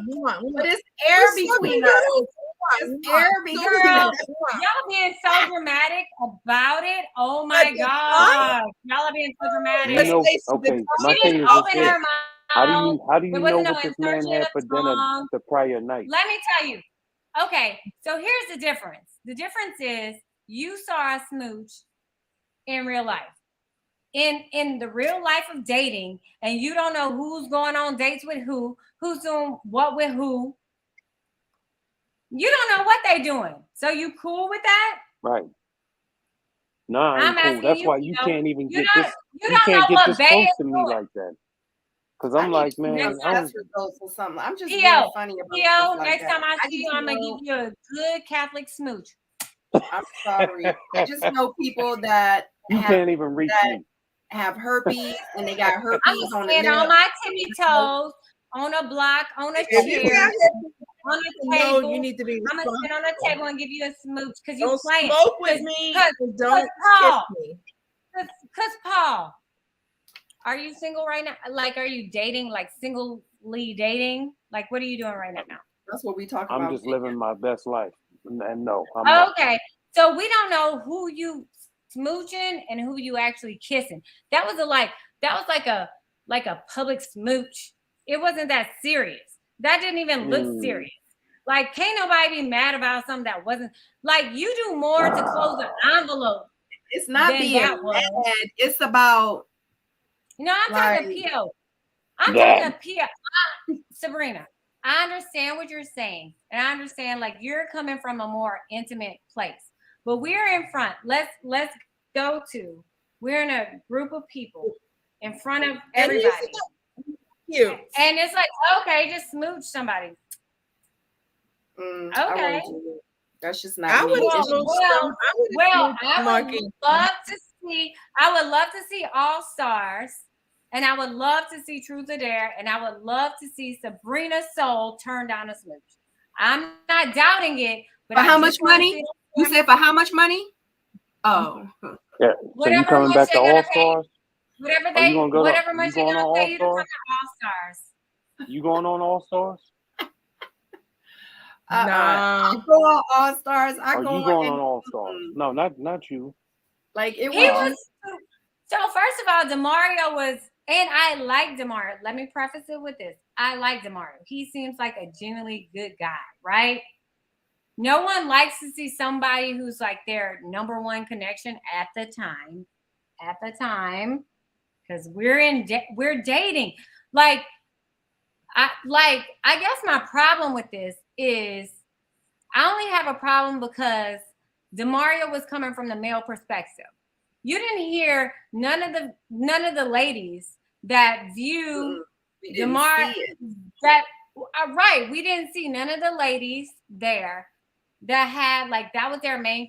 But it's air between us. It's air between us. Y'all being so dramatic about it. Oh my God. Y'all are being so dramatic. You know, okay, my thing is this. How do you know what this man had for dinner the prior night? Let me tell you. Okay, so here's the difference. The difference is you saw a smooch in real life. In the real life of dating, and you don't know who's going on dates with who's doing what with who. You don't know what they're doing. So you cool with that? Right. Nah, I ain't cool. That's why you can't even get this. You can't get this close to me like that. Because I'm like, man, that's results or something. I'm just being funny about Theo, next time I see you, I'm gonna give you a good Catholic smooch. I'm sorry. I just know people that can't even reach me. Have herpes and they got herpes I'm on the on my tippy toes, on a block, on a chair. on the No, table. you need to be I'm gonna sit on the responsible. table and give you a smooch because you Don't playing. smoke with me. and Don't kiss Paul, me. Cause Paul, are you single right now? Like, are you dating? Like, singly dating? Like, what are you doing right now? That's what we talk about. I'm just living my best life. And no, I'm not. Okay, so we don't know who you smooching and who you actually kissing. That was like a public smooch. It wasn't that serious. That didn't even look serious. Like, can't nobody be mad about something that wasn't like you do more to close the envelope. It's not than being that was. mad. It's about No, I'm like, talking to P.O. I'm talking to P.O. Sabrina, I understand what you're saying. And I understand like you're coming from a more intimate place. But we're in front. Let's go to. We're in a group of people in front of everybody. Cute. And it's like, okay, just smooch somebody. Okay. That's just not I me. would Well, I would love to see All Stars, and I would love to see Truth or Dare, and I would love to see Sabrina Soul turn down a smooch. I'm not doubting it, but for how much money? You said for how much money? Oh, yeah. So you coming back to All Stars? Whatever Are you gonna go whatever to, much you they're going gonna on pay All you to come to Stars? All Stars. You going on All Stars? I go on All Stars. Are you going on All Stars? No, not you. Like it was. So first of all, Demario was, and I like Demario. Let me preface it with this: I like Demario. He seems like a genuinely good guy, right? No one likes to see somebody who's like their number one connection at the time, because we're dating. Like I guess my problem with this is I only have a problem because Demario was coming from the male perspective. You didn't hear none of the ladies that view Demario that right. We didn't see none of the ladies there that had like that was their main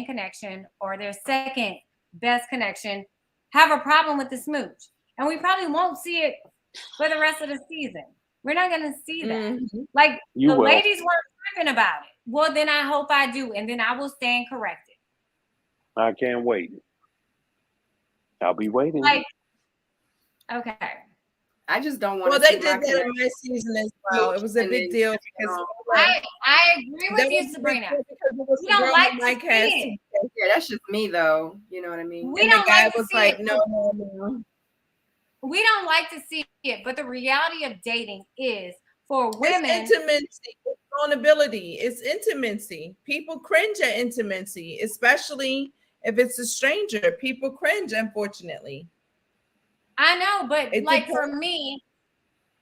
connection or their second best connection have a problem with the smooch, and we probably won't see it for the rest of the season. We're not going to see that. Like the ladies weren't talking about it. Well, then I hope I do, and then I will stand corrected. I can't wait. I'll be waiting. Like, okay. I just don't want to. Well, they did that in my season as well. It was a big deal because I agree with you, Sabrina. We don't like to see it. Yeah, that's just me, though. You know what I mean? We don't like to see it. No. We don't like to see it, but the reality of dating is for women. It's intimacy, it's vulnerability, it's intimacy. People cringe at intimacy, especially if it's a stranger. People cringe, unfortunately. I know, but it's like for me,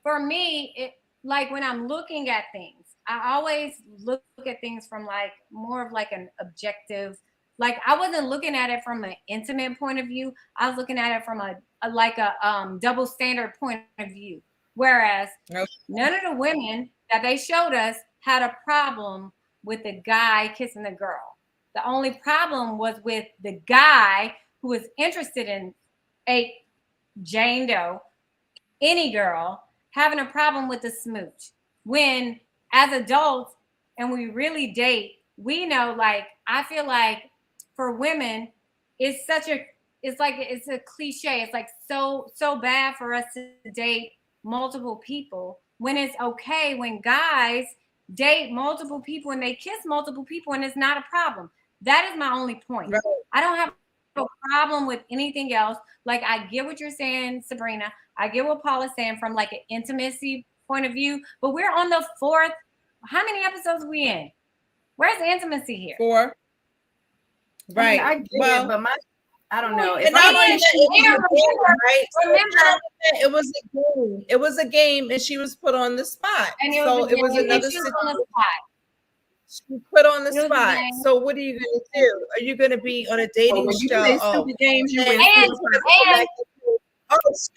it like when I'm looking at things, I always look at things from like more of like an objective. Like I wasn't looking at it from an intimate point of view. I was looking at it from a double standard point of view. Whereas none of the women that they showed us had a problem with the guy kissing the girl. The only problem was with the guy who was interested in a Jane Doe, any girl, having a problem with the smooch. When as adults and we really date, we know, like, I feel like for women, it's a cliche. It's like so bad for us to date multiple people when it's okay when guys date multiple people and they kiss multiple people and it's not a problem. That is my only point. Right. I don't have a problem with anything else. Like, I get what you're saying, Sabrina. I get what Paul is saying from like an intimacy point of view, but we're on the 4th. How many episodes are we in? Where's the intimacy here? 4. Right. I mean, I don't know. It was a game. It was a game, and she was put on the spot. And it was another situation. She put on the spot. So what are you going to do? Are you going to be on a dating show? Games you she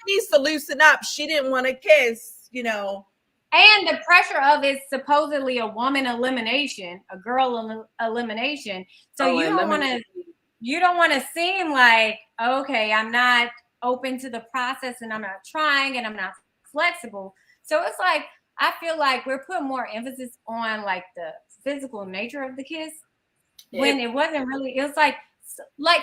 needs to loosen up. She didn't want to kiss, you know. And the pressure of it's supposedly a woman elimination, a girl elimination. So you don't want to seem like, okay, I'm not open to the process and I'm not trying and I'm not flexible. So it's like, I feel like we're putting more emphasis on like the physical nature of the kiss when it wasn't really. It was like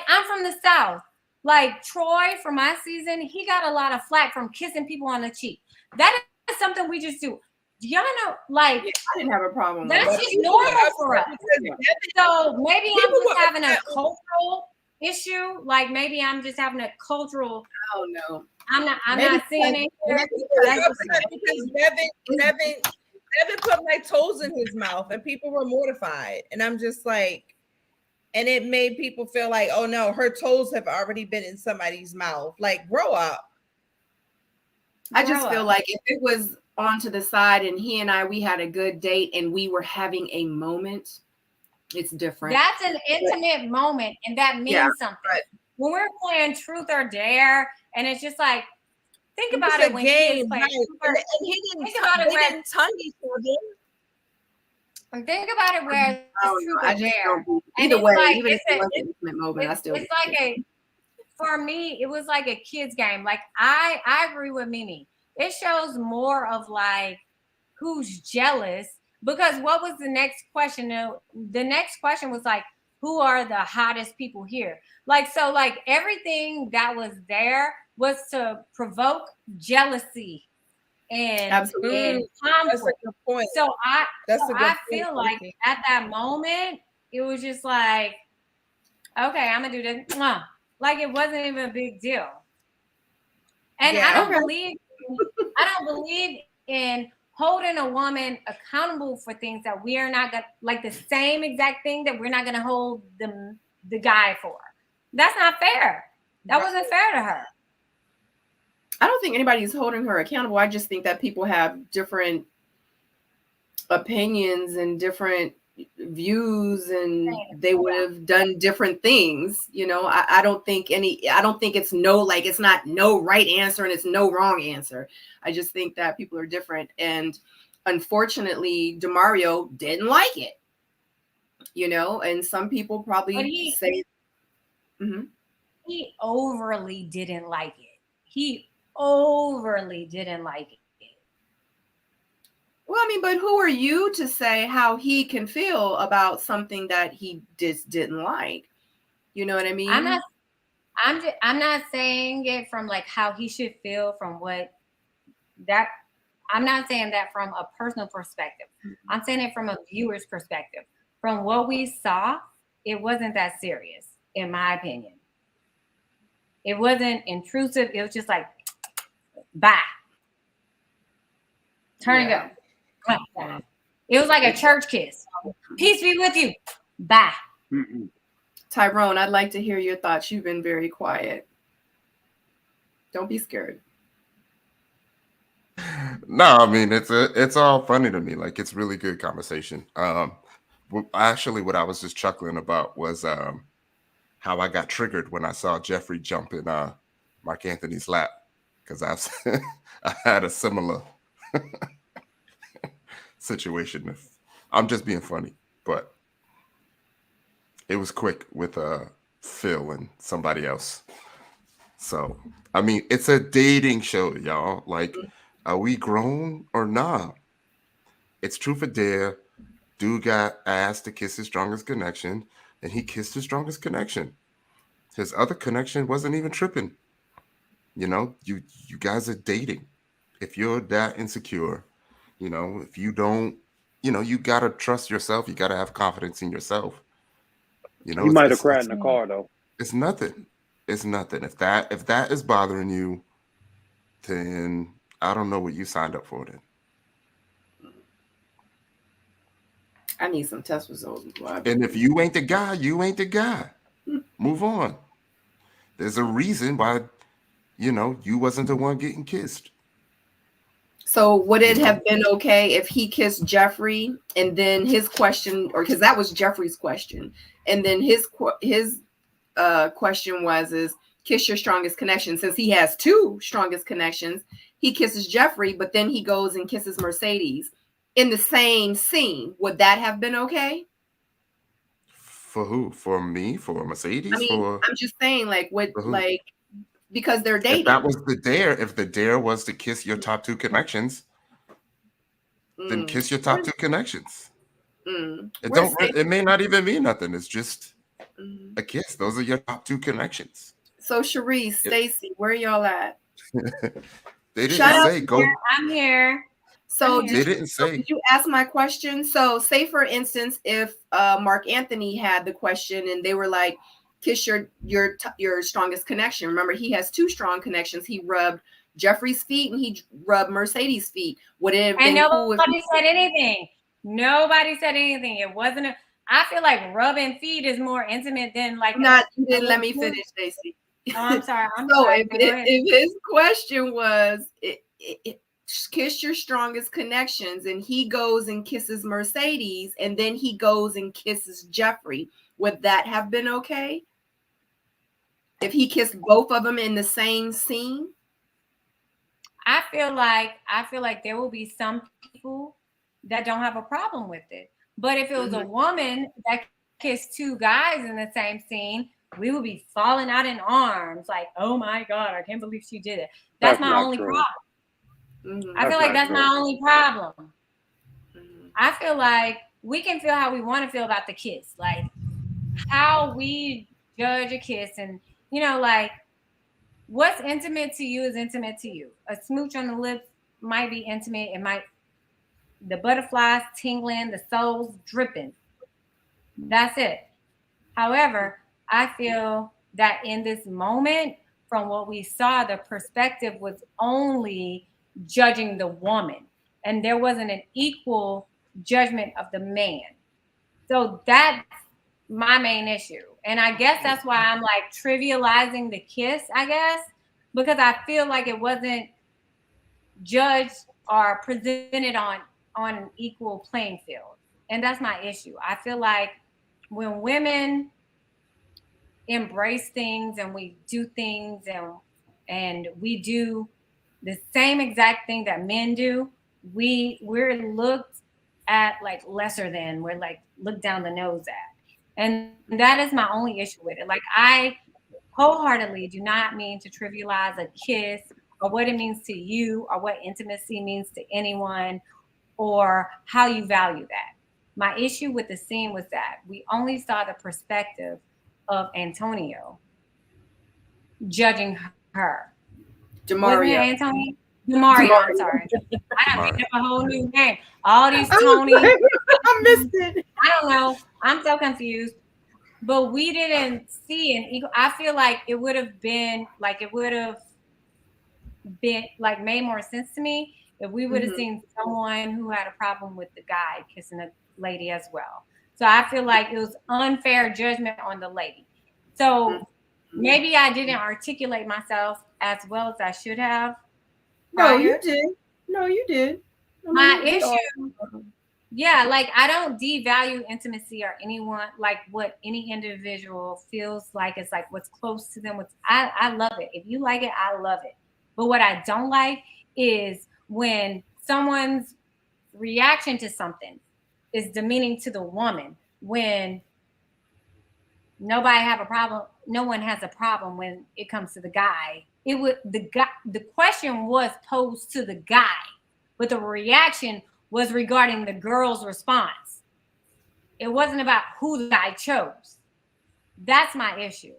I'm from the South. Like Troy for my season, he got a lot of flack from kissing people on the cheek. That is something we just do. Do y'all know? Like, I didn't have a problem. That's with just normal for us. So maybe I'm just having a cultural issue. Like maybe I'm just having a cultural. Oh no, I'm not seeing it. Because Devin put my toes in his mouth, and people were mortified, and I'm just like. And it made people feel like, oh no, her toes have already been in somebody's mouth. Like, grow up. I just feel like if it was on to the side and he and we had a good date and we were having a moment, it's different. That's an intimate moment, and that means something. Right. When we're playing Truth or Dare, and it's just like, think about it when kids play Truth or Dare. Think about it when tongue each other. And think about it where Truth or Dare. Either way, even if it was an intimate moment, I still. It's like for me, it was like a kid's game. Like I agree with Mimi. It shows more of like who's jealous, because what was the next question? The next question was like, who are the hottest people here? Like, so like everything that was there was to provoke jealousy and conflict. That's a good point. So I feel like at that moment, it was just like, okay, I'm gonna do this. Like it wasn't even a big deal. And I don't believe in holding a woman accountable for things that we are not gonna, like the same exact thing that we're not gonna hold the guy for. That's not fair. That wasn't fair to her. I don't think anybody's holding her accountable. I just think that people have different opinions and different views, and they would have done different things. You know, I don't think it's it's not no right answer and it's no wrong answer. I just think that people are different. And unfortunately, Demario didn't like it, you know, and some people probably say he overly didn't like it. He overly didn't like it. Well, I mean, but who are you to say how he can feel about something that he just didn't like? You know what I mean? I'm not saying it from like how he should feel from what that. I'm not saying that from a personal perspective. I'm saying it from a viewer's perspective. From what we saw, it wasn't that serious, in my opinion. It wasn't intrusive. It was just like, bye. Turn and go. It was like a church kiss. Peace be with you. Bye. Tyrone, I'd like to hear your thoughts. You've been very quiet. Don't be scared. No, I mean it's all funny to me. Like it's really good conversation. Actually, what I was just chuckling about was how I got triggered when I saw Jeffrey jump in Marc Anthony's lap, because I had a similar situation. I'm just being funny, but it was quick with Phil and somebody else. So I mean, it's a dating show, y'all. Like, are we grown or not? It's Truth or Dare. Dude got asked to kiss his strongest connection, and he kissed his strongest connection. His other connection wasn't even tripping. You know, you guys are dating. If you're that insecure, you know, if you don't, you know, you gotta trust yourself. You gotta have confidence in yourself. You know, he might have cried in the car though. It's nothing. It's nothing. If that is bothering you, then I don't know what you signed up for then. I need some test results. And if you ain't the guy, you ain't the guy. Move on. There's a reason why, you know, you wasn't the one getting kissed. So would it have been okay if he kissed Jeffrey and then his question, or because that was Jeffrey's question, and then his question was kiss your strongest connection. Since he has two strongest connections, he kisses Jeffrey, but then he goes and kisses Mercedes in the same scene. Would that have been okay? For who? For me? For Mercedes? I mean, I'm just saying, like, what, like, because they're dating. If that was the dare, if the dare was to kiss your top two connections, then kiss your top two connections. It Where's don't. It may not even mean nothing. It's just mm. a kiss. Those are your top two connections. So Sharice, Stacy, where y'all at? They didn't Shout out say to go. I'm here. So They didn't say. did you ask my question? So say for instance, if Mark Anthony had the question and they were like, kiss your strongest connection. Remember, he has two strong connections. He rubbed Jeffrey's feet and he rubbed Mercedes' feet. Would it have been cool if nobody said anything? Nobody said anything. It wasn't a, I feel like rubbing feet is more intimate than like you didn't let me finish, Stacy. Oh, I'm sorry. If his question was kiss your strongest connections and he goes and kisses Mercedes and then he goes and kisses Jeffrey, would that have been okay? If he kissed both of them in the same scene? I feel like there will be some people that don't have a problem with it. But if it was a woman that kissed two guys in the same scene, we would be falling out in arms like, oh my God, I can't believe she did it. That's my only problem. I feel like that's my only problem. I feel like we can feel how we want to feel about the kiss. Like how we judge a kiss and, you know, like what's intimate to you is intimate to you. A smooch on the lips might be intimate. It might, the butterflies tingling, the soles dripping. That's it. However, I feel that in this moment, from what we saw, the perspective was only judging the woman, and there wasn't an equal judgment of the man. So that's my main issue. And I guess that's why I'm like trivializing the kiss, I guess, because I feel like it wasn't judged or presented on an equal playing field. And that's my issue. I feel like when women embrace things and we do things and we do the same exact thing that men do, we're looked at like lesser than, we're like looked down the nose at. And that is my only issue with it. Like I wholeheartedly do not mean to trivialize a kiss or what it means to you or what intimacy means to anyone or how you value that. My issue with the scene was that we only saw the perspective of Antonio judging her. Demario. Demario, I'm sorry. I done made up a whole new name. All these Tony. I missed it. I don't know. I'm so confused. But we didn't see an equal. I feel like it would have been made more sense to me if we would have seen someone who had a problem with the guy kissing a lady as well. So I feel like it was unfair judgment on the lady. So maybe I didn't articulate myself as well as I should have. No, you did. No, you did. My issue, yeah, like I don't devalue intimacy or anyone, like what any individual feels like it's like what's close to them. I love it. If you like it, I love it. But what I don't like is when someone's reaction to something is demeaning to the woman, when no one has a problem when it comes to the guy. The question was posed to the guy, but the reaction was regarding the girl's response. It wasn't about who the guy chose. That's my issue.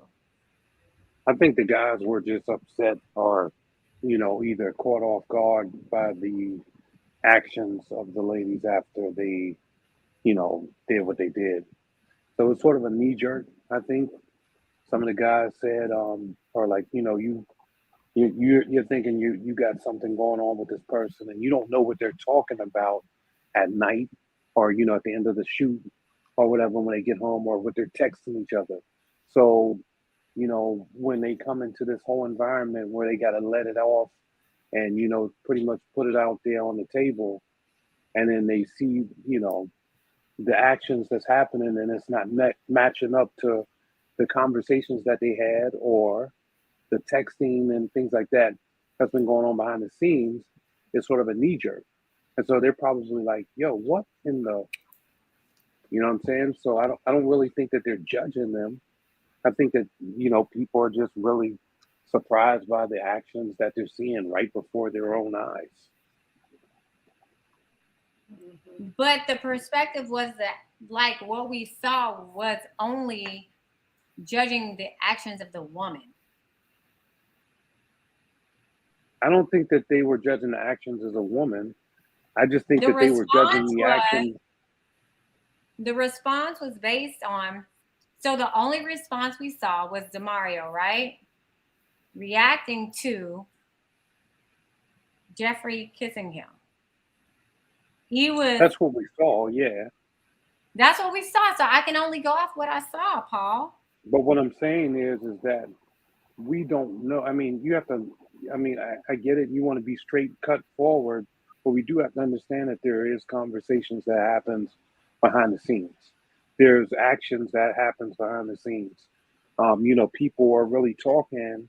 I think the guys were just upset or, either caught off guard by the actions of the ladies after they, did what they did. So it's sort of a knee jerk, I think. Some of the guys said, or like, you're thinking you got something going on with this person and you don't know what they're talking about at night or, at the end of the shoot or whatever when they get home or what they're texting each other. So, when they come into this whole environment where they got to let it off and, pretty much put it out there on the table and then they see, the actions that's happening and it's not matching up to the conversations that they had or the texting and things like that that's been going on behind the scenes is sort of a knee jerk. And so they're probably like, yo, what in the, you know what I'm saying? So I don't really think that they're judging them. I think that, people are just really surprised by the actions that they're seeing right before their own eyes. But the perspective was that, like, what we saw was only judging the actions of the woman. I don't think that they were judging the actions as a woman. I just think The that they were judging response the was actions. the response was based on, so the only response we saw was Demario, right? Reacting to Jeffrey kissing him. That's what we saw, yeah. That's what we saw. So I can only go off what I saw, Paul. But what I'm saying is that we don't know. I mean, you have to. I mean, I get it. You want to be straight, cut forward, but we do have to understand that there is conversations that happens behind the scenes. There's actions that happens behind the scenes. You know, people are really talking,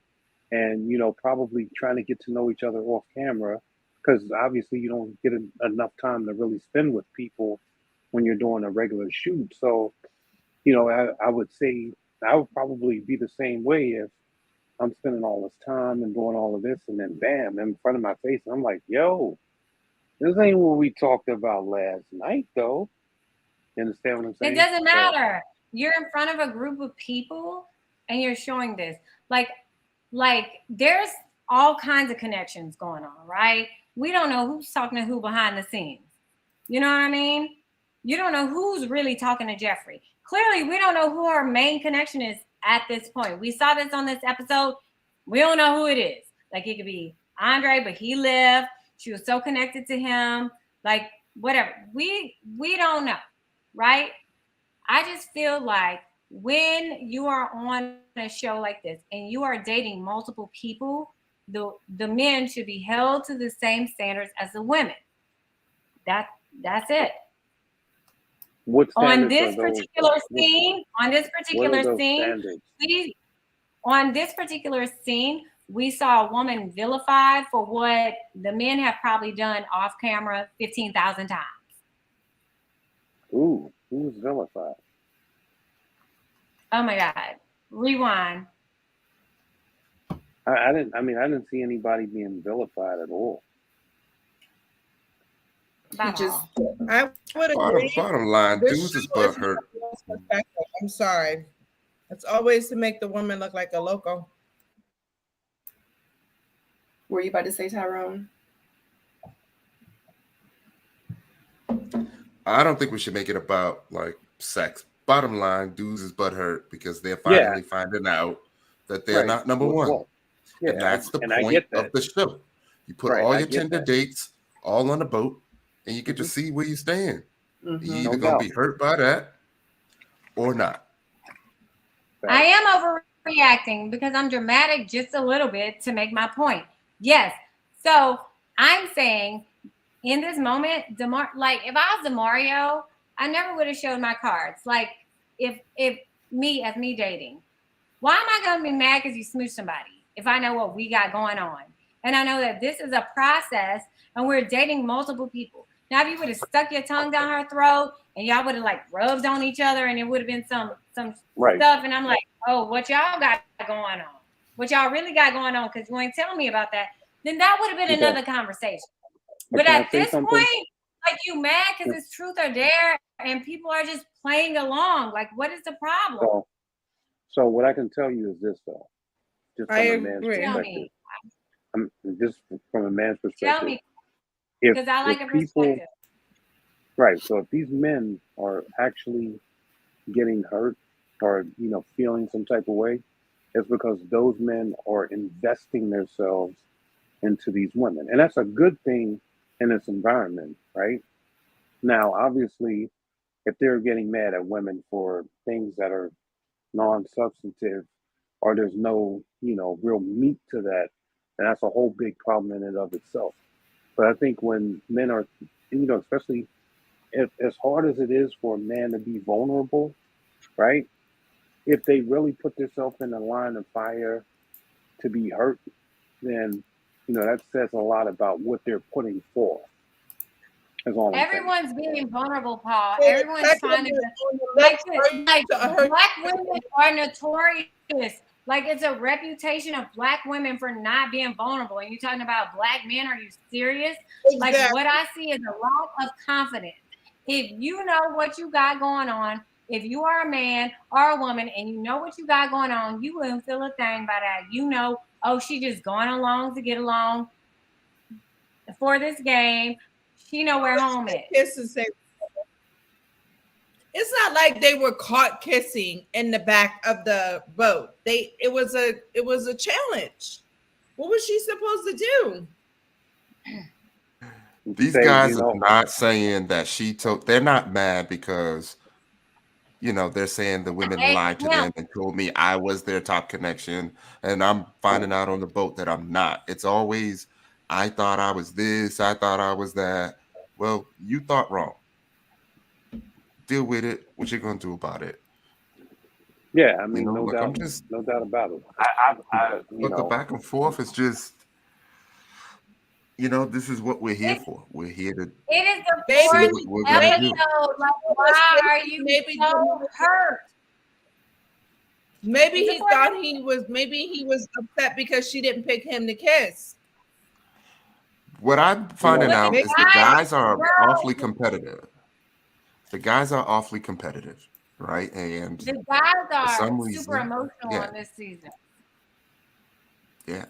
and you know, probably trying to get to know each other off camera, because obviously you don't get enough time to really spend with people when you're doing a regular shoot. So, you know, I would say I would probably be the same way if I'm spending all this time and doing all of this, and then bam, in front of my face, and I'm like, yo, this ain't what we talked about last night, though. You understand what I'm saying? It doesn't matter. You're in front of a group of people and you're showing this. Like there's all kinds of connections going on, right? We don't know who's talking to who behind the scenes. You know what I mean? You don't know who's really talking to Jeffrey. Clearly, we don't know who our main connection is at this point. We saw this on this episode. We don't know who it is. Like, it could be Andre, but he left. She was so connected to him. Like, whatever. We don't know, right? I just feel like when you are on a show like this and you are dating multiple people, the men should be held to the same standards as the women. That's it. What On standards this are those? particular scene, What are those standards? we saw a woman vilified for what the men have probably done off camera 15,000 times. Ooh, who was vilified? Oh my God. Rewind. I didn't see anybody being vilified at all. He just, I would agree. Bottom line, This dudes is show is butthurt. perspective. I'm sorry. It's always to make the woman look like a loco. were you about to say, Tyrone? I don't think we should make it about like sex. Bottom line, dudes is butthurt because they're finally finding out that they're not number one. Well, yeah, and that's the I point get of that. the show. You put Right, all I your get Tinder that. dates all on a boat, and you get to see where you stand. You're Mhm. either No gonna doubt. be hurt by that or not. I am overreacting because I'm dramatic just a little bit to make my point. Yes. So I'm saying in this moment, like if I was Demario, I never would have showed my cards. Like if me dating, why am I gonna be mad because you smooch somebody if I know what we got going on? And I know that this is a process and we're dating multiple people. Now, if you would have stuck your tongue down her throat and y'all would have like rubbed on each other and it would have been some stuff, and I'm like, oh, what y'all got going on? What y'all really got going on? Because you ain't telling me about that. Then that would have been another conversation. But can I at say this something? point, like, you mad because it's truth or dare and people are just playing along. Like, what is the problem? So what I can tell you is this, though, just from I a man's agree. Tell perspective. me. Just from a man's perspective. Tell me. If Because I like a people, perspective. right? So if these men are actually getting hurt or feeling some type of way, it's because those men are investing themselves into these women, and that's a good thing in this environment, right? Now, obviously, if they're getting mad at women for things that are non-substantive or there's no real meat to that, then that's a whole big problem in and of itself. But I think when men are, especially if, as hard as it is for a man to be vulnerable, right? If they really put themselves in the line of fire to be hurt, then that says a lot about what they're putting forth. That's all I'm saying. Everyone's being vulnerable, Paul. Yeah, Everyone's trying to like black women are notorious. Like, it's a reputation of Black women for not being vulnerable. And you're talking about Black men? Are you serious? Exactly. Like, what I see is a lack of confidence. If you know what you got going on, if you are a man or a woman and you know what you got going on, you wouldn't feel a thing by that. You know, oh, she just going along to get along for this game. She know where home is. It's not like they were caught kissing in the back of the boat. It was a challenge. What was she supposed to do? These guys are not saying that she took. They're not mad because, you know, they're saying the women lied to them and told me I was their top connection, and I'm finding out on the boat that I'm not. It's always, I thought I was this, I thought I was that. Well, you thought wrong. Deal with it. What you gonna do about it? Yeah, I mean, You know, no look, doubt, I'm just no doubt about it. look, the back and forth is just, you know, this is what we're here for. We're here to It is the see fourth what we're gonna do. episode. Like, why are you so hurt? Maybe he thought he was upset because she didn't pick him to kiss. What I'm finding out is the guys are awfully competitive. The guys are awfully competitive, right? And the guys are for some super reason, emotional yeah. on this season. Yeah.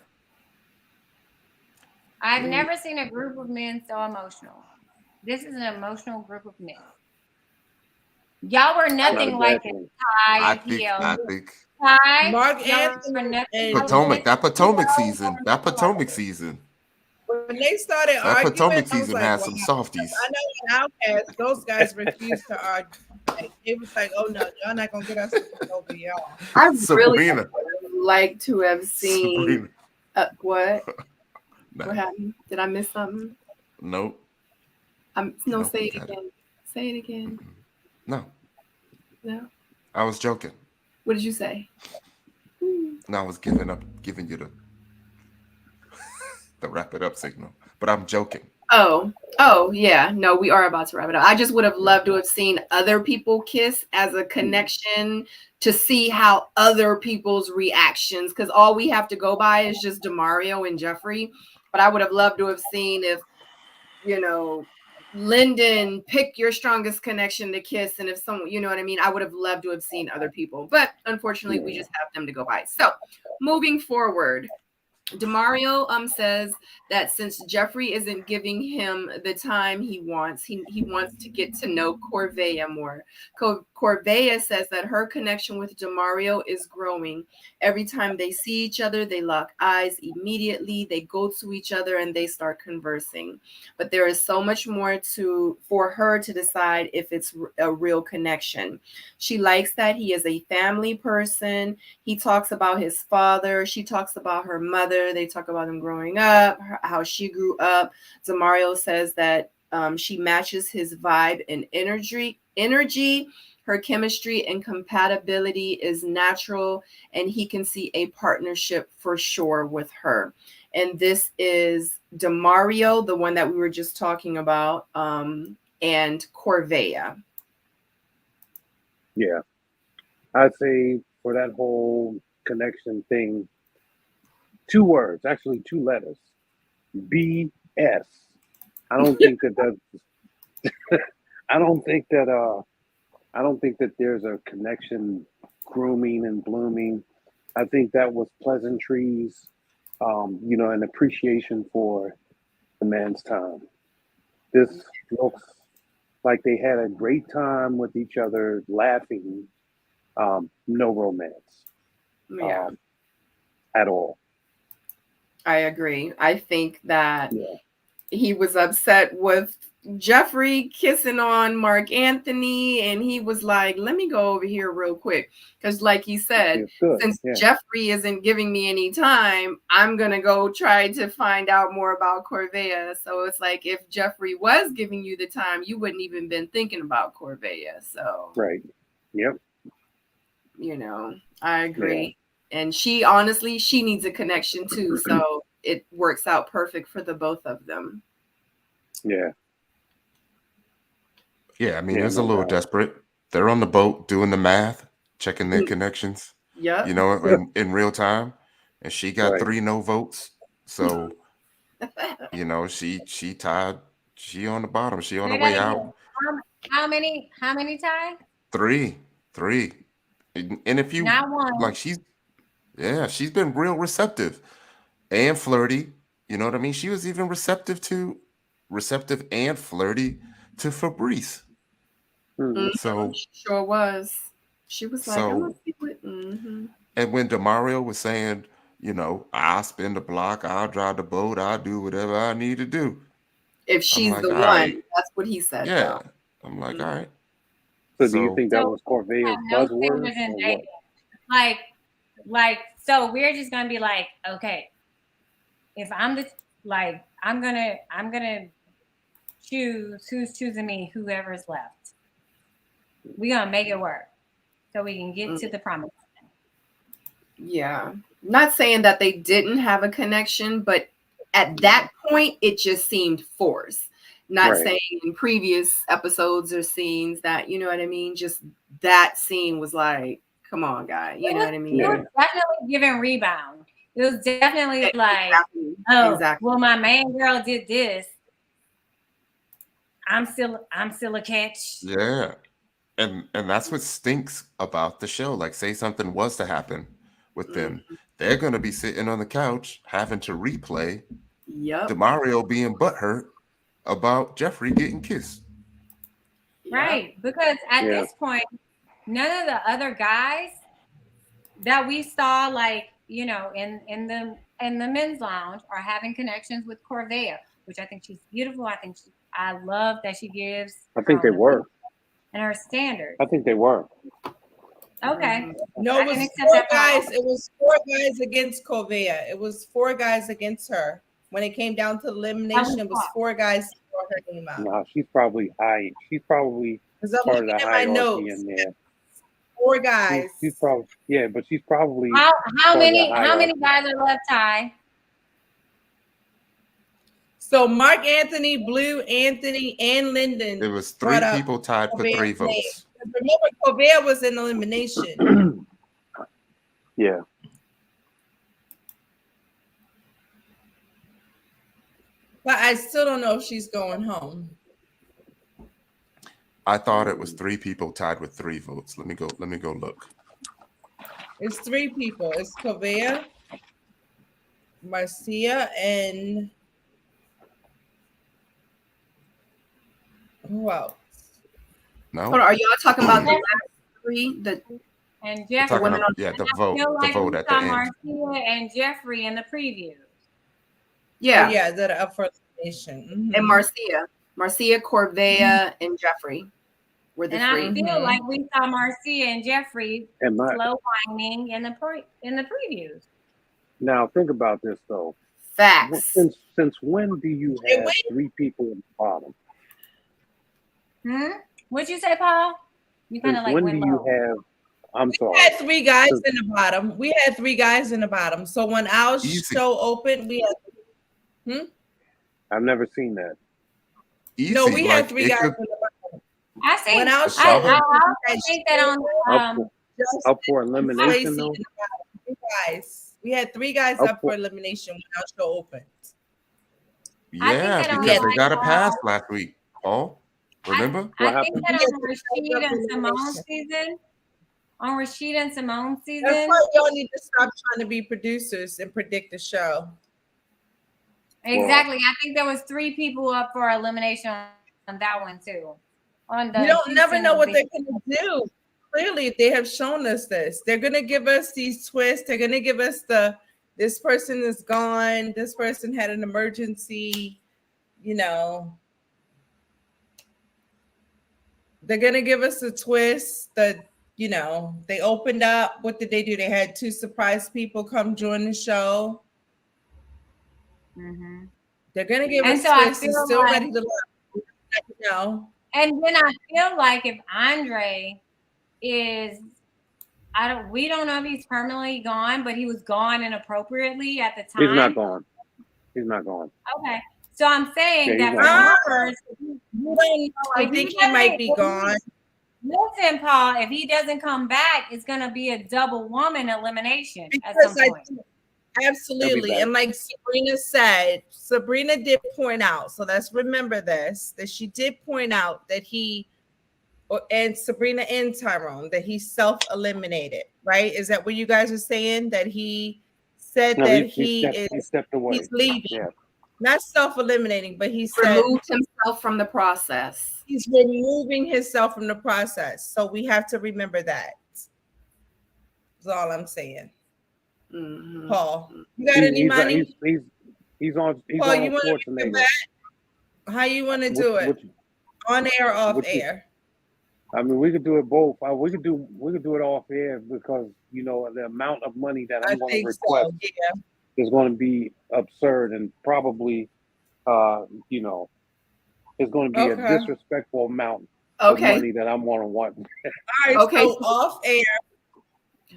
I've never seen a group of men so emotional. This is an emotional group of men. Y'all were nothing like it. I think Marc and Potomac, that Potomac season. When they started That arguing, Potomac I was season like, had wow. some softies. I know in Outcast, those guys refused to argue. Like, it was like, oh no, y'all not gonna get us over y'all. I really Sabrina. would like to have seen what? Nah. What happened? Did I miss something? Nope. No, say it again. Say it again. No. No. I was joking. What did you say? No, I was giving you the wrap it up signal. But I'm joking. Oh, yeah. No, we are about to wrap it up. I just would have loved to have seen other people kiss as a connection to see how other people's reactions, because all we have to go by is just Demario and Jeffrey. But I would have loved to have seen if, you know, Lyndon, pick your strongest connection to kiss, and if someone, you know what I mean, I would have loved to have seen other people, but unfortunately we just have them to go by. So moving forward, Demario says that since Jeffrey isn't giving him the time he wants, he wants to get to know Corvia more. Corvia says that her connection with Demario is growing. Every time they see each other, they lock eyes immediately. They go to each other and they start conversing. But there is so much more for her to decide if it's a real connection. She likes that he is a family person. He talks about his father. She talks about her mother. They talk about them growing up, how she grew up. Demario says that she matches his vibe and energy. Her chemistry and compatibility is natural, and he can see a partnership for sure with her. And this is Demario, the one that we were just talking about, and Corvia. Yeah. I'd say for that whole connection thing, 2 words, actually 2 letters. BS. I don't think I don't think that there's a connection grooming and blooming. I think that was pleasantries, you know, an appreciation for the man's time. This looks like they had a great time with each other, laughing. No romance at all. I agree. I think that he was upset with Jeffrey kissing on Marc Anthony, and he was like, let me go over here real quick, because like he said, since Jeffrey isn't giving me any time, I'm gonna go try to find out more about Corvia. So it's like, if Jeffrey was giving you the time, you wouldn't even been thinking about Corvia. So Yep. You know, I agree. And she honestly, she needs a connection too, so it works out perfect for the both of them. Yeah, I mean, it's a little desperate. They're on the boat doing the math, checking their connections. Yep. you know, in real time, and she got Right. 3 no votes. So, you know, she tied. She on the bottom. She on the Say that way again. out. How many? How many Ty? 3, and if you Not one. like, she's been real receptive and flirty. You know what I mean? She was even receptive and flirty to Fabrice. Mhm. So, She sure was. She was like, I'm gonna so, see what. Mm-hmm. and when Demario was saying, you know, I'll spin the block, I'll drive the boat, I'll do whatever I need to do. If I'm she's like, the all one, right, that's what he said, yeah. though. I'm like, Mhm. all right. So do you So, think that So was we have Corvia's no buzzword standards in or dating. what? Like, so we're just gonna be like, okay, if I'm I'm gonna choose who's choosing me, whoever's left. We're gonna make it work so we can get to the promise. Yeah. Not saying that they didn't have a connection, but at that point, it just seemed forced. Not Right. saying in previous episodes or scenes that, you know what I mean? Just that scene was like, come on, guy. You know what I It mean? Yeah. was definitely giving rebound. It was definitely like, Exactly. oh, Exactly. well, my main girl did this. I'm still a catch. yeah. And that's what stinks about the show. Like, say something was to happen with them, they're gonna be sitting on the couch having to replay Yep. Demario being butthurt about Jeffrey getting kissed. Yep. Right. Because at Yeah. this point, none of the other guys that we saw, like, you know, in the men's lounge are having connections with Corvia, which I think she's beautiful. I love that she gives I her think they own were. opinion and her standards. I think they were. Okay. No, I it was can accept 4 that part. guys. It was 4 guys against Corvia. It was 4 guys against her. When it came down to elimination, it was 4 guys to throw her name out. No, she's probably high. She's probably Because I'm part of looking the at my hierarchy notes. in there. 4 guys. She's probably but she's probably How part of the many hierarchy. guys are left, Ty? So Mark Anthony, Blue Anthony, and Lyndon. It was 3 brought up people tied for Corvia's 3 name. votes. Remember, Corvia was in elimination. Yeah. But I still don't know if she's going home. I thought it was 3 people tied with 3 votes. Let me go look. It's 3 people. It's Corvia, Marcia, and who else? No, Hold on, are y'all talking about the last 3? And we're Jeffrey. talking about, the vote, I feel like the vote we at the saw end. Marcia and Jeffrey in the preview. Yeah. Oh, yeah, that are up for elimination. And Marcia, Corvia, and Jeffrey were the And 3. I feel like we saw Marcia and Jeffrey And slow whining in the previews. now think about this though. Facts. Since when do you have 3 people in the bottom? What'd you say, Paul? You kind of like When went do you low. have? I'm sorry. We had 3 guys in the bottom. We had 3 guys in the bottom. So when our Easy. show opened, we had. I've never seen that. Easy. No, we had like, 3 it guys could, in the bottom. I see. When our It's show probably- I opened, also think that on Up for elimination though. 3 guys. We had 3 guys Up up for elimination when our show opened. I think yeah, that on, because they like, got a pass last week. Paul, remember? I think that on happened? Rashid and Simone's season, That's why y'all need to stop trying to be producers and predict the show. exactly. I think there was 3 people up for elimination on that one too. On the You don't never Houston know what Big- they're going to do. Clearly, they have shown us this. They're going to give us these twists. They're going to give us this person is gone. This person had an emergency. You know, they're going to give us a twist that, you know, they opened up. What did they do? They had 2 surprise people come join the show. Mhm. They're going to give And us so I twists and feel still like- ready to love. You know. And then I feel like if Andre is, we don't know if he's permanently gone, but he was gone inappropriately at the time. He's not gone. He's not gone. Okay, so I'm saying Yeah, that he's not for members, You don't know. I think he might be gone. Listen, Paul, if he doesn't come back, it's going to be a double woman elimination at Because some point. Absolutely. And like Sabrina said, Sabrina did point out, so let's remember this, that she did point out that and Sabrina and Tyrone, that he self-eliminated, right? Is that what you guys are saying? That he said that he stepped away. He's leaving. Yeah. Not self-eliminating, but he removed himself from the process. He's removing himself from the process. So we have to remember that. That's all I'm saying. Mm-hmm. Paul, you got any money? He's on. Paul, you want to make it? How you want to do it? On air or off air? I mean, we could do it both. We could do it off air because the amount of money that I'm going to request is going to be absurd and probably, it's going to be a disrespectful amount of money that I'm going to want. All right. So off air,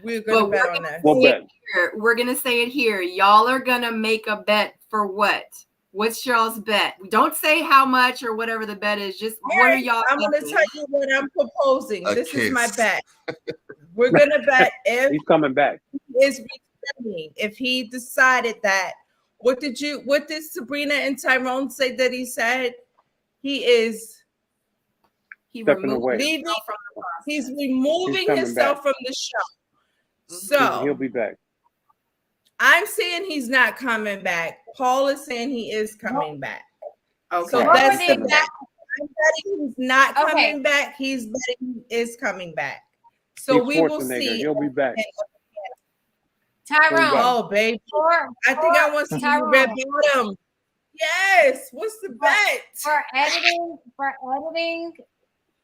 we're going to bet on that. We're going to say it here. Y'all are going to make a bet for what? What's y'all's bet? Don't say how much or whatever the bet is. Just what are y'all? I'm going to tell you what I'm proposing. This is my bet. We're going to bet if he's coming back. If he decided that, what did Sabrina and Tyrone say that he said? He's removing himself from the show. So he'll be back. I'm saying he's not coming back. Paul is saying he is coming back. Okay. So that's the bet. I'm betting he's not coming back. He's betting he is coming back. So we will see. He'll be back. Tyrone. Oh, baby. I think I want to see you red bottom. Yes. What's the bet? For editing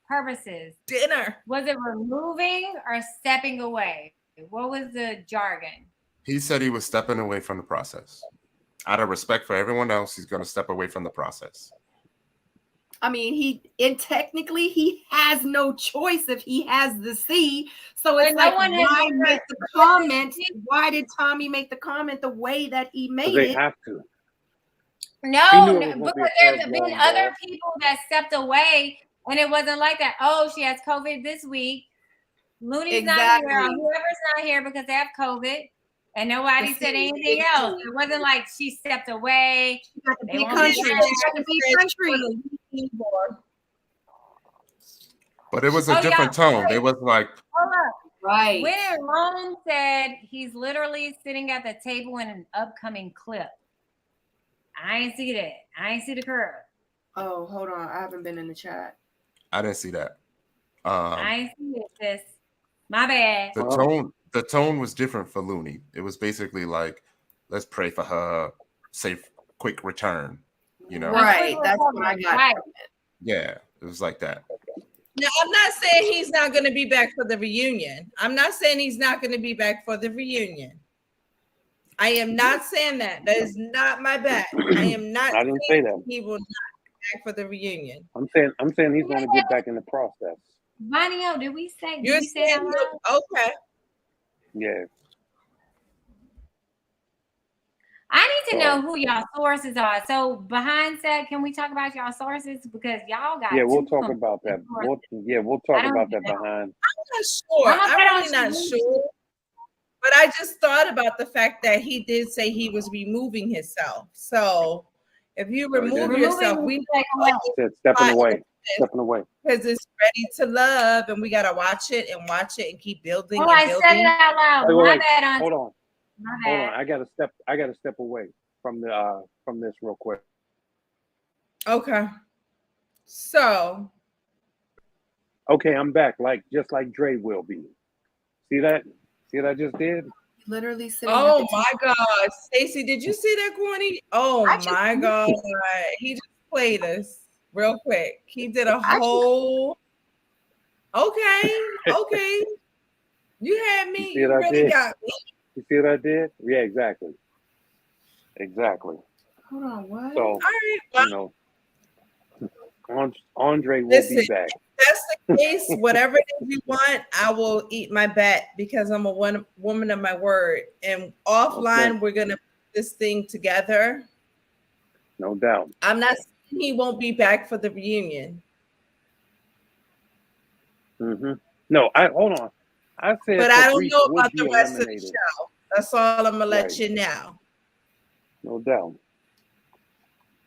purposes. Dinner. Was it removing or stepping away? What was the jargon? He said he was stepping away from the process. Out of respect for everyone else, he's going to step away from the process. I mean, technically he has no choice if he has the C. So it's like, why make the comment? Why did Tommy make the comment the way that he made it? They it? have to. No, because there's been other people that stepped away and it wasn't like that. Oh, she has COVID this week. Looney's not here. Or whoever's not here because they have COVID. And nobody said anything else. It wasn't like she stepped away. They country. But it was a different tone. It was like, right. When Rome said he's literally sitting at the table in an upcoming clip. I ain't see that. I ain't see the curve. Oh, hold on. I haven't been in the chat. I didn't see that. I ain't see it, sis. My bad. The tone was different for Looney. It was basically like, let's pray for her safe, quick return. Right. That's what I got. Right. Yeah, it was like that. Now, I'm not saying he's not going to be back for the reunion. I'm not saying he's not going to be back for the reunion. I am not saying that. That is not my bet. I am not. I didn't say that. He will not be back for the reunion. I'm saying he's going to get back in the process. Vanio, did we say? You're saying okay. Yeah. I need to know who y'all sources are. So behind set, can we talk about y'all sources? Because y'all got we'll talk about that. We'll talk about that behind. I'm not sure. I'm really not sure. But I just thought about the fact that he did say he was removing himself. So if you remove yourself, we stepping away. Because it's ready to love, and we gotta watch it and keep building. I said it out loud. My bad. Hold on. I gotta step away from this real quick. Okay. So. Okay, I'm back. Just like Dre will be. See that? See what I just did? Literally sitting. Oh my God, Stacey, did you see that, Corny? Oh my God, he just played us real quick. He did a whole. Okay. You had me. You really got me. You see what I did? Yeah, exactly. Hold on, what? So, all right, Andre will be back. If that's the case, whatever it is you want, I will eat my bet because I'm a woman of my word. And offline, we're gonna put this thing together. No doubt. I'm not saying he won't be back for the reunion. Mm-hmm. No, hold on. I said, but I don't Fabrice know would about be the rest of the eliminated. show. That's all I'm gonna let Right. you know. No doubt.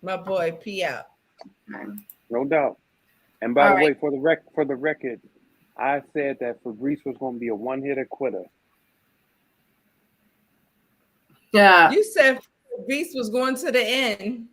My boy, P out. No doubt. And by All the right. way, for the record, I said that Fabrice was going to be a one-hitter quitter. Yeah. You said Beast was going to the end.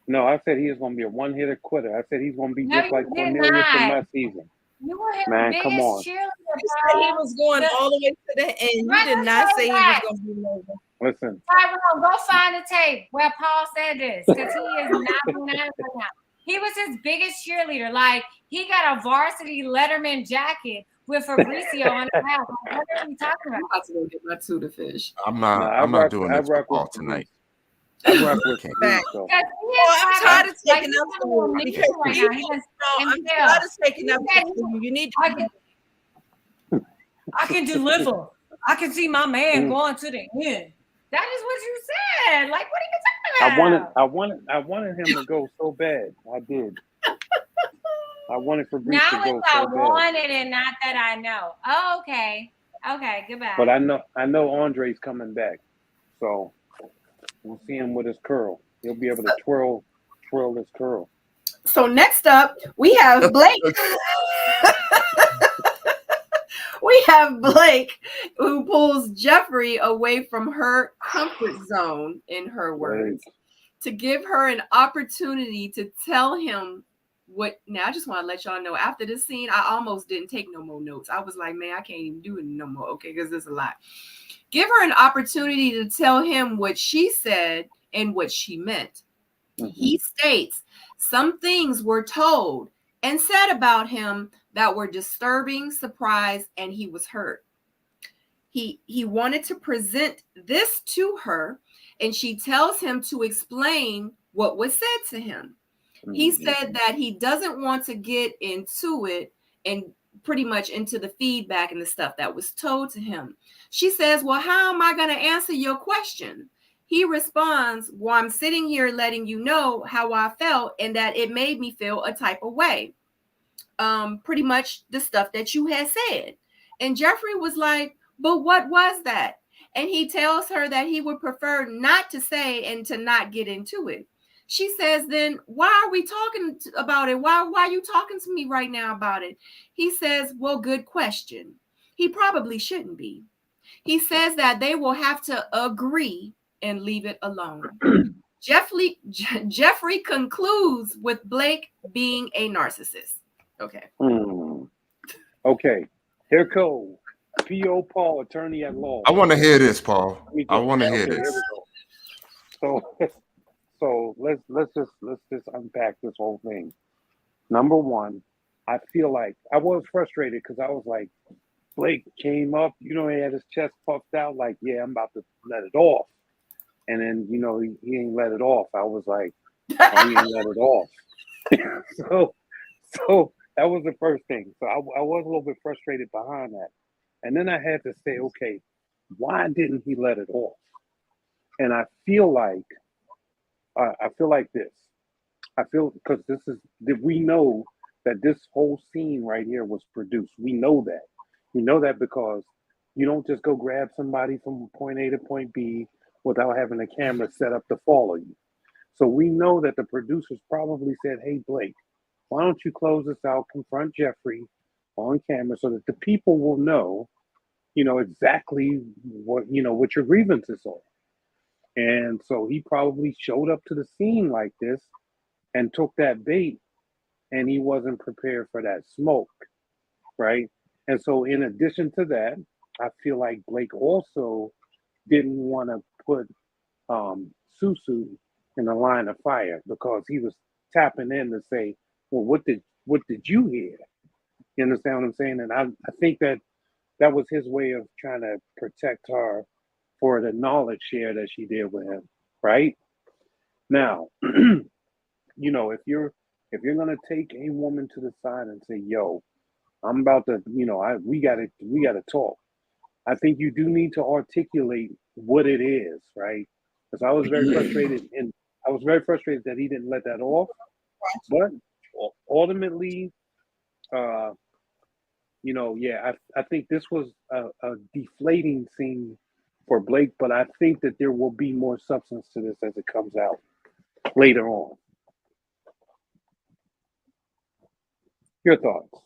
No, I said he was going to be a one-hitter quitter. I said he's going to be No, just like you did Cornelius from not. last season. You were his Man, come biggest on. cheerleader. You said he was going all the way to the end. You did not say he was going to be lower. Listen. Tyrone, go find the tape where Paul said this, because he is not being honest right now. He was his biggest cheerleader. Like, he got a varsity Letterman jacket with Fabrizio on the back. Like, what are we talking I'm about? about to go get my tuna fish. I'm No, not doing this for Paul tonight. I rock with Fabrice, though. Because he is I'm tired of taking up for you like, because right people, now. He does, I'm tired of taking up for you. You need to. I can deliver. I can see my man going to the end. That is what you said. Like, what are you talking about? I wanted him to go so bad. I did. I wanted Fabrice Now to go it's I so bad. wanted it, not that I know. Oh, okay. Okay, goodbye. But I know Andre's coming back. So we'll see him with his curl. He'll be able to twirl his curl. So next up, we have Blake. We have Blake, who pulls Jeffrey away from her comfort zone, in her words, to give her an opportunity to tell him what. Now, I just want to let y'all know, after this scene, I almost didn't take no more notes. I was like, man, I can't even do it no more, okay, because there's a lot. Give her an opportunity to tell him what she said and what she meant. Mm-hmm. He states, some things were told and said about him that were disturbing, surprised, and he was hurt. He wanted to present this to her, and she tells him to explain what was said to him. Mm-hmm. He said that he doesn't want to get into it and pretty much into the feedback and the stuff that was told to him. She says, well, how am I going to answer your question? He responds, well, I'm sitting here letting you know how I felt and that it made me feel a type of way. Pretty much the stuff that you had said. And Jeffrey was like, but what was that? And he tells her that he would prefer not to say and to not get into it. She says, then why are we talking about it? Why are you talking to me right now about it? He says, well, good question. He probably shouldn't be. He says that they will have to agree and leave it alone. Jeffrey concludes with Blake being a narcissist. Okay. Okay. Here goes P.O. Paul, attorney at law. I want to hear this, Paul. I want to hear this. So let's just unpack this whole thing. Number one, I feel like I was frustrated because I was like, Blake came up, he had his chest puffed out, like, yeah, I'm about to let it off. And then, he ain't let it off. I was like, oh, he ain't let it off. So that was the first thing. So I was a little bit frustrated behind that. And then I had to say, okay, why didn't he let it off? And I feel like this. I feel because we know that this whole scene right here was produced. We know that. We know that because you don't just go grab somebody from point A to point B without having a camera set up to follow you. So we know that the producers probably said, hey, Blake, why don't you close this out, confront Jeffrey on camera so that the people will know, exactly what your grievances are. And so he probably showed up to the scene like this and took that bait, and he wasn't prepared for that smoke, right? And so in addition to that, I feel like Blake also didn't want to put Susu in the line of fire because he was tapping in to say, well, what did you hear? You understand what I'm saying? And I think that was his way of trying to protect her for the knowledge share that she did with him, right? Now, if you're gonna take a woman to the side and say, yo, I'm about to, we gotta talk. I think you do need to articulate what it is, right? Because I was very frustrated that he didn't let that off. But ultimately, I think this was a deflating scene for Blake, but I think that there will be more substance to this as it comes out later on. Your thoughts?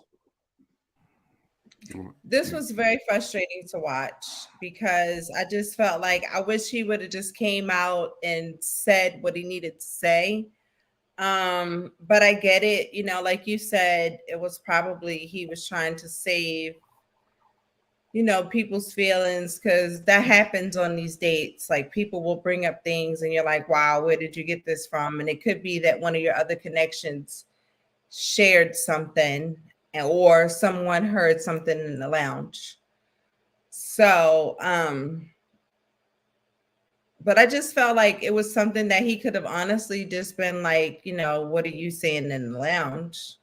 This was very frustrating to watch because I just felt like I wish he would have just came out and said what he needed to say. But I get it, like you said, it was probably he was trying to save, people's feelings, because that happens on these dates. Like, people will bring up things and you're like, wow, where did you get this from? And it could be that one of your other connections shared something, or someone heard something in the lounge. So, but I just felt like it was something that he could have honestly just been like, what are you saying in the lounge?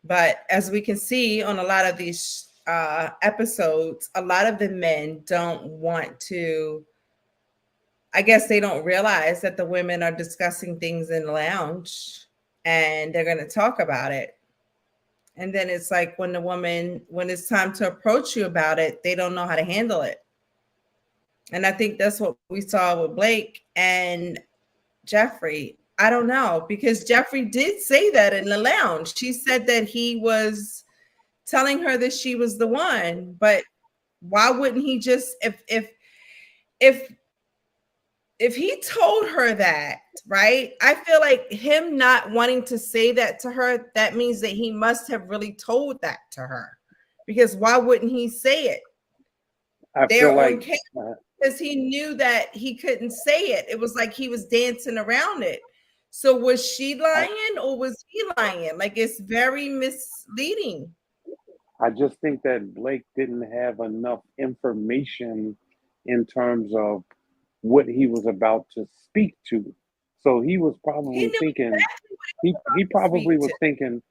But as we can see on a lot of these episodes, a lot of the men don't want to, I guess they don't realize that the women are discussing things in the lounge and they're going to talk about it. And then it's like when it's time to approach you about it, they don't know how to handle it. And I think that's what we saw with Blake and Jeffrey. I don't know, because Jeffrey did say that in the lounge. She said that he was telling her that she was the one, but why wouldn't he just, if he told her that, right? I feel like him not wanting to say that to her, that means that he must have really told that to her, because why wouldn't he say it? I feel like because he knew that he couldn't say it. It was like he was dancing around it. So was she lying or was he lying? Like, it's very misleading. I just think that Blake didn't have enough information in terms of what he was about to speak to. So he was probably thinking, he probably was thinking,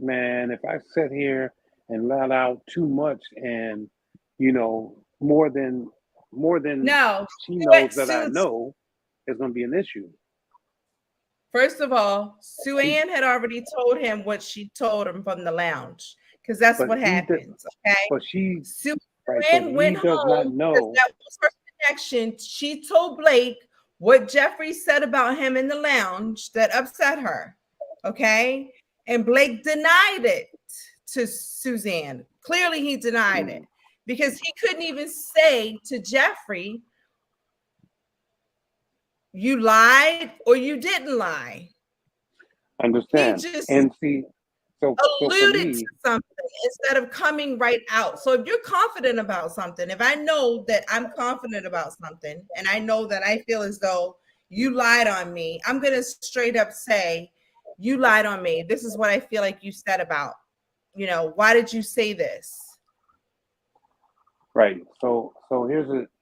man, if I sit here and let out too much and, more than she knows that I know, is going to be an issue. First of all, Sue Ann had already told him what she told him from the lounge, because that's what happens. Okay. But Sue Ann went home because that was her connection. She told Blake what Jeffrey said about him in the lounge that upset her. Okay. And Blake denied it to Suzanne. Clearly, he denied it because he couldn't even say to Jeffrey, you lied or you didn't lie. Understand. He just and see, alluded to something instead of coming right out. So if you're confident about something, if I know that I'm confident about something and I know that I feel as though you lied on me, I'm going to straight up say, you lied on me. This is what I feel like you said about, why did you say this? Right. So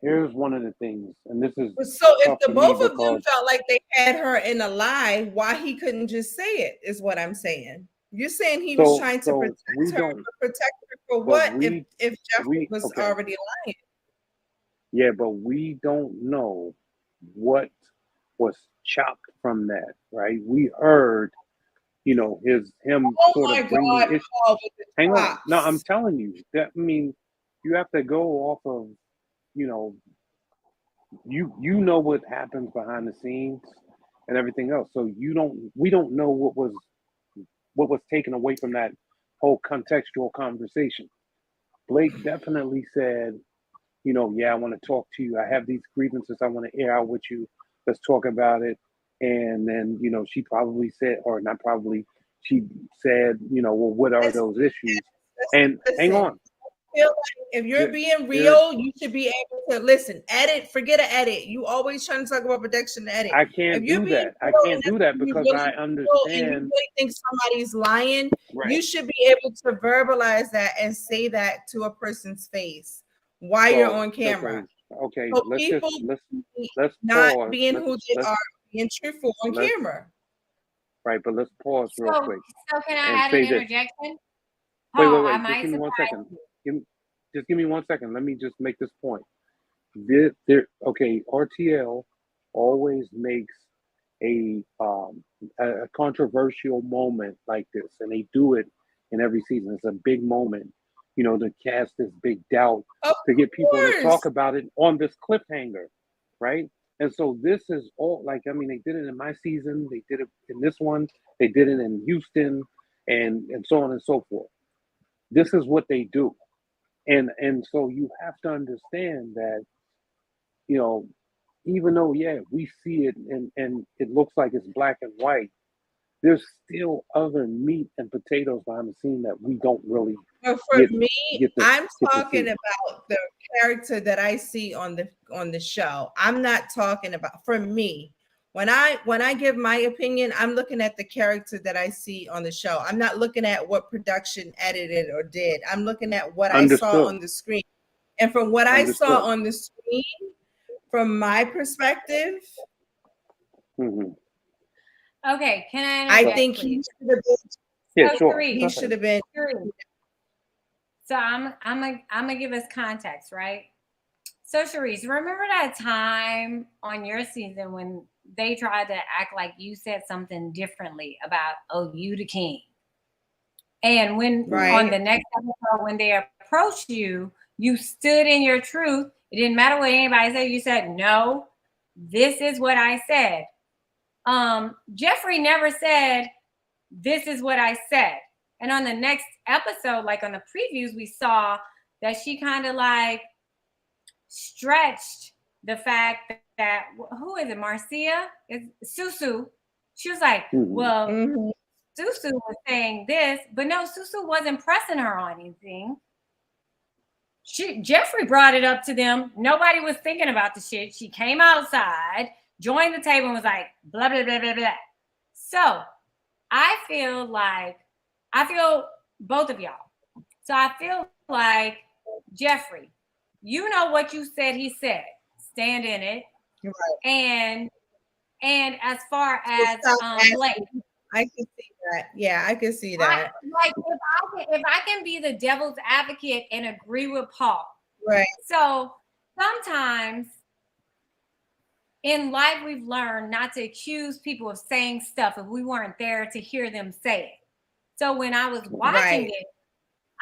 here's one of the things, and this is so if the both of them felt like they had her in a lie, why he couldn't just say it is what I'm saying. You're saying he was trying to protect her for what if Jeffrey was already lying? Yeah, but we don't know what was chopped from that, right? We heard, him sort of bringing issues. Hang on. No, I'm telling you that. I mean, you have to go off of, you know what happens behind the scenes and everything else. So we don't know what was taken away from that whole contextual conversation. Blake definitely said, yeah, I want to talk to you. I have these grievances I want to air out with you. Let's talk about it. And then, she probably said, or not probably, she said, well, what are those issues? And hang on. Feel like if you're being real, you should be able to listen. Edit, forget an edit. You always trying to talk about production edit. I can't do that. I can't do that because I understand. And you really think somebody's lying. Right. You should be able to verbalize that and say that to a person's face while you're on camera. Okay. So let's not pause. being who they are, being truthful on camera. Right, but let's pause real quick. So can I add an interjection? Wait. Just give me 1 second. Just give me 1 second. Let me just make this point. RTL always makes a controversial moment like this, and they do it in every season. It's a big moment, you know, to cast this big doubt, Of to get people to course. talk about it on this cliffhanger, right? And so this is all like, I mean, they did it in my season, they did it in this one, they did it in Houston, and so on and so forth. This is what they do. And so you have to understand that, you know, even though, yeah, we see it and it looks like it's black and white, there's still other meat and potatoes behind the scene that we don't really But for get me, get to I'm get to talking see. about the character that I see on the show. I'm not talking about, for me, when I give my opinion, I'm looking at the character that I see on the show. I'm not looking at what production edited or did. I'm looking at what I saw Understood. on the screen. And from what I saw Understood. on the screen, from my perspective, Hmm. Okay, can I I interject, think please? he should have been. Yeah, So, sure. Therese, Go He ahead. should have been. So I'm gonna give us context, right? So Sharice, remember that time on your season when they tried to act like you said something differently about you the king? And when on the next episode, when they approached you, you stood in your truth. It didn't matter what anybody said. You said, no, this is what I said. Jeffrey never said, this is what I said. And on the next episode, like on the previews, we saw that she kind of like stretched the fact that who is it? Marcia? It's Susu. She was like, well, Susu was saying this, but no, Susu wasn't pressing her on anything. Jeffrey brought it up to them. Nobody was thinking about the shit. She came outside, joined the table, and was like, blah, blah, blah, blah, blah. So I feel both of y'all. So I feel like, Jeffrey, you know what you said he said. Stand in it. Right. And as far as Blake, I can see that. Yeah, I can see that. If I can be the devil's advocate and agree with Paul. Right. So sometimes in life we've learned not to accuse people of saying stuff if we weren't there to hear them say it. So when I was watching it,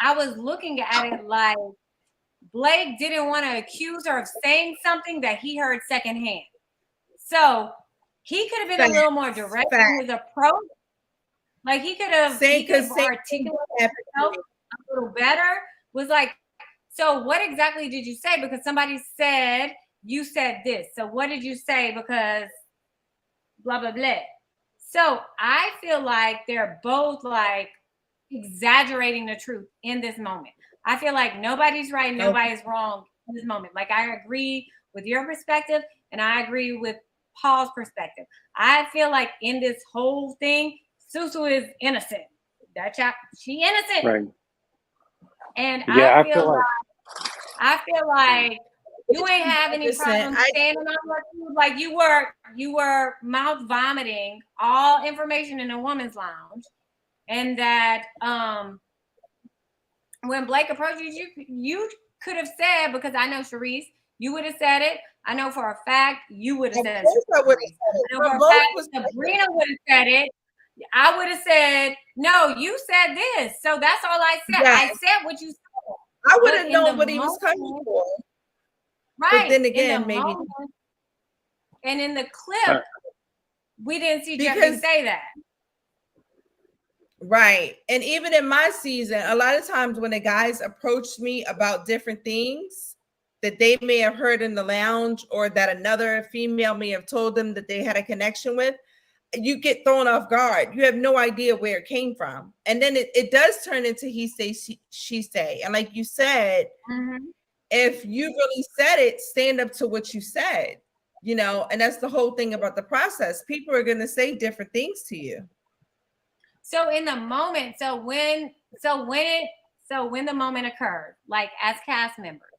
I was looking at it like Blake didn't want to accuse her of saying something that he heard secondhand. So he could have been a little more direct in his approach. Like he could have articulated himself a little better. Was like, so what exactly did you say? Because somebody said you said this. So what did you say? Because blah, blah, blah. So I feel like they're both like exaggerating the truth in this moment. I feel like nobody's right, nobody's wrong in this moment. Like I agree with your perspective and I agree with Paul's perspective. I feel like in this whole thing, Susu is innocent. That child, she innocent. Right. And yeah, I feel like you ain't have any problem standing on your truth. Like you were mouth vomiting all information in a woman's lounge. And that when Blake approached you could have said, because I know Sharice, you would have said it. I know for a fact you would have said it. I know for a fact Sabrina would have said it. I would have said, no, you said this. So that's all I said. Yes. I said what you said. I would have known what he was coming for. Right. But then again, maybe. Moment, and in the clip, we didn't see Jeffrey say that. Right. And even in my season, a lot of times when the guys approached me about different things that they may have heard in the lounge or that another female may have told them that they had a connection with, you get thrown off guard. You have no idea where it came from. And then it does turn into he say, she say. And like you said, if you really said it, stand up to what you said, you know, and that's the whole thing about the process. People are going to say different things to you. So in the moment, when the moment occurred, like as cast members,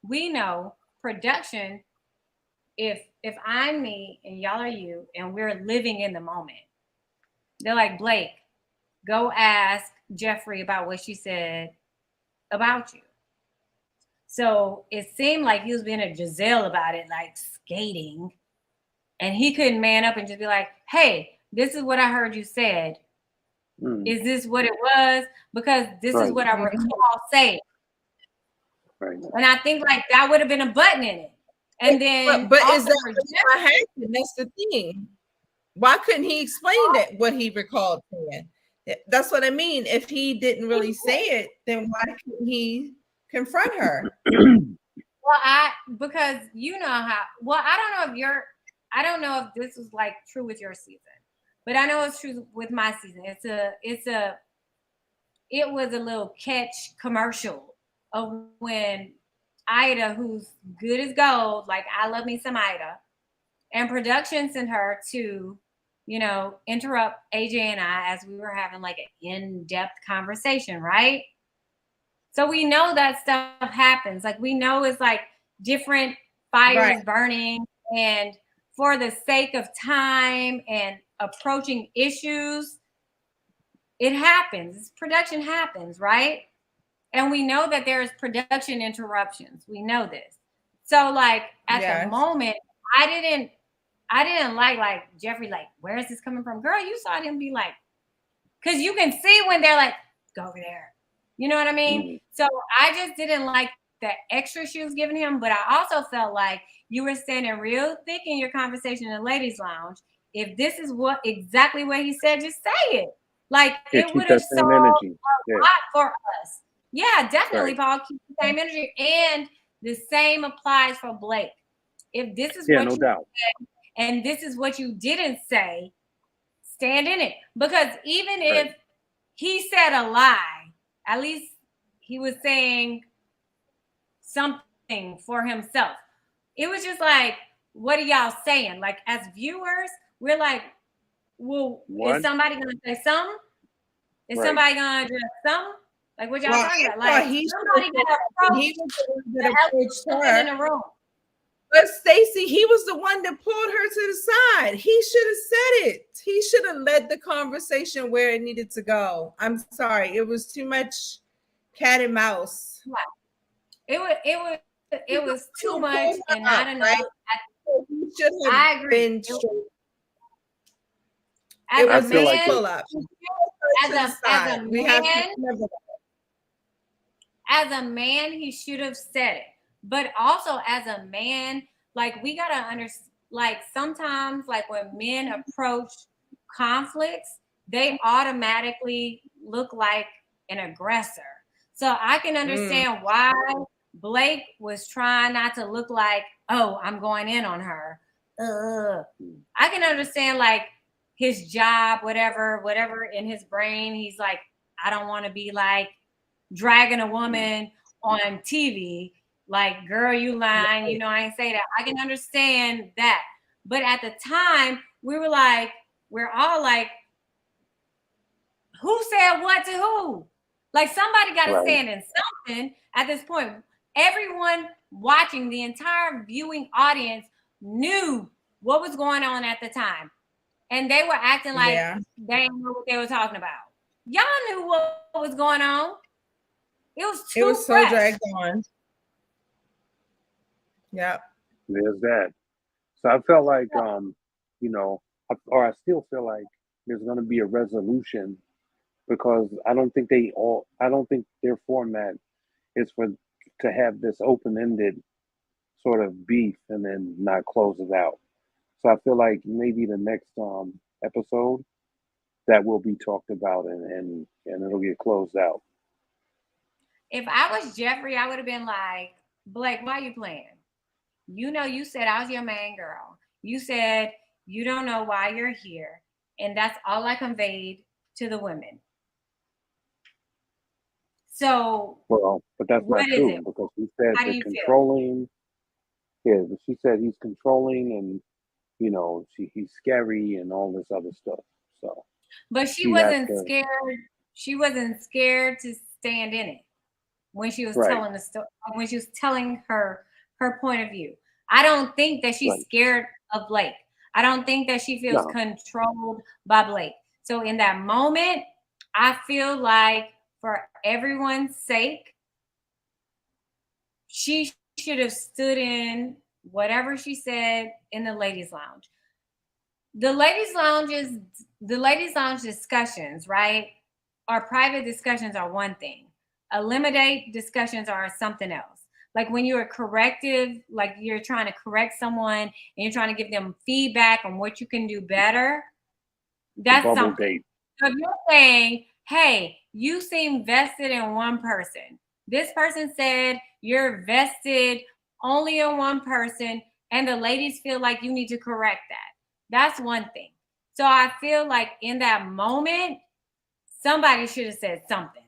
we know production, if I'm me and y'all are you and we're living in the moment, they're like, Blake, go ask Jeffrey about what she said about you. So it seemed like he was being a Giselle about it, like skating. And he couldn't man up and just be like, hey, this is what I heard you said. Is this what it was? Because this is what I recall saying. Right. And I think like that would have been a button in it. And then but is that what happened? That's the thing. Why couldn't he explain that what he recalled saying? That's what I mean. If he didn't really say it, then why couldn't he confront her? Well, because you know how. Well, I don't know if this was like true with your season, but I know it's true with my season. It was a little catch commercial of when Ida, who's good as gold, like I love me some Ida, and production sent her to, interrupt AJ and I as we were having like an in-depth conversation, right? So we know that stuff happens. Like we know it's like different fires burning, and for the sake of time and approaching issues, it happens. Production happens, right? And we know that there's production interruptions. We know this. So like at the moment, I didn't like Jeffrey, like, where is this coming from? Girl, you saw him be like, because you can see when they're like, go over there. You know what I mean? So I just didn't like the extra she was giving him, but I also felt like you were standing real thick in your conversation in the ladies' lounge. If this is exactly what he said, just say it. Like it would have solved a lot for us. Yeah, definitely, Paul. Keep the same energy. And the same applies for Blake. If this is what you said and this is what you didn't say, stand in it. Because even if he said a lie, at least he was saying something for himself. It was just like, what are y'all saying? Like as viewers, we're like, well, is somebody gonna say something? Is somebody gonna address something? Like what y'all talking about? Like somebody gotta approach her in the room. But Stacey, he was the one that pulled her to the side. He should have said it. He should have led the conversation where it needed to go. I'm sorry, it was too much cat and mouse. It was too much and not enough. I agree. As a man, he should have said it. But also as a man, like we gotta understand, like sometimes like when men approach conflicts, they automatically look like an aggressor. So I can understand why Blake was trying not to look like, oh, I'm going in on her. I can understand like his job, whatever in his brain, he's like, I don't want to be like dragging a woman on TV. Like, girl, you lying. I ain't say that. I can understand that. But at the time, we're all like, who said what to who? Like somebody got to stand in something at this point. Everyone watching, the entire viewing audience knew what was going on at the time. And they were acting like they didn't know what they were talking about. Y'all knew what was going on. It was so dragged on. Yeah. There's that. So I felt like, or I still feel like there's going to be a resolution because I don't think their format is to have this open-ended sort of beef and then not close it out. So I feel like maybe the next episode that will be talked about and it'll get closed out. If I was Jeffrey, I would have been like, Blake, why are you playing? You said I was your main girl. You said you don't know why you're here. And that's all I conveyed to the women. So, well, but that's not true because he said the controlling. Yeah, but she said he's controlling and he's scary and all this other stuff. So, but she wasn't scared. She wasn't scared to stand in it when she was telling the story. When she was telling her point of view. I don't think that she's scared of Blake. I don't think that she feels controlled by Blake. So in that moment, I feel like for everyone's sake, she should have stood in whatever she said in the ladies' lounge. the ladies lounge discussions, right? Or private discussions are one thing. Eliminate discussions are something else. Like when you're corrective, like you're trying to correct someone and you're trying to give them feedback on what you can do better, that's bubble something. date. So if you're saying, hey, you seem vested in one person. This person said you're vested only in one person, and the ladies feel like you need to correct that. That's one thing. So I feel like in that moment, somebody should have said something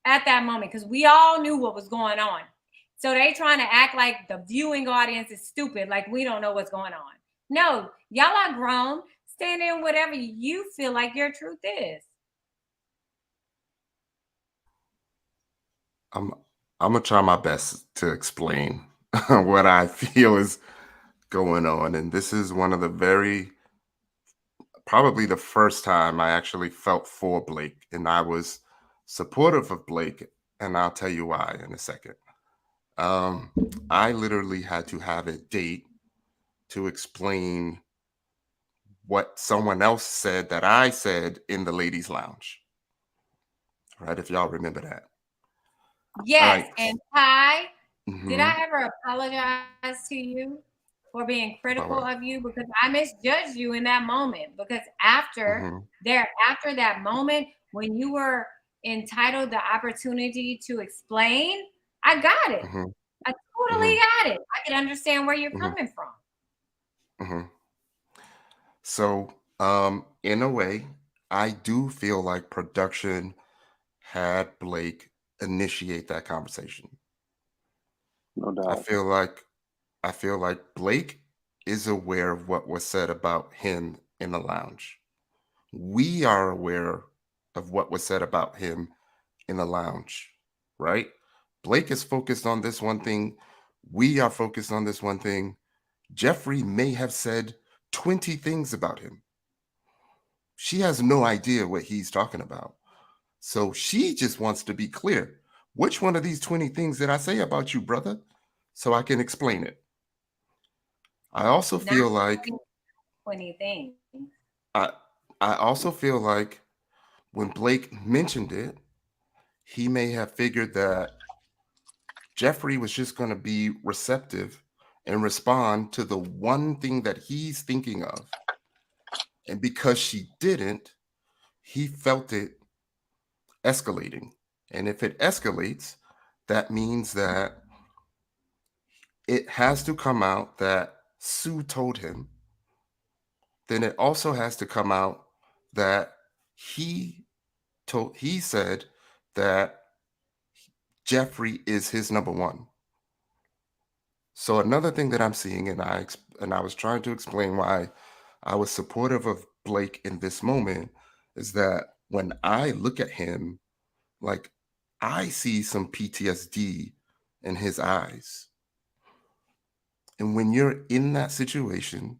at that moment because we all knew what was going on. So they trying to act like the viewing audience is stupid, like we don't know what's going on. No, y'all are grown. Stand in whatever you feel like your truth is. I'm gonna try my best to explain what I feel is going on, and this is one of the probably the first time I actually felt for Blake, and I was supportive of Blake, and I'll tell you why in a second. I literally had to have a date to explain what someone else said that I said in the ladies' lounge. Right, if y'all remember that. Yes, Right. and Ty, Mm-hmm. did I ever apologize to you for being critical of you? Because I misjudged you in that moment. Because after that moment, when you were entitled the opportunity to explain, I got it. I totally got it. I can understand where you're coming from. So, in a way, I do feel like production had Blake initiate that conversation. No doubt. I feel like Blake is aware of what was said about him in the lounge. We are aware of what was said about him in the lounge, right? Blake is focused on this one thing. We are focused on this one thing. Jeffrey may have said 20 things about him. She has no idea what he's talking about. So she just wants to be clear. Which one of these 20 things did I say about you, brother? So I can explain it. I also feel like 20 things. I also feel like when Blake mentioned it, he may have figured that Jeffrey was just going to be receptive and respond to the one thing that he's thinking of. And because she didn't, he felt it escalating. And if it escalates, that means that it has to come out that Sue told him. Then it also has to come out that he said that Jeffrey is his number one. So another thing that I'm seeing, and I was trying to explain why I was supportive of Blake in this moment, is that when I look at him, like I see some PTSD in his eyes. And when you're in that situation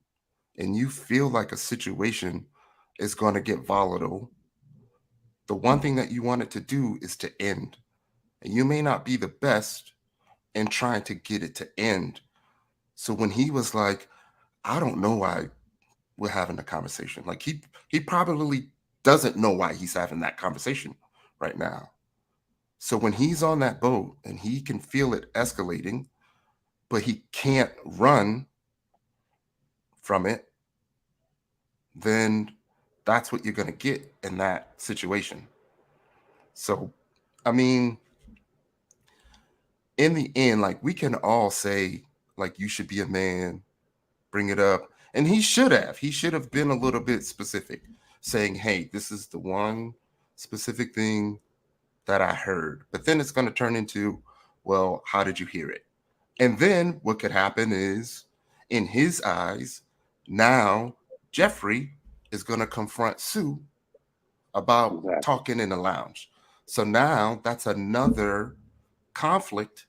and you feel like a situation is going to get volatile, the one thing that you want it to do is to end. And you may not be the best in trying to get it to end. So when he was like, I don't know why we're having a conversation. Like he probably doesn't know why he's having that conversation right now. So when he's on that boat and he can feel it escalating, but he can't run from it, then that's what you're going to get in that situation. So, I mean, in the end, like we can all say, like, you should be a man, bring it up. And he should have been a little bit specific, saying, hey, this is the one specific thing that I heard. But then it's going to turn into, well, how did you hear it? And then what could happen is, in his eyes, now Jeffrey is going to confront Sue about talking in the lounge. So now that's another conflict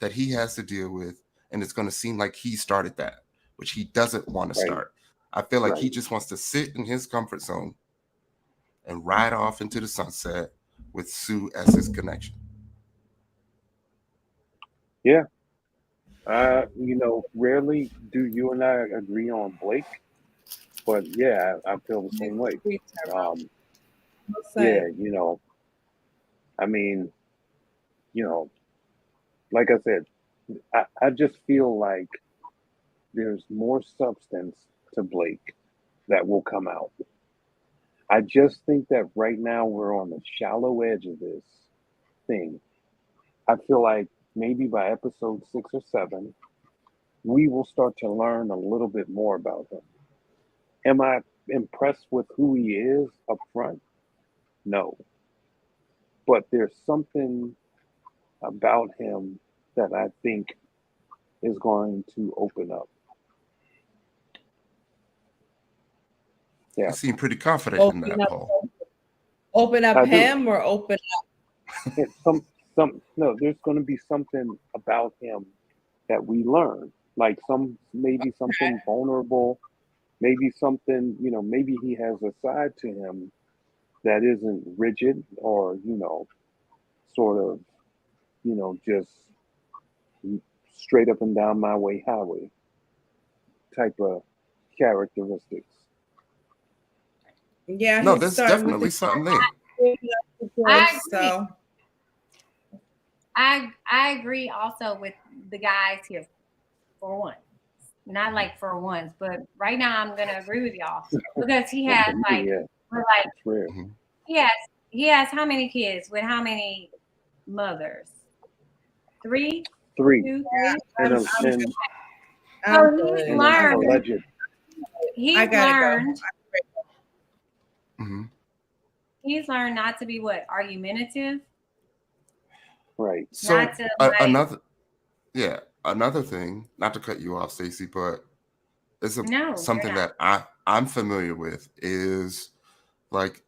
that he has to deal with. And it's going to seem like he started that, which he doesn't want to start. I feel like he just wants to sit in his comfort zone and ride off into the sunset with Sue as his connection. Yeah. Rarely do you and I agree on Blake, But yeah, I feel the same way. Yeah, you know, I mean, you know, like I said, I just feel like there's more substance to Blake that will come out. I just think that right now we're on the shallow edge of this thing. I feel like maybe by episode 6 or 7, we will start to learn a little bit more about him. Am I impressed with who he is up front? No. But there's something about him that I think is going to open up. Yeah. You seem pretty confident in that, Paul. Open up I do. him or open It's no, there's going to be something about him that we learn, like maybe something vulnerable, maybe something, you know, maybe he has a side to him that isn't rigid or, you know, sort of, you know, just straight up and down my way highway type of characteristics. Yeah, No, he's there's starting with definitely something there. I agree. So I agree also with the guys here for one. Not like for once, but right now I'm gonna agree with y'all because he has like Yeah, we're like it's rare. Mhm. he has how many kids with how many mothers? 3? 3. 2, 3? And So he's learned. alleged. He's learned. Mm-hmm. He's learned not to be what? Argumentative. Right. So Not to like another thing, not to cut you off, Stacey, but it's no, something that I'm familiar with is like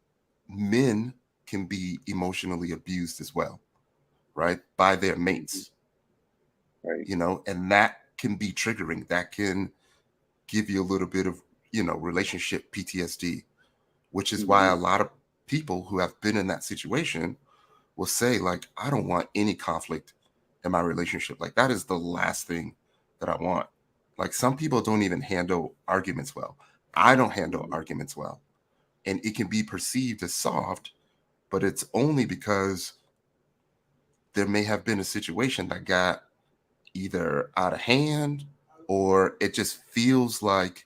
men can be emotionally abused as well, right? By their mates. Right. You know, and that can be triggering. That can give you a little bit of, you know, relationship PTSD, which is why a lot of people who have been in that situation will say, like, I don't want any conflict in my relationship. Like, that is the last thing that I want. Like, some people don't even handle arguments well. I don't handle arguments well. And it can be perceived as soft, but it's only because there may have been a situation that got either out of hand or it just feels like,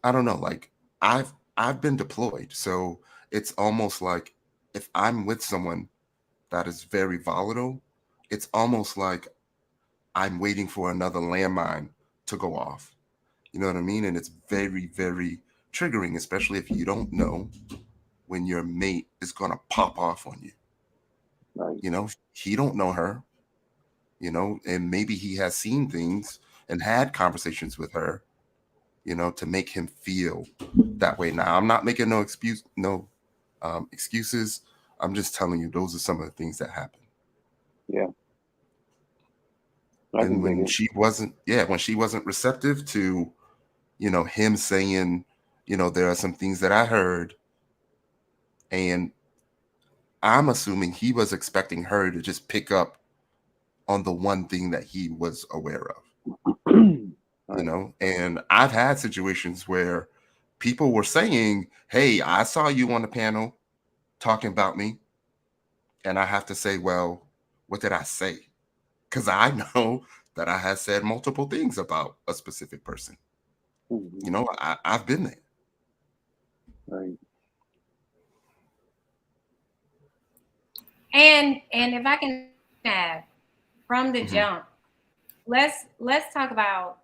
I don't know, like I've been deployed. So it's almost like if I'm with someone that is very volatile, it's almost like I'm waiting for another landmine to go off. You know what I mean? And it's very, very triggering, especially if you don't know when your mate is going to pop off on you. Right. You know, he don't know her, you know, and maybe he has seen things and had conversations with her, you know, to make him feel that way. Now, I'm not making no excuses. I'm just telling you, those are some of the things that happen. Yeah. And when she wasn't receptive to, you know, him saying, you know, there are some things that I heard, and I'm assuming he was expecting her to just pick up on the one thing that he was aware of. You know, and I've had situations where people were saying, hey, I saw you on the panel talking about me. And I have to say, well, what did I say? Because I know that I have said multiple things about a specific person. You know, I've been there. Right. And if I can add from the jump, let's talk about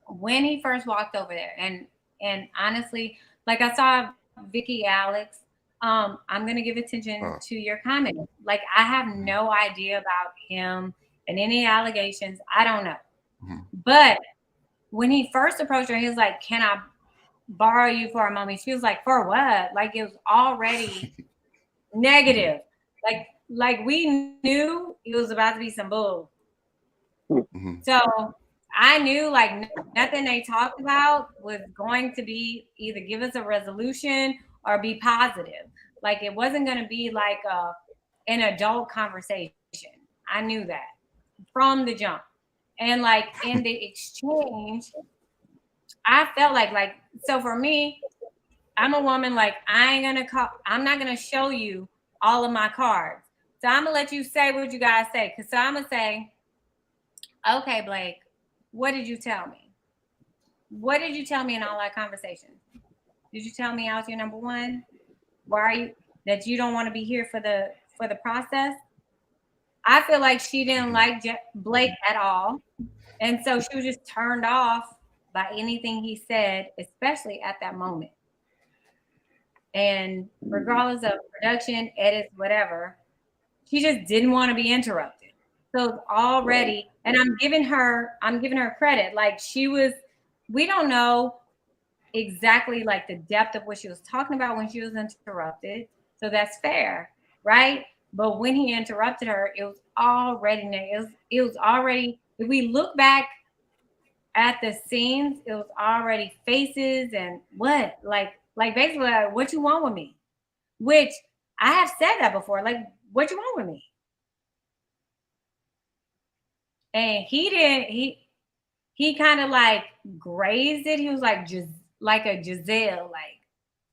when he first walked over there. And honestly, like I saw Vicky Alex, I'm gonna give attention to your comment. Like I have no idea about him and any allegations. I don't know. But when he first approached her, he was like, can I borrow you for a moment? She was like, for what? Like it was already negative. Like we knew it was about to be some bull. So I knew like nothing they talked about was going to be either give us a resolution or be positive. Like it wasn't going to be like an adult conversation. I knew that from the jump. And like in the exchange, I felt like so for me, I'm a woman, like I'm not gonna show you all of my cards. So I'm gonna let you say what you guys say. So I'm gonna say, okay, Blake, what did you tell me? What did you tell me in all our conversations? Did you tell me I was your number one? Why are you that you don't want to be here for the process? I feel like she didn't like Blake at all. And so she was just turned off by anything he said, especially at that moment. And regardless of production, edits, whatever, she just didn't want to be interrupted. So already, and I'm giving her credit. Like we don't know exactly like the depth of what she was talking about when she was interrupted. So that's fair, right? But when he interrupted her, it was already, if we look back at the scenes, it was already faces and what? Like basically like, what you want with me? Which I have said that before. Like, what you want with me? And he didn't, he kind of like grazed it. He was like just like a Giselle, like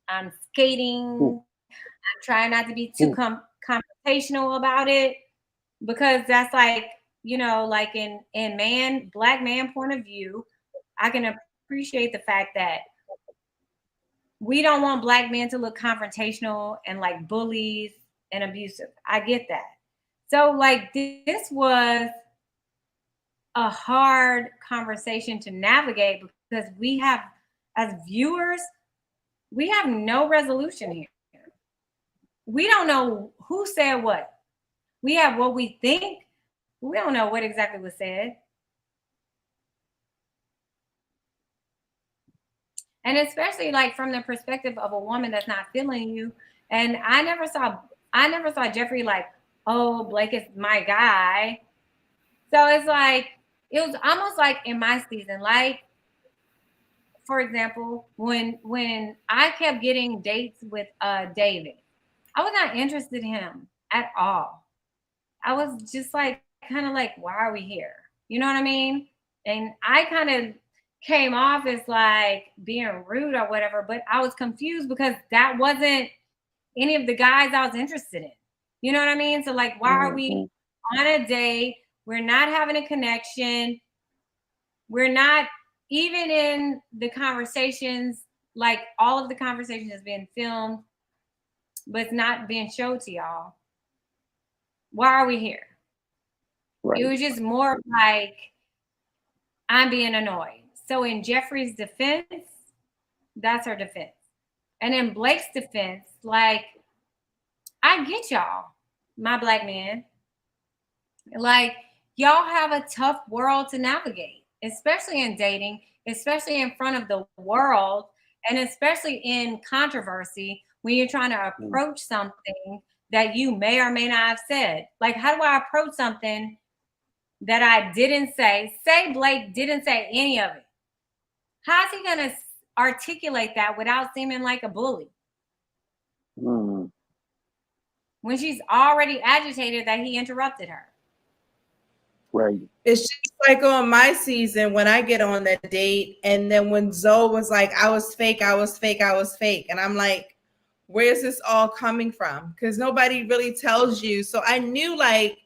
I'm skating. I'm trying not to be too confrontational about it, because that's like, you know, like in black man point of view, I can appreciate the fact that we don't want black men to look confrontational and like bullies and abusive. I get that. So like this was a hard conversation to navigate, because we have, as viewers, we have no resolution here. We don't know who said what. We have what we think. We don't know what exactly was said. And especially like from the perspective of a woman that's not feeling you. And I never saw Jeffrey like, oh, Blake is my guy. So it's like, it was almost like in my season, like, for example, when I kept getting dates with David, I was not interested in him at all. I was just like, kind of like, why are we here? You know what I mean? And I kind of came off as like being rude or whatever, but I was confused because that wasn't any of the guys I was interested in. You know what I mean? So like, why are we on a date? We're not having a connection. We're not even in the conversations, like all of the conversations is being filmed, but it's not being showed to y'all. Why are we here? Right. It was just more like, I'm being annoyed. So in Jeffrey's defense, that's her defense. And in Blake's defense, like, I get y'all, my black man. Like, y'all have a tough world to navigate, especially in dating, especially in front of the world, and especially in controversy when you're trying to approach something that you may or may not have said. Like, how do I approach something that I didn't say? Say Blake didn't say any of it. How's he going to articulate that without seeming like a bully? When she's already agitated that he interrupted her. Right. It's just like on my season when I get on that date, and then when Zoe was like, I was fake. And I'm like, where's this all coming from? Because nobody really tells you. So I knew like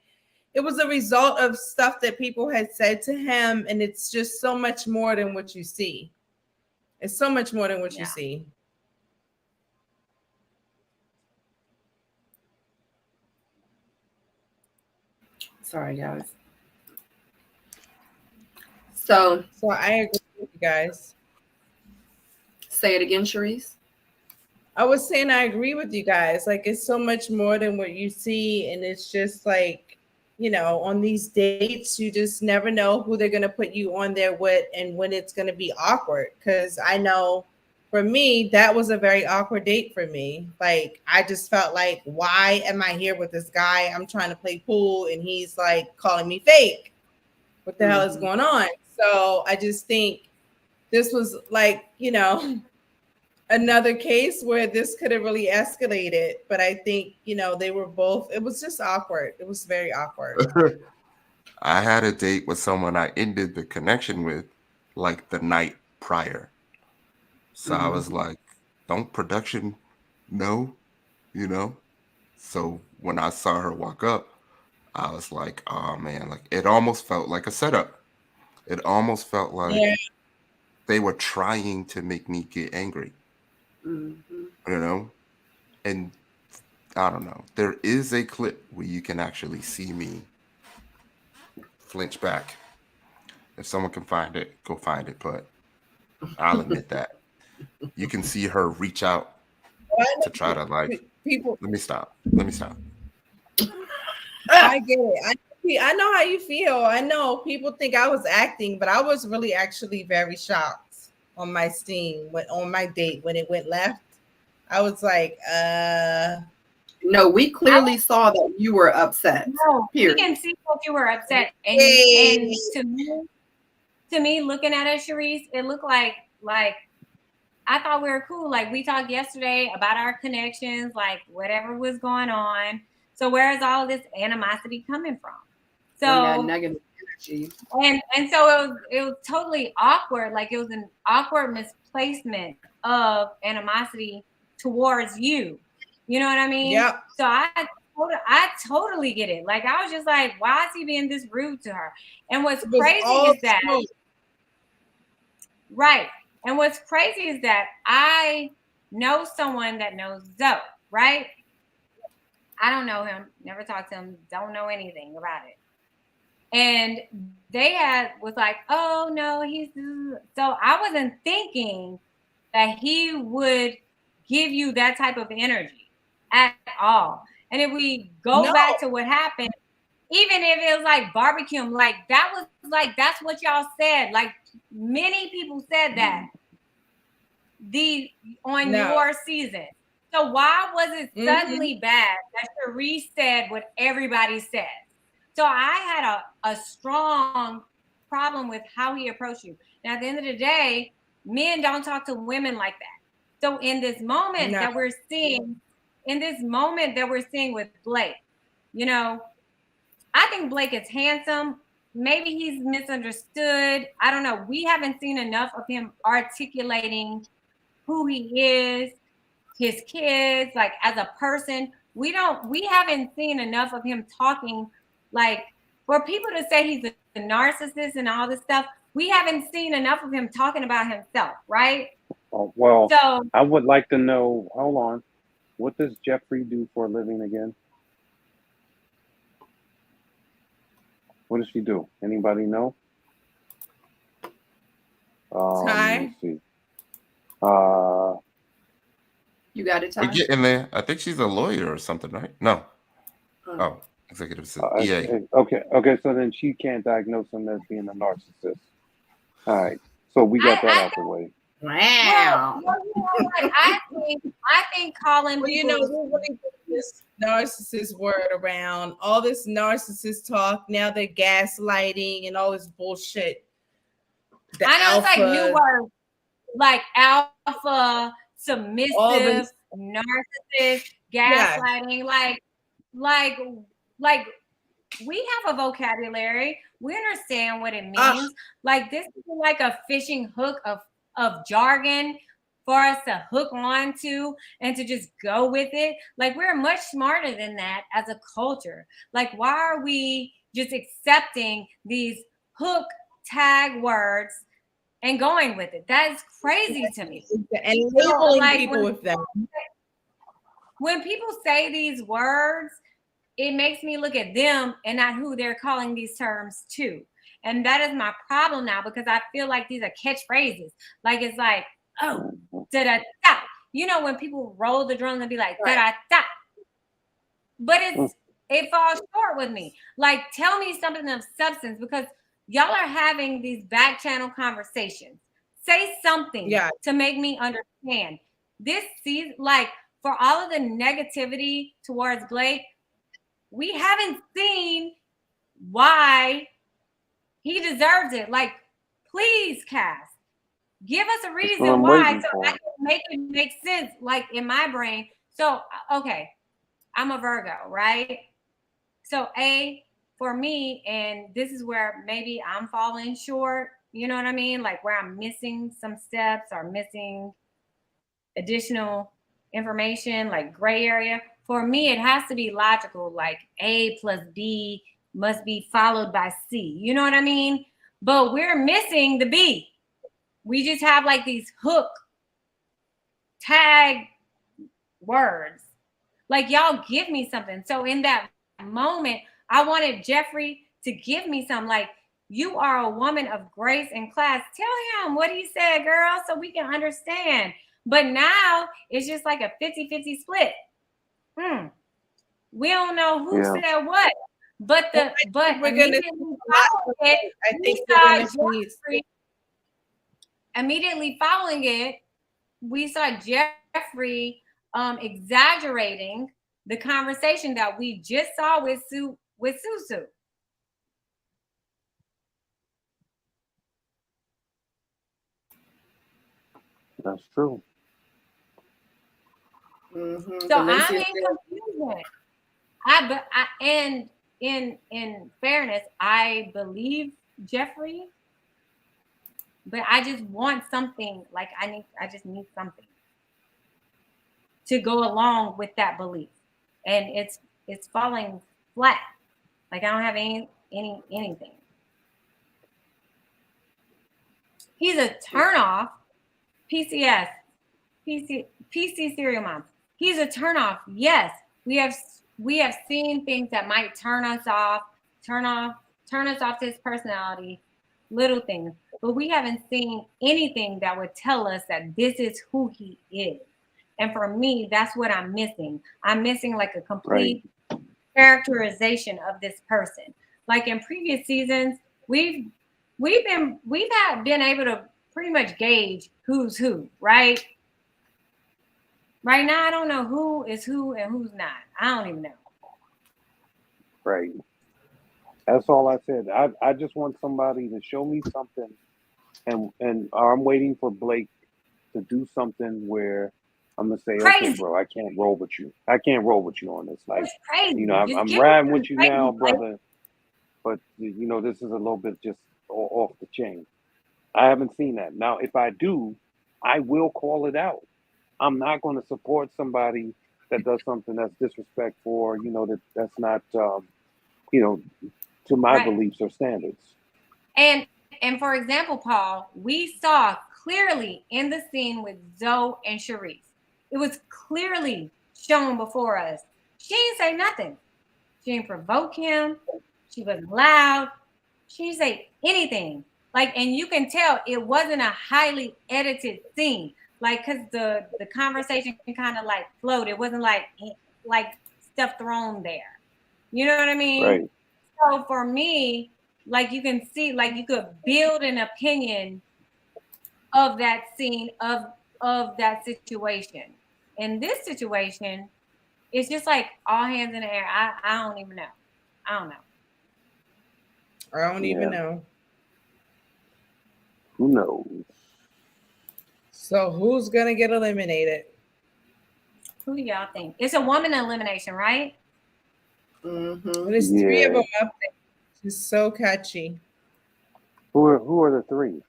it was a result of stuff that people had said to him. And it's just so much more than what you see. It's so much more than what you see. Sorry, guys. So I agree with you guys. Say it again, Charisse. I was saying I agree with you guys. Like, it's so much more than what you see. And it's just like, you know, on these dates, you just never know who they're going to put you on there with and when it's going to be awkward. Because I know for me, that was a very awkward date for me. Like, I just felt like, why am I here with this guy? I'm trying to play pool and he's like calling me fake. What the hell is going on? So I just think this was like, you know, another case where this could have really escalated. But I think, you know, they were both, it was just awkward. It was very awkward. I had a date with someone I ended the connection with like the night prior. So I was like, don't production know, you know? So when I saw her walk up, I was like, oh man, like it almost felt like a setup. It almost felt like they were trying to make me get angry, you know? And I don't know. There is a clip where you can actually see me flinch back. If someone can find it, go find it. But I'll admit that. You can see her reach out to try to like, people. let me stop. Let me stop. I get it. I know how you feel. I know people think I was acting, but I was really actually very shocked on my scene on my date when it went left. I was like, No, we clearly saw that you were upset. No, Period. we can see that you were upset. And to me, looking at it, Sharice, it looked like I thought we were cool. Like we talked yesterday about our connections, like whatever was going on. So where is all this animosity coming from? So and that negative energy. And so it was totally awkward. Like it was an awkward misplacement of animosity towards you. You know what I mean? Yeah. So I totally get it. Like I was just like, why is he being this rude to her? And what's crazy is that right. And what's crazy is that I know someone that knows Zoe, right? I don't know him, never talked to him, don't know anything about it. And they was like, oh no, so I wasn't thinking that he would give you that type of energy at all. And if we go back to what happened, even if it was like barbecue, like that was like, that's what y'all said. Like many people said that your season. So why was it suddenly bad that Sharice said what everybody said? So I had a strong problem with how he approached you. Now, at the end of the day, men don't talk to women like that. So in this moment that we're seeing, with Blake, you know, I think Blake is handsome. Maybe he's misunderstood. I don't know. We haven't seen enough of him articulating who he is, his kids, like as a person. We haven't seen enough of him talking, like for people to say he's a narcissist and all this stuff. We haven't seen enough of him talking about himself, right? Oh, well, so I would like to know, hold on, what does Jeffrey do for a living again? What does she do? Anybody know? Let me see. You got it, Ty? We're getting there. I think she's a lawyer or something, right? No. Oh, executive assistant. EA. Okay. So then she can't diagnose him as being a narcissist. All right. So we got that out the way. Wow. Well, you know what? I think calling people. You know, we're really putting this narcissist word around. All this narcissist talk. Now they're gaslighting and all this bullshit. I know it's like new words, like alpha, submissive, narcissist, gaslighting. Like we have a vocabulary. We understand what it means. Like this is like a fishing hook of jargon for us to hook on to and to just go with it. Like we're much smarter than that as a culture. Like why are we just accepting these hook tag words and going with it? That is crazy to me. And labeling people with them. When people say these words, it makes me look at them and not who they're calling these terms to. And that is my problem now, because I feel like these are catchphrases. Like it's like, oh, da-da-da. You know, when people roll the drums and be like, da-da-da. But it falls short with me. Like, tell me something of substance, because y'all are having these back channel conversations. Say something to make me understand. This season, like for all of the negativity towards Blake, we haven't seen why he deserves it. Like, please, cast, give us a reason why, so I can make it make sense, like in my brain. So, okay, I'm a Virgo, right? So, for me, and this is where maybe I'm falling short, you know what I mean? Like where I'm missing some steps or missing additional information, like gray area. For me, it has to be logical, like A plus B must be followed by C. You know what I mean? But we're missing the B. We just have like these hook tag words. Like, y'all give me something. So in that moment, I wanted Jeffrey to give me some, like, you are a woman of grace and class. Tell him what he said, girl, so we can understand. But now it's just like a 50-50 split. We don't know who said what. But immediately following it, we saw Jeffrey exaggerating the conversation that we just saw with Susu. That's true. Mm-hmm. So I'm in confusion. And in fairness, I believe Jeffrey, but I just want something. Like I just need something to go along with that belief, and it's falling flat. Like I don't have anything. He's a turnoff. PC serial mom. He's a turnoff. Yes, we have seen things that might turn us off his personality, little things, but we haven't seen anything that would tell us that this is who he is. And for me, that's what I'm missing. I'm missing like a complete characterization of this person. Like in previous seasons, we've been able to pretty much gauge who's who, right? Right now, I don't know who is who and who's not. I don't even know. Right. That's all I said. I just want somebody to show me something, and I'm waiting for Blake to do something where I'm gonna say, crazy. Okay, bro, I can't roll with you. I can't roll with you on this. Like, crazy. I'm riding with you now, brother. But this is a little bit just off the chain. I haven't seen that. Now, if I do, I will call it out. I'm not going to support somebody that does something that's disrespectful, or that's not to my beliefs or standards. And for example, Paul, we saw clearly in the scene with Zoe and Sharice, it was clearly shown before us. She didn't say nothing. She didn't provoke him. She wasn't loud. She didn't say anything. Like, and you can tell it wasn't a highly edited scene. Like, cause the conversation kind of like flowed. It wasn't like stuff thrown there. You know what I mean? Right. So for me, like you can see, like you could build an opinion of that scene, of that situation. In this situation, it's just like all hands in the air. I don't even know. I don't know. I don't even know. Who knows? So who's gonna get eliminated? Who do y'all think? It's a woman elimination, right? Mm-hmm. There's three of them up there. She's so catchy. Who are the three?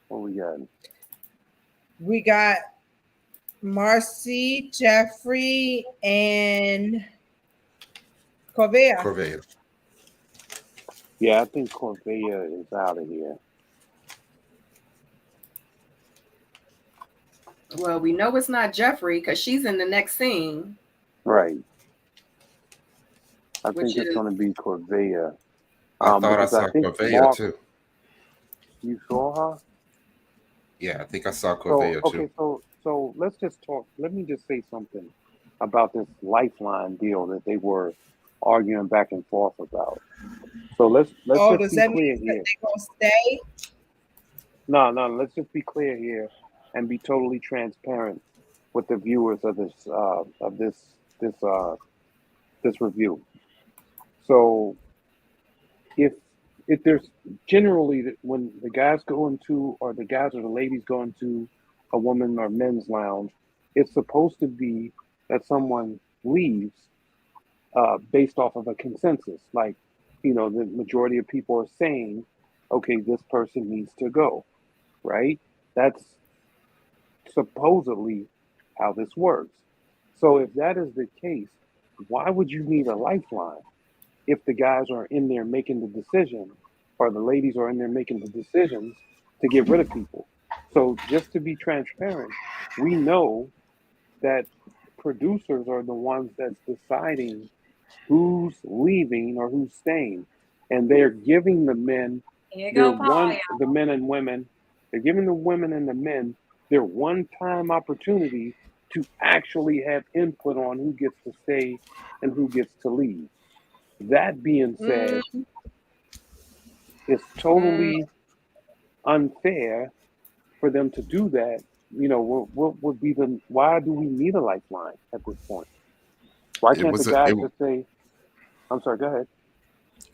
What we got? We got Marcy, Jeffrey, and Corvia. Yeah, I think Corvia is out of here. Well, we know it's not Jeffrey because she's in the next scene. Right. I think it's going to be Corvia. I thought I saw Corvia Marc, too. You saw her? Yeah, I think I saw Corvia too. Okay, so let's just talk. Let me just say something about this lifeline deal that they were arguing back and forth about. So let's just be clear here. They gonna stay? No, let's just be clear here and be totally transparent with the viewers of this review. So if there's generally, when the guys go into, or the guys or the ladies go into a woman or men's lounge, it's supposed to be that someone leaves based off of a consensus. Like, the majority of people are saying, okay, this person needs to go, right? That's supposedly how this works. So if that is the case, why would you need a lifeline if the guys are in there making the decision, or the ladies are in there making the decisions to get rid of people? So just to be transparent, we know that producers are the ones that's deciding who's leaving or who's staying, and they're giving the men Here you their go, Paul. the men and women, they're giving the women and the men their one-time opportunity to actually have input on who gets to stay and who gets to leave. That being said, it's totally unfair for them to do that. You know, what would be the, why do we need a lifeline at this point? Why It can't the was guys just say, I'm sorry, go ahead.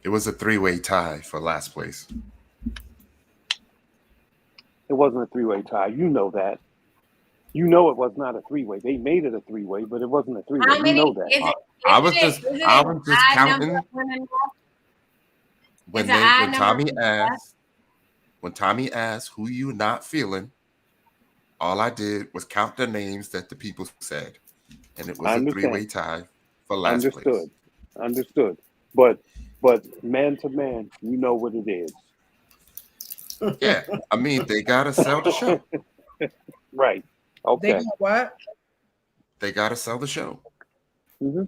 It was a three-way tie for last place. It wasn't a three-way tie. You know that. You know it was not a three-way. They made it a three-way, but it wasn't a three-way. How You many? know that. I was just counting when Tommy asked who you not feeling. All I did was count the names that the people said, and it was a three-way tie for last place. Understood. But man to man, you know what it is. Yeah, I mean, they gotta sell the show. Right. Okay. They got what? They gotta sell the show. Mm-hmm.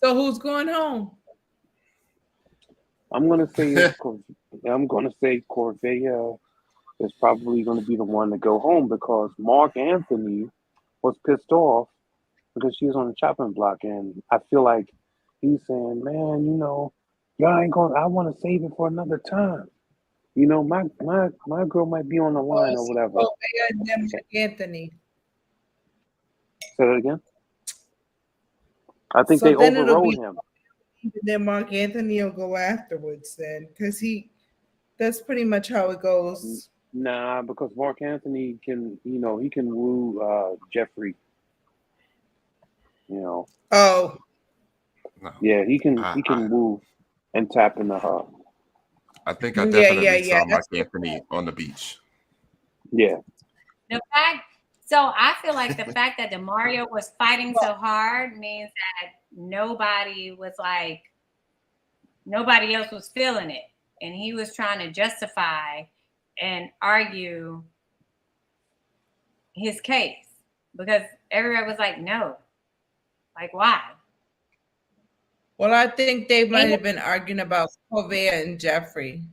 So who's going home? I'm gonna say Corvia is probably going to be the one to go home, because Marc Anthony was pissed off because she was on the chopping block, and I feel like he's saying, "Man, you know, y'all ain't going. I want to save it for another time. You know, my girl might be on the line or whatever." Anthony. Say that again. I think they overrode him. Then Marc Anthony will go afterwards, then, because that's pretty much how it goes. Nah, because Marc Anthony can, you know, he can woo Jeffrey. You know. Oh. No. Yeah, he can woo and tap into her. I think I definitely saw Marc Anthony on the beach. Yeah. So I feel like the fact that Demario was fighting so hard means that nobody else was feeling it, and he was trying to justify and argue his case, because everybody was like, no, like, why? Well, I think they might have been arguing about Corvia and Jeffrey.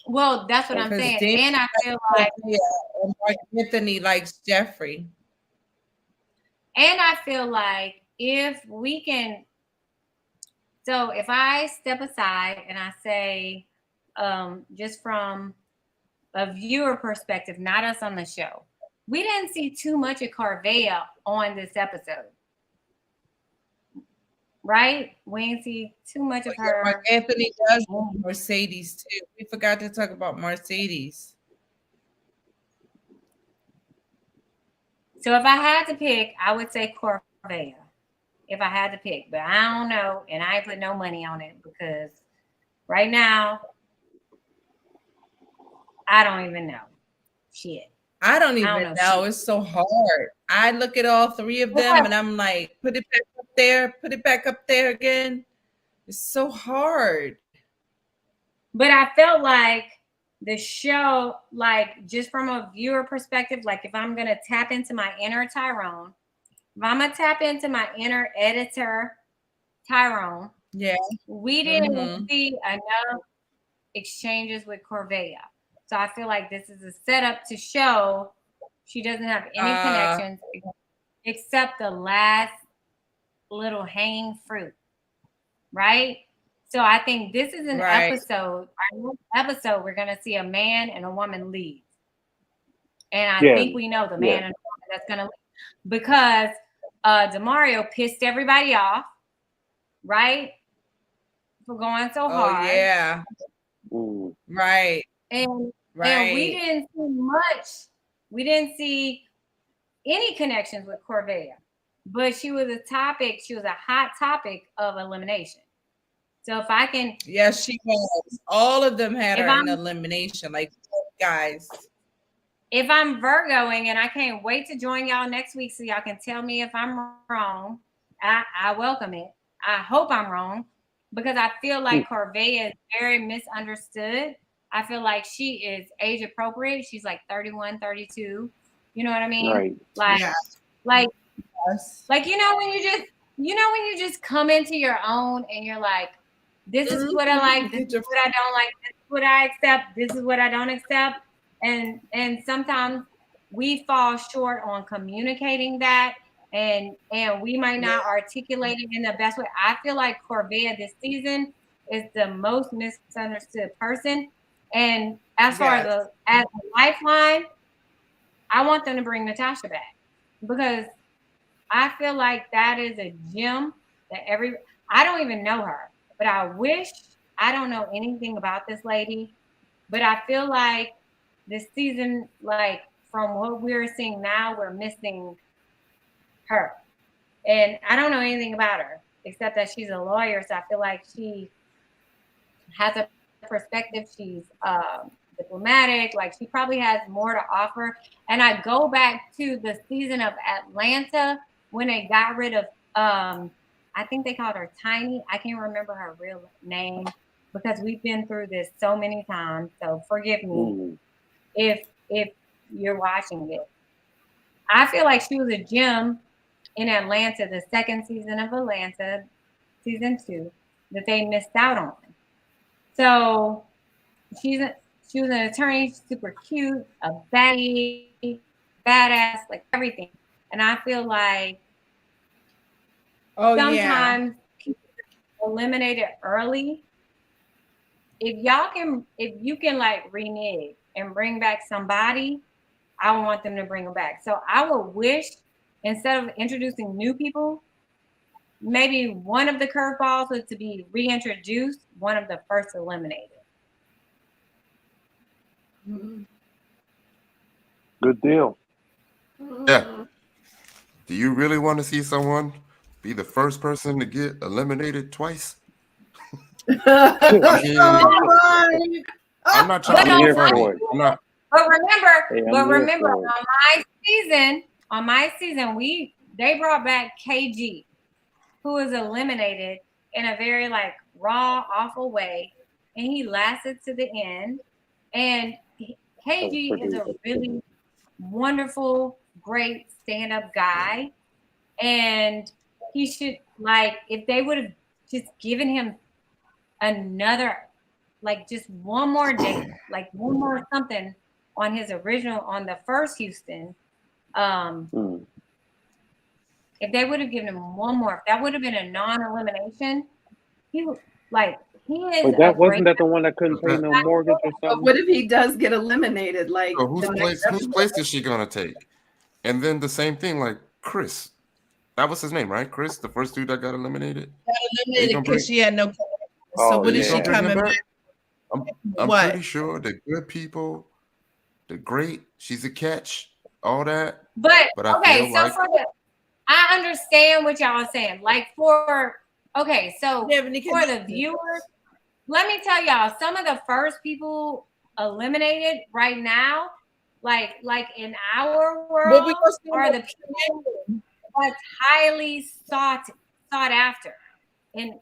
Well, that's what I'm saying. And I feel like Marc Anthony likes Jeffrey. And I feel like if I step aside and I say, just from a viewer perspective, not us on the show, we didn't see too much of Corvia on this episode. Right? We didn't see too much of her. Marc Anthony does Mercedes too. We forgot to talk about Mercedes. So if I had to pick, I would say Corvia. If I had to pick, but I don't know, and I ain't put no money on it, because right now I don't even know. Shit. I don't even know. It's so hard. I look at all three of them and I'm like, put it back up there, put it back up there again. It's so hard. But I felt like the show, like, just from a viewer perspective, like, if I'm going to tap into my inner Tyrone, if I'm going to tap into my inner editor Tyrone, we didn't see enough exchanges with Corvia. So I feel like this is a setup to show she doesn't have any connections except the last little hanging fruit, right? So I think this is an episode. Our next episode, we're going to see a man and a woman leave. And I think we know the man and the woman that's going to leave, because Demario pissed everybody off, right? For going so hard. Oh, yeah. Right. And we didn't see much. We didn't see any connections with Corvia, but she was a hot topic of elimination. So if I can, yes, she was. All of them had her in elimination, like guys. if I'm Virgoing, and I can't wait to join y'all next week so y'all can tell me if I'm wrong, I welcome it. I hope I'm wrong, because I feel like Corvia is very misunderstood. I feel like she is age appropriate. She's like 31, 32. You know what I mean? Right. Like, Yeah. like, Yes. like, you know, when you just come into your own and you're like, this is what I like, this is what I don't like, this is what I accept, this is what I don't accept. And sometimes we fall short on communicating that, and we might not articulate it in the best way. I feel like Corvia this season is the most misunderstood person. And as far as a lifeline, I want them to bring Natasha back, because I feel like that is a gem that I don't even know her, but I don't know anything about this lady, but I feel like this season, like from what we're seeing now, we're missing her. And I don't know anything about her except that she's a lawyer. So I feel like she has a perspective. She's diplomatic. Like, she probably has more to offer. And I go back to the season of Atlanta when they got rid of, I think they called her Tiny. I can't remember her real name because we've been through this so many times. So forgive me if you're watching it. I feel like she was a gem in Atlanta, the second season of Atlanta, season 2, that they missed out on. So she was an attorney, super cute, a baddie, badass, like everything. And I feel like sometimes people eliminate it early. If you can like renege and bring back somebody, I want them to bring them back. So I would wish, instead of introducing new people, maybe one of the curveballs was to be reintroduced, one of the first eliminated. Good deal. Yeah. Do you really want to see someone be the first person to get eliminated twice? I mean, I'm not trying to be funny. I'm not. But remember, on my season, they brought back KG, who was eliminated in a very like raw, awful way, and he lasted to the end. And KG is a really wonderful, great stand-up guy, and he should, like, if they would have just given him another, like, just one more day, like one more something on his original, on the first Houston. If they would have given him one more, if that would have been a non-elimination, he is. But that wasn't that the one that couldn't pay no mortgage or something? But what if he does get eliminated? Like, so whose place is she gonna take? And then the same thing, like Chris. That was his name, right? Chris, the first dude that got eliminated. Because she had no. So what is she coming back? I'm pretty sure the good people, the great, she's a catch, all that. But I feel like, I understand what y'all are saying. Like for the viewers, let me tell y'all, some of the first people eliminated right now, like in our world, are the people that's highly sought after, and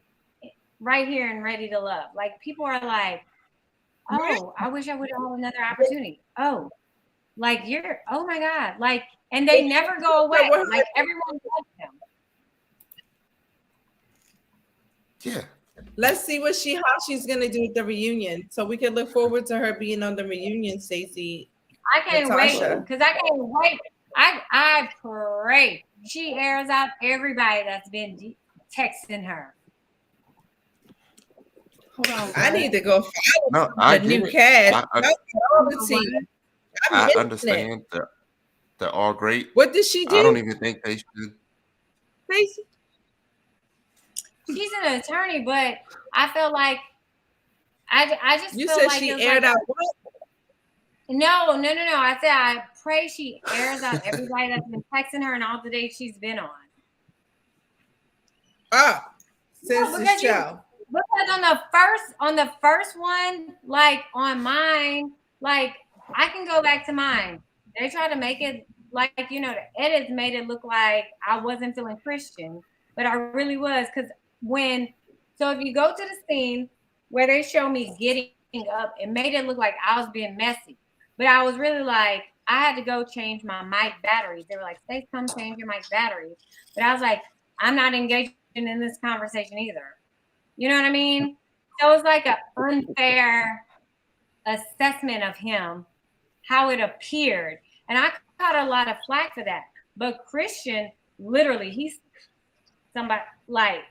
right here in Ready to Love. Like, people are like, oh, I wish I would have another opportunity. Oh, like oh my God, like, and they never go away. Like, everyone loves them. Yeah. Let's see how she's gonna do with the reunion. So we can look forward to her being on the reunion, Stacey. I can't wait, because I can't wait. I pray she airs out everybody that's been texting her. Hold on, I need to go follow the new cast. I understand that they're all great. What did she do? I don't even think they should. Stacey? She's an attorney, but I feel like I just you feel said like she aired out what? No. I said I pray she airs out everybody that's been texting her and all the dates she's been on. Since the show. Because on the first one, like on mine, like I can go back to mine. They try to make it like, you know, the edits made it look like I wasn't feeling Christian, but I really was. Because so if you go to the scene where they show me getting up, it made it look like I was being messy. But I was really like, I had to go change my mic batteries. They were like, Stace, come change your mic batteries. But I was like, I'm not engaging in this conversation either. You know what I mean? So it was like an unfair assessment of him, how it appeared. And I caught a lot of flack for that. But Christian, literally, he's somebody like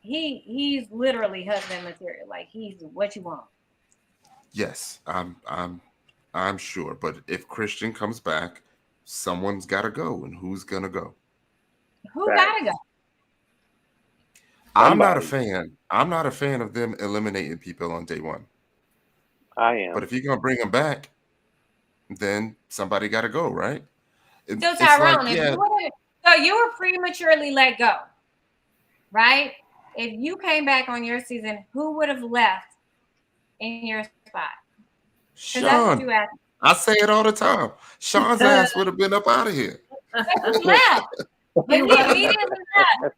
he's literally husband material. Like he's what you want. Yes, I'm sure. But if Christian comes back, someone's gotta go, and who's gonna go? Who gotta go? I'm not a fan. I'm not a fan of them eliminating people on day one. I am. But if you're gonna bring them back, then somebody gotta go, right? So Tyrone, so you were prematurely let go, right? If you came back on your season, who would have left in your spot? Sean. That's what you asked. I say it all the time. Sean's ass would have been up out of here. He left. But he immediately left.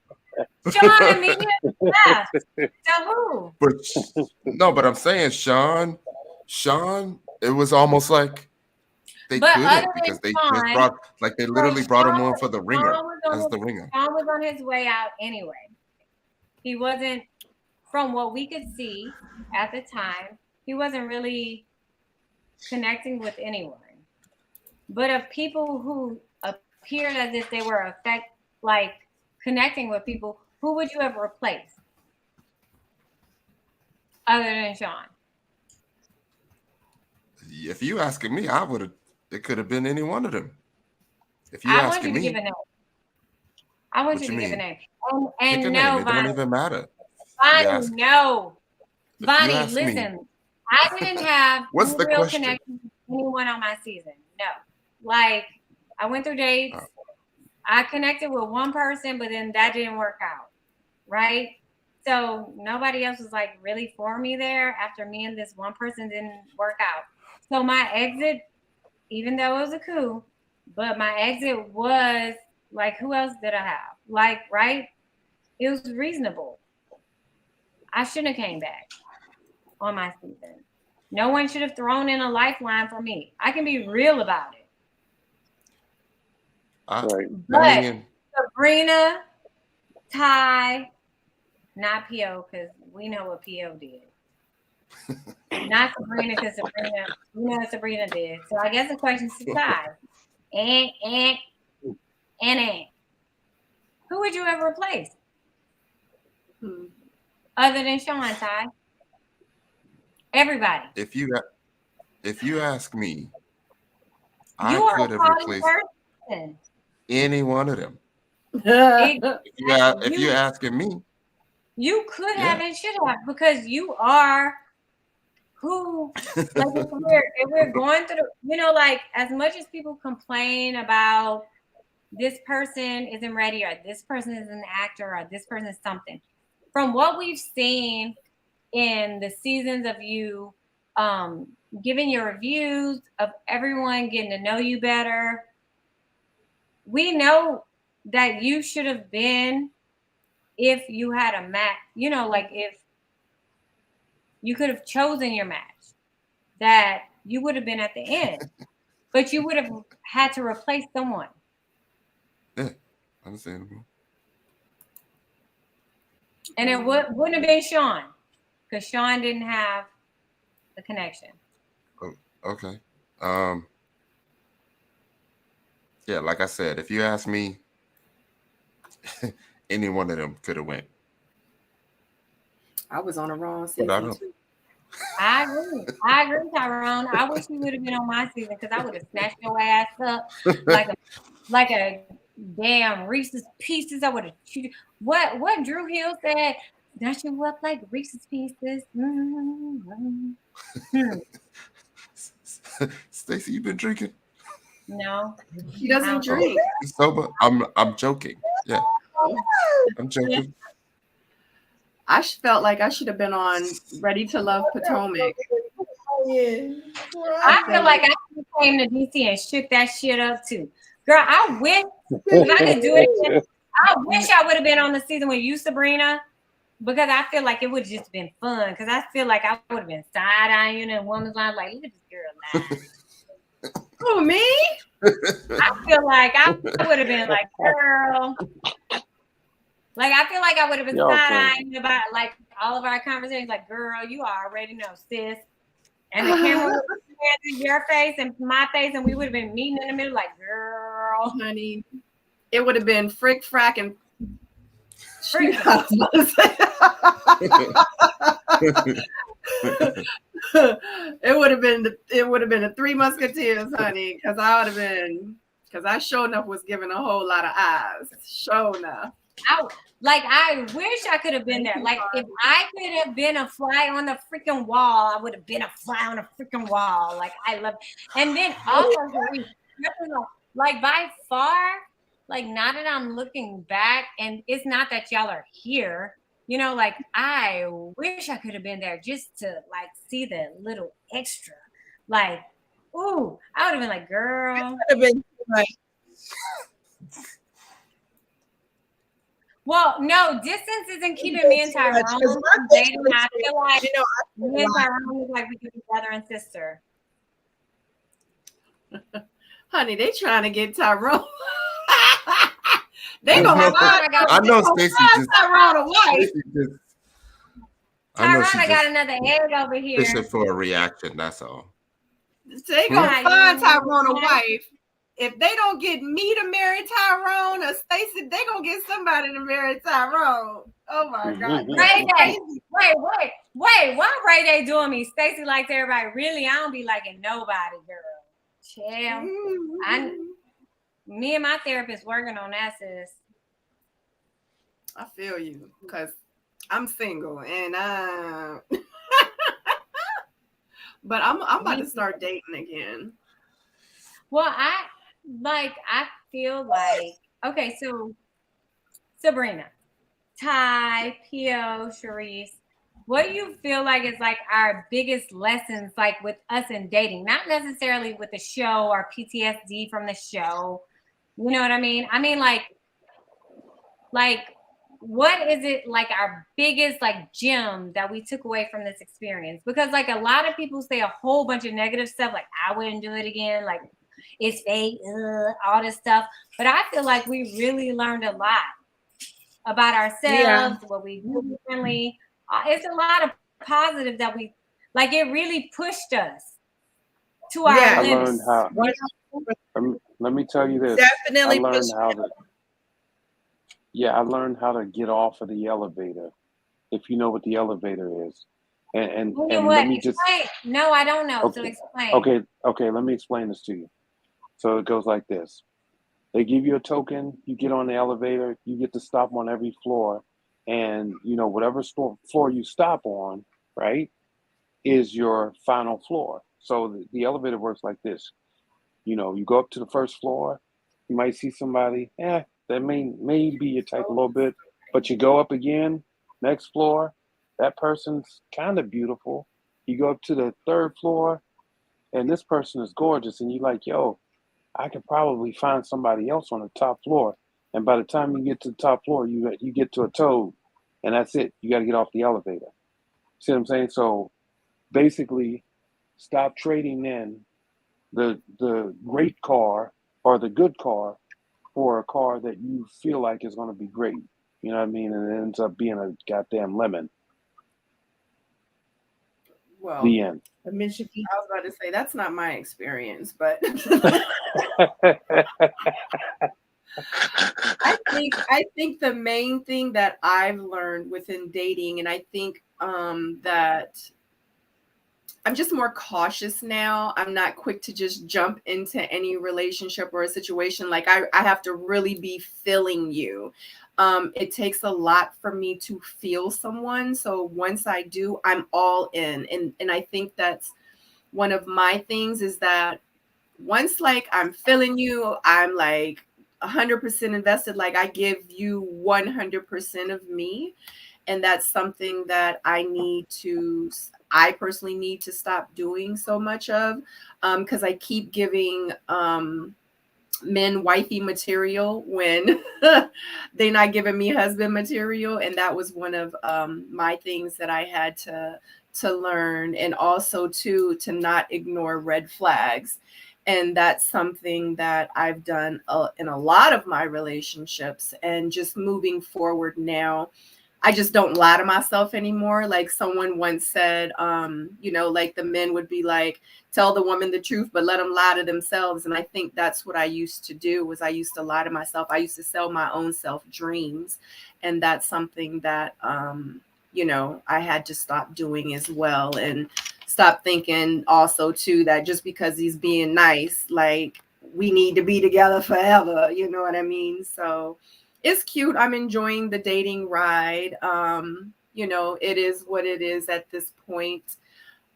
Sean immediately left. So who? But I'm saying Sean, it was almost like they couldn't because they just brought, like they literally brought him on for the ringer as the ringer. Sean was on his way out anyway. He wasn't, from what we could see at the time, he wasn't really connecting with anyone. But of people who appeared as if they were connecting with people, who would you have replaced other than Sean? If you asking me, it could have been any one of them. If you I asking me, give a name. I want you to give a name. And no, it don't even matter. Bonnie, no. Bonnie, listen. I didn't have what's the real question? connection with anyone on my season. No. Like, I went through dates. Oh. I connected with one person, but then that didn't work out. Right? So nobody else was like really for me there after me and this one person didn't work out. So my exit, even though it was a coup, but my exit was like, who else did I have? Like, right? It was reasonable. I shouldn't have came back on my season. No one should have thrown in a lifeline for me. I can be real about it. But Sabrina, Ty, not PO, because we know what PO did. Not Sabrina, because Sabrina, we know what Sabrina did. So I guess the question's to Ty. And. Who would you have replaced? Other than Sean, Ty? Everybody. If you ask me, I could have replaced any one of them. If you're asking me, you could have and should have, because you are who. Like if we're going through, like as much as people complain about this person isn't ready, or this person is an actor, or this person is something. From what we've seen in the seasons of you giving your reviews, of everyone getting to know you better, we know that you should have been, if you had a match, like if you could have chosen your match, that you would have been at the end, but you would have had to replace someone. Yeah, understandable. And it wouldn't have been Sean, because Sean didn't have the connection. Oh, okay. Yeah, like I said, if you ask me, any one of them could have went. I was on the wrong season too. I agree, Tyrone. I wish you would have been on my season, because I would have snatched your ass up like a damn Reese's Pieces. I would have chewed. What Drew Hill said, snatch you up like Reese's Pieces. Stacey, you been drinking? No, he doesn't drink. He's sober. I'm joking. Yeah, I'm joking. I felt like I should have been on Ready to Love Potomac. I feel like I came to DC and shook that shit up too. Girl, I wish if I could do it again, I wish I would have been on the season with you, Sabrina, because I feel like it would have just been fun. Because I feel like I would have been side-eyeing you in woman's line, like, look at this girl lie. Who, me? I feel like I would have been like, girl. Like, I feel like I would have been side-eyeing about like all of our conversations, like, girl, you already know, sis. And the camera would have been in your face and my face, and we would have been meeting in the middle, like, girl. Honey, it would have been frick, frack, and Frick. It would have been the Three Musketeers, honey, because I sure enough was giving a whole lot of eyes. Sure enough. I wish I could have been there. Like, if I could have been a fly on the freaking wall, I would have been a fly on the freaking wall. Like, I love. And then also, like, by far, like, now that I'm looking back, and it's not that y'all are here, you know, like, I wish I could have been there just to, like, see the little extra. Like, ooh, I would have been like, girl. I would have been like, well, no, distance isn't keeping me and Tyrone from dating. I feel like, you know, me and Tyrone is like we could be brother and sister. Honey, they trying to get Tyrone. They gonna have I know Stacey just Tyrone a wife. Tyrone, I got another egg over here. Fishing for a reaction, that's all. They gonna find Tyrone a wife. If they don't get me to marry Tyrone or Stacey, they gonna get somebody to marry Tyrone. Oh my God. Ray Day. Wait. Why Ray Day doing me? Stacey likes everybody. Really, I don't be liking nobody, girl. Chill. Me and my therapist working on that, sis. I feel you, because I'm single and but I'm about to start dating again. Well, I feel like, okay, so Sabrina, Ty, Pio, Sharice, what do you feel like is like our biggest lessons, like with us in dating? Not necessarily with the show or PTSD from the show. You know what I mean? I mean, like what is it, like our biggest like gem that we took away from this experience? Because like a lot of people say a whole bunch of negative stuff, like I wouldn't do it again, like it's fake, all this stuff. But I feel like we really learned a lot about ourselves, what we do differently. It's a lot of positive that we, like, it really pushed us to our limits. Let me tell you this. Definitely I learned how to get off of the elevator, if you know what the elevator is. And let me just explain. No, I don't know. Okay. So explain. Okay, let me explain this to you. So it goes like this. They give you a token, you get on the elevator, you get to stop on every floor, and you know, whatever floor you stop on, right, is your final floor. So the elevator works like this. You know, you go up to the first floor, you might see somebody, that may be your type a little bit, but you go up again, next floor, that person's kind of beautiful. You go up to the third floor, and this person is gorgeous, and you're like, yo, I could probably find somebody else on the top floor. And by the time you get to the top floor, you get to a toad, and that's it. You got to get off the elevator. See what I'm saying? So basically, stop trading in the great car or the good car for a car that you feel like is going to be great. You know what I mean? And it ends up being a goddamn lemon. Well, the end. I was about to say that's not my experience, but I think the main thing that I've learned within dating, and I think that I'm just more cautious now. I'm not quick to just jump into any relationship or a situation. Like I have to really be feeling you. It takes a lot for me to feel someone. So once I do, I'm all in. And I think that's one of my things is that once like I'm feeling you, I'm like 100% invested. Like I give you 100% of me. And that's something that I personally need to stop doing so much of, because I keep giving men wifey material when they're not giving me husband material. And that was one of my things that I had to learn, and also to not ignore red flags. And that's something that I've done in a lot of my relationships. And just moving forward now, I just don't lie to myself anymore. Like someone once said, like the men would be like, tell the woman the truth, but let them lie to themselves. And I think that's what I used to do. Was I used to lie to myself. I used to sell my own self dreams. And that's something that, I had to stop doing as well. And stop thinking also too, that just because he's being nice, like we need to be together forever. You know what I mean? So it's cute. I'm enjoying the dating ride. It is what it is at this point.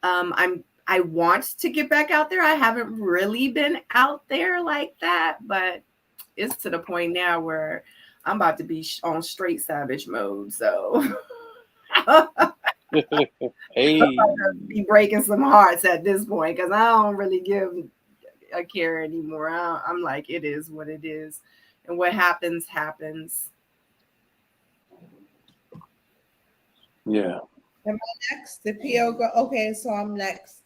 I want to get back out there. I haven't really been out there like that, but it's to the point now where I'm about to be on straight savage mode. So Hey, I'm about to be breaking some hearts at this point, because I don't really give a care anymore. I'm like, it is what it is. And what happens, happens. yeah. Am I next? Did PO go? Okay, so I'm next.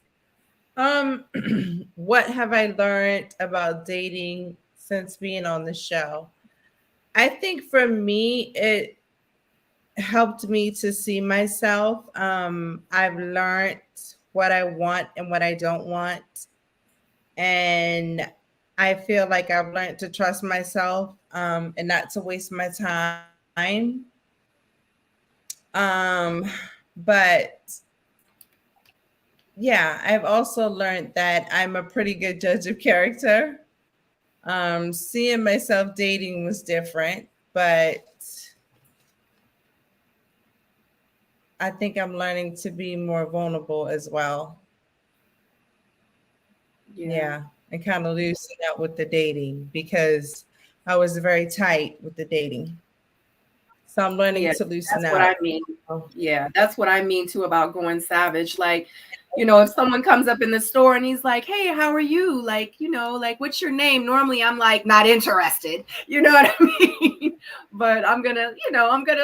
What have I learned about dating since being on the show? I think for me, it helped me to see myself. I've learned what I want and what I don't want. And I feel like I've learned to trust myself, and not to waste my time. But yeah, I've also learned that I'm a pretty good judge of character. Seeing myself dating was different, but I think I'm learning to be more vulnerable as well. Yeah, and kind of loosen up with the dating, because I was very tight with the dating. So I'm learning to loosen That's what I up. mean. Yeah, that's what I mean too about going savage. Like, if someone comes up in the store and he's like, "Hey, how are you? Like, like, what's your name?" Normally I'm like, not interested. You know what I mean? But I'm gonna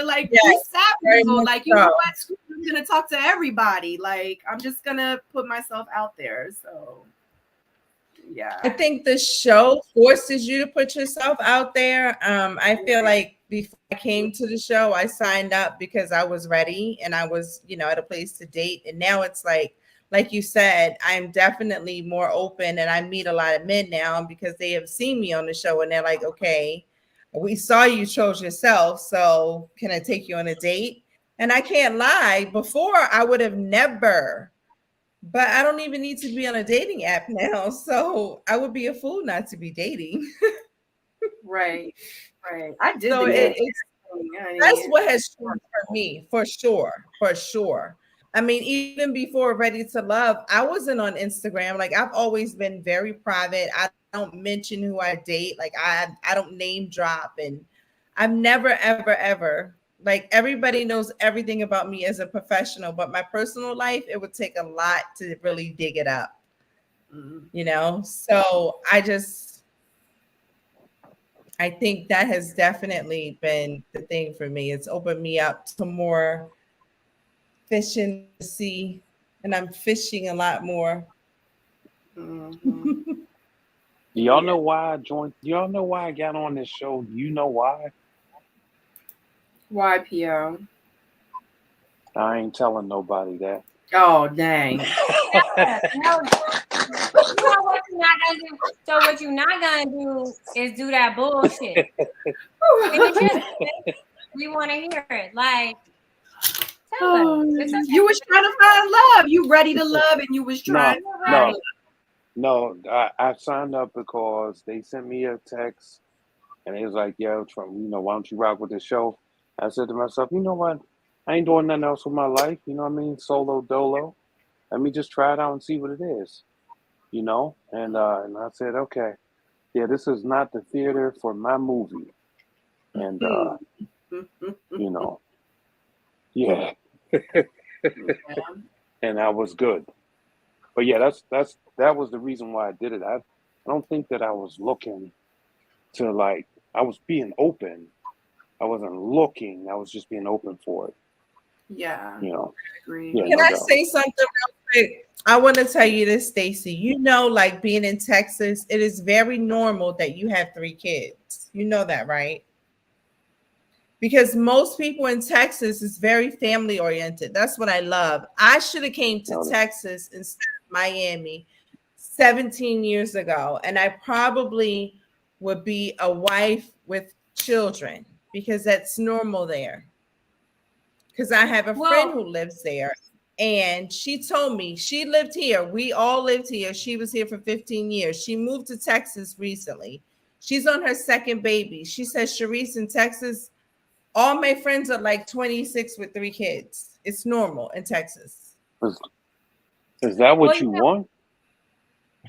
like be savage. So, like, you know what? I'm gonna talk to everybody. Like, I'm just gonna put myself out there. So yeah. I think the show forces you to put yourself out there. I feel like before I came to the show, I signed up because I was ready and I was, at a place to date. And now it's like you said, I'm definitely more open, and I meet a lot of men now because they have seen me on the show and they're like, okay, we saw you chose yourself. So can I take you on a date? And I can't lie. Before, I would have never. But I don't even need to be on a dating app now. So I would be a fool not to be dating. Right. I did So that's what has changed for me, for sure. For sure. I mean, even before Ready to Love, I wasn't on Instagram. Like, I've always been very private. I don't mention who I date. Like, I don't name drop. And I've never, ever, ever, like, everybody knows everything about me as a professional, but my personal life, it would take a lot to really dig it up. So I think that has definitely been the thing for me. It's opened me up to more fish in the sea, and I'm fishing a lot more. Mm-hmm. Do y'all know why I joined? Do y'all know why I got on this show? Do you know why? Why, PO? I ain't telling nobody that. Oh, dang. No, you know what you're not gonna do. So what you're not gonna do is do that bullshit. We want to hear it. Like, tell us. It's okay. You was trying to find love. You ready to love, and you was trying. No. I signed up because they sent me a text, and it was like, "Yo, why don't you rock with the show?" I said to myself, "You know what? I ain't doing nothing else with my life. You know what I mean? Solo dolo. Let me just try it out and see what it is." And I said, "Okay, yeah, this is not the theater for my movie." And Yeah. Yeah. And that was good. But yeah, that was the reason why I did it. I don't think that I was looking to like I was being open. I wasn't looking. I was just being open for it. Yeah. You know. I agree. Yeah, Can no I doubt. say something real quick? I want to tell you this, Stacy. You know, like being in Texas, it is very normal that you have 3 kids. You know that, right? Because most people in Texas is very family oriented. That's what I love. I should have came to No, Texas instead of Miami 17 years ago, and I probably would be a wife with children because that's normal there. Because I have a friend who lives there, and she told me she lived here. We all lived here. She was here for 15 years. She moved to Texas recently. She's on her second baby. She says, Sharice, in Texas, all my friends are like 26 with 3 kids. It's normal in Texas. is that what Well, you you know, want?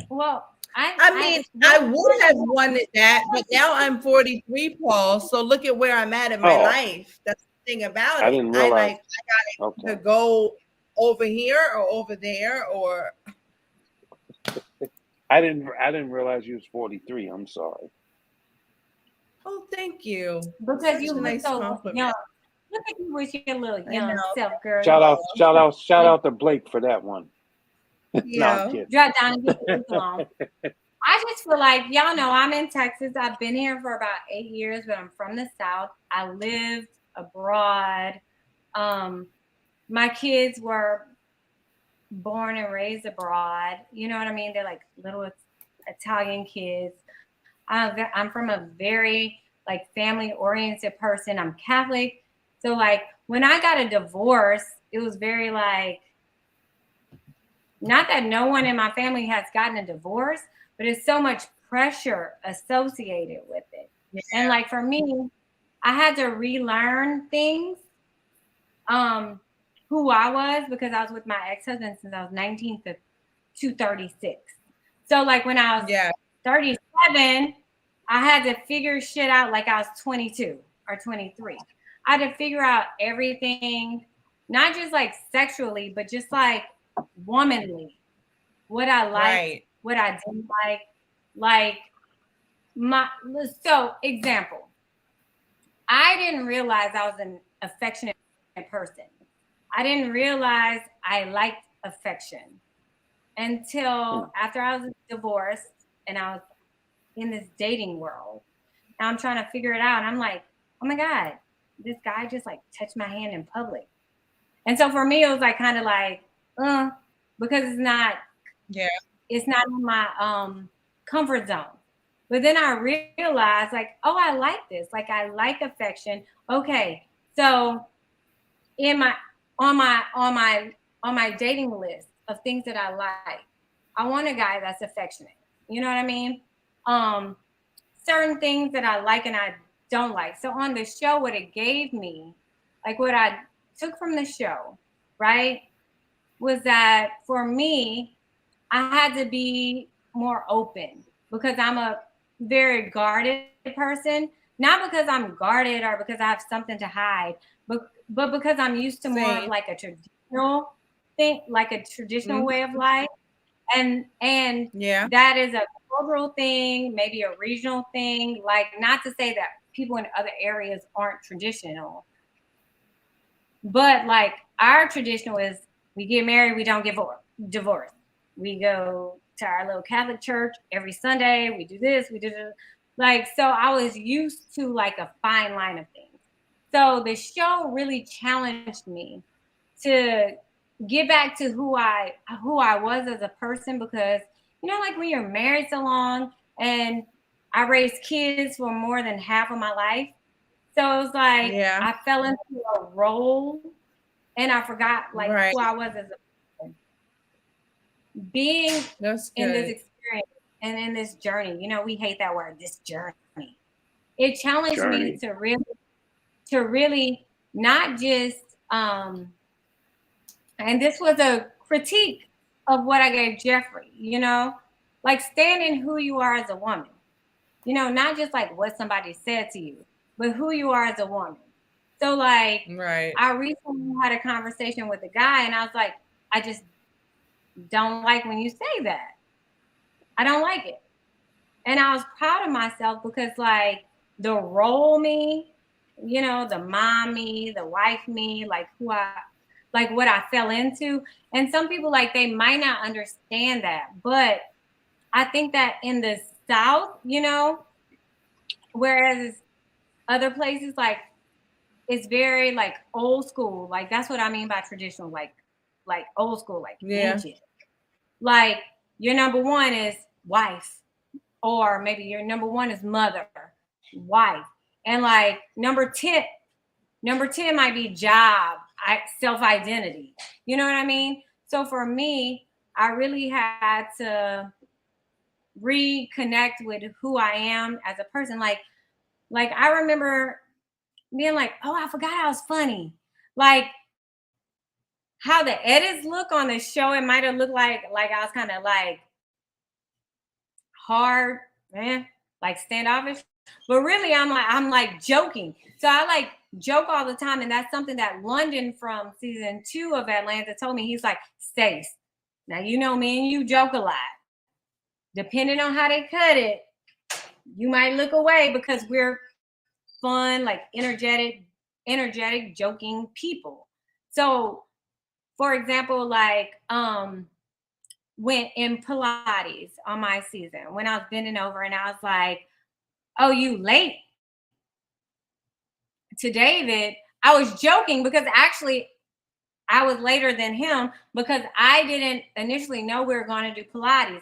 well, I mean, I would have wanted that, but now I'm 43, Paul. So look at where I'm at in my Oh, life. That's the thing about I it. didn't I realize. gotta Okay. either go over here or over there, or I didn't realize you was 43. I'm sorry. oh, thank you. because Such you a look nice so compliment. young. Look at you with your little I young know. self, girl. Shout out to Blake for that one. No, I'm Yeah. kidding. Drop down and get the along. I just feel like y'all know I'm in Texas. I've been here for about 8 years, but I'm from the South. I lived abroad. My kids were born and raised abroad. You know what I mean? They're like little Italian kids. I'm from a very like family oriented person. I'm Catholic. So like when I got a divorce, it was very like, not that no one in my family has gotten a divorce, but it's so much pressure associated with it. Yeah. And like for me, I had to relearn things, who I was, because I was with my ex-husband since I was 19 to 36. So like when I was 37, I had to figure shit out like I was 22 or 23. I had to figure out everything, not just like sexually, but just like womanly, what I liked, what I didn't like so example, I didn't realize I was an affectionate person. I didn't realize I liked affection until after I was divorced and I was in this dating world. Now I'm trying to figure it out. And I'm like, oh my God, this guy just like touched my hand in public. And so for me, it was like kind of like, because it's not in my comfort zone. But then I realized like, oh, I like this. Like I like affection. Okay. So on my dating list of things that I like, I want a guy that's affectionate. You know what I mean? Certain things that I like and I don't like. So on the show, what it gave me, like what I took from the show, right, was that for me, I had to be more open because I'm a very guarded person. Not because I'm guarded or because I have something to hide, but because I'm used to more of like a traditional thing, like a traditional way of life. And that is a cultural thing, maybe a regional thing. Like, not to say that people in other areas aren't traditional, but like our traditional is we get married, we don't get divorced. We go to our little Catholic church every Sunday. We do this, we do this. Like, so I was used to like a fine line of things. So the show really challenged me to get back to who I was as a person, because you know, like when you're married so long, and I raised kids for more than half of my life. So it was like I fell into a role and I forgot like who I was as a person. Being in this experience and in this journey, you know, we hate that word, this journey. It challenged me to really not just and this was a critique of what I gave Jeffrey, you know, like stand in who you are as a woman, you know, not just like what somebody said to you, but who you are as a woman. So like, right. I recently had a conversation with a guy and I was like, I just don't like when you say that. I don't like it. And I was proud of myself because like the role me, you know, the mom me, the wife me, like like what I fell into. And some people like they might not understand that, but I think that in the South, you know, whereas other places like it's very like old school. Like that's what I mean by traditional, like old school, like ancient. Like your number one is wife, or maybe your number one is mother, wife, and like number 10 might be job, self-identity. You know what I mean? So for me, I really had to reconnect with who I am as a person. Like I remember being like, oh, I forgot I was funny. Like how the edits look on the show, it might have looked like I was kind of like hard, man, like standoffish. But really, I'm like joking. So I like joke all the time, and that's something that London from season 2 of Atlanta told me. He's like, Stace, now you know me and you joke a lot. Depending on how they cut it, you might look away because we're fun, like energetic, joking people. So, for example, like when in Pilates on my season, when I was bending over and I was like, oh, you late to David, I was joking because actually I was later than him because I didn't initially know we were going to do Pilates.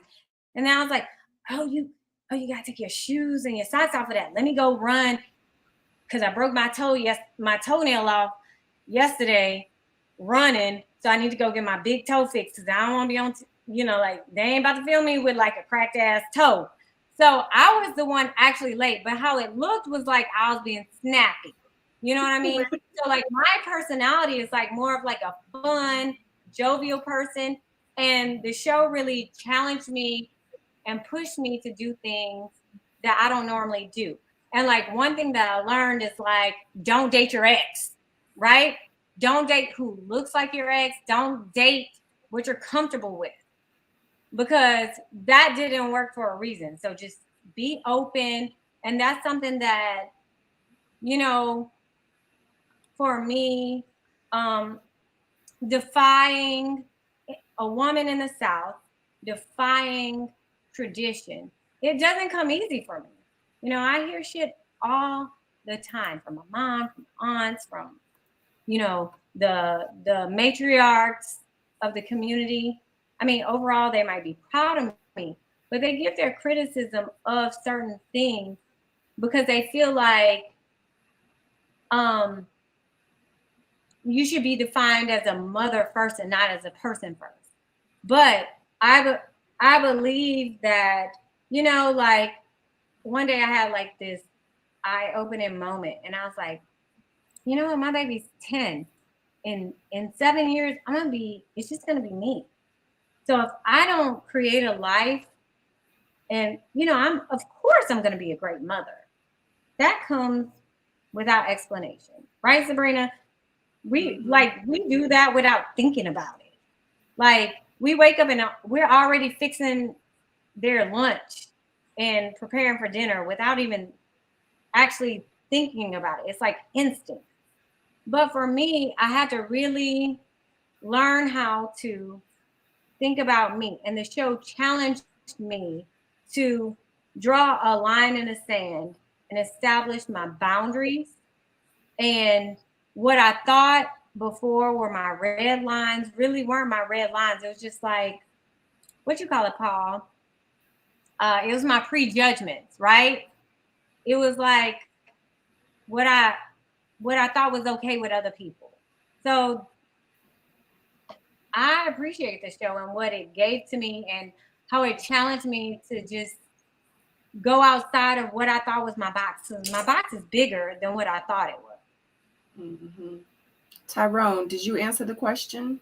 And then I was like, oh, you got to take your shoes and your socks off of that. Let me go run because I broke my toenail off yesterday running. So I need to go get my big toe fixed because I don't want to be on, like they ain't about to film me with like a cracked ass toe. So I was the one actually late, but how it looked was like I was being snappy. You know what I mean? So like my personality is like more of like a fun, jovial person. And the show really challenged me and pushed me to do things that I don't normally do. And like one thing that I learned is like, don't date your ex, right? Don't date who looks like your ex. Don't date what you're comfortable with, because that didn't work for a reason. So just be open. And that's something that, for me, defying a woman in the South, defying tradition, it doesn't come easy for me. I hear shit all the time from my mom, from aunts, from, the matriarchs of the community. I mean, overall, they might be proud of me, but they give their criticism of certain things because they feel like you should be defined as a mother first and not as a person first. But I believe that, like one day I had like this eye-opening moment, and I was like, you know what, my baby's 10. In 7 years, it's just gonna be me. So if I don't create a life, and of course I'm gonna be a great mother. That comes without explanation, right, Sabrina? We do that without thinking about it. Like we wake up and we're already fixing their lunch and preparing for dinner without even actually thinking about it. It's like instant. But for me, I had to really learn how to think about me. And the show challenged me to draw a line in the sand and establish my boundaries. And what I thought before were my red lines really weren't my red lines. It was just like, what you call it, Paul? It was my prejudgments, right? It was like what I thought was okay with other people. So I appreciate the show and what it gave to me and how it challenged me to just go outside of what I thought was my box. So my box is bigger than what I thought it was. Mm-hmm. Tyrone, did you answer the question?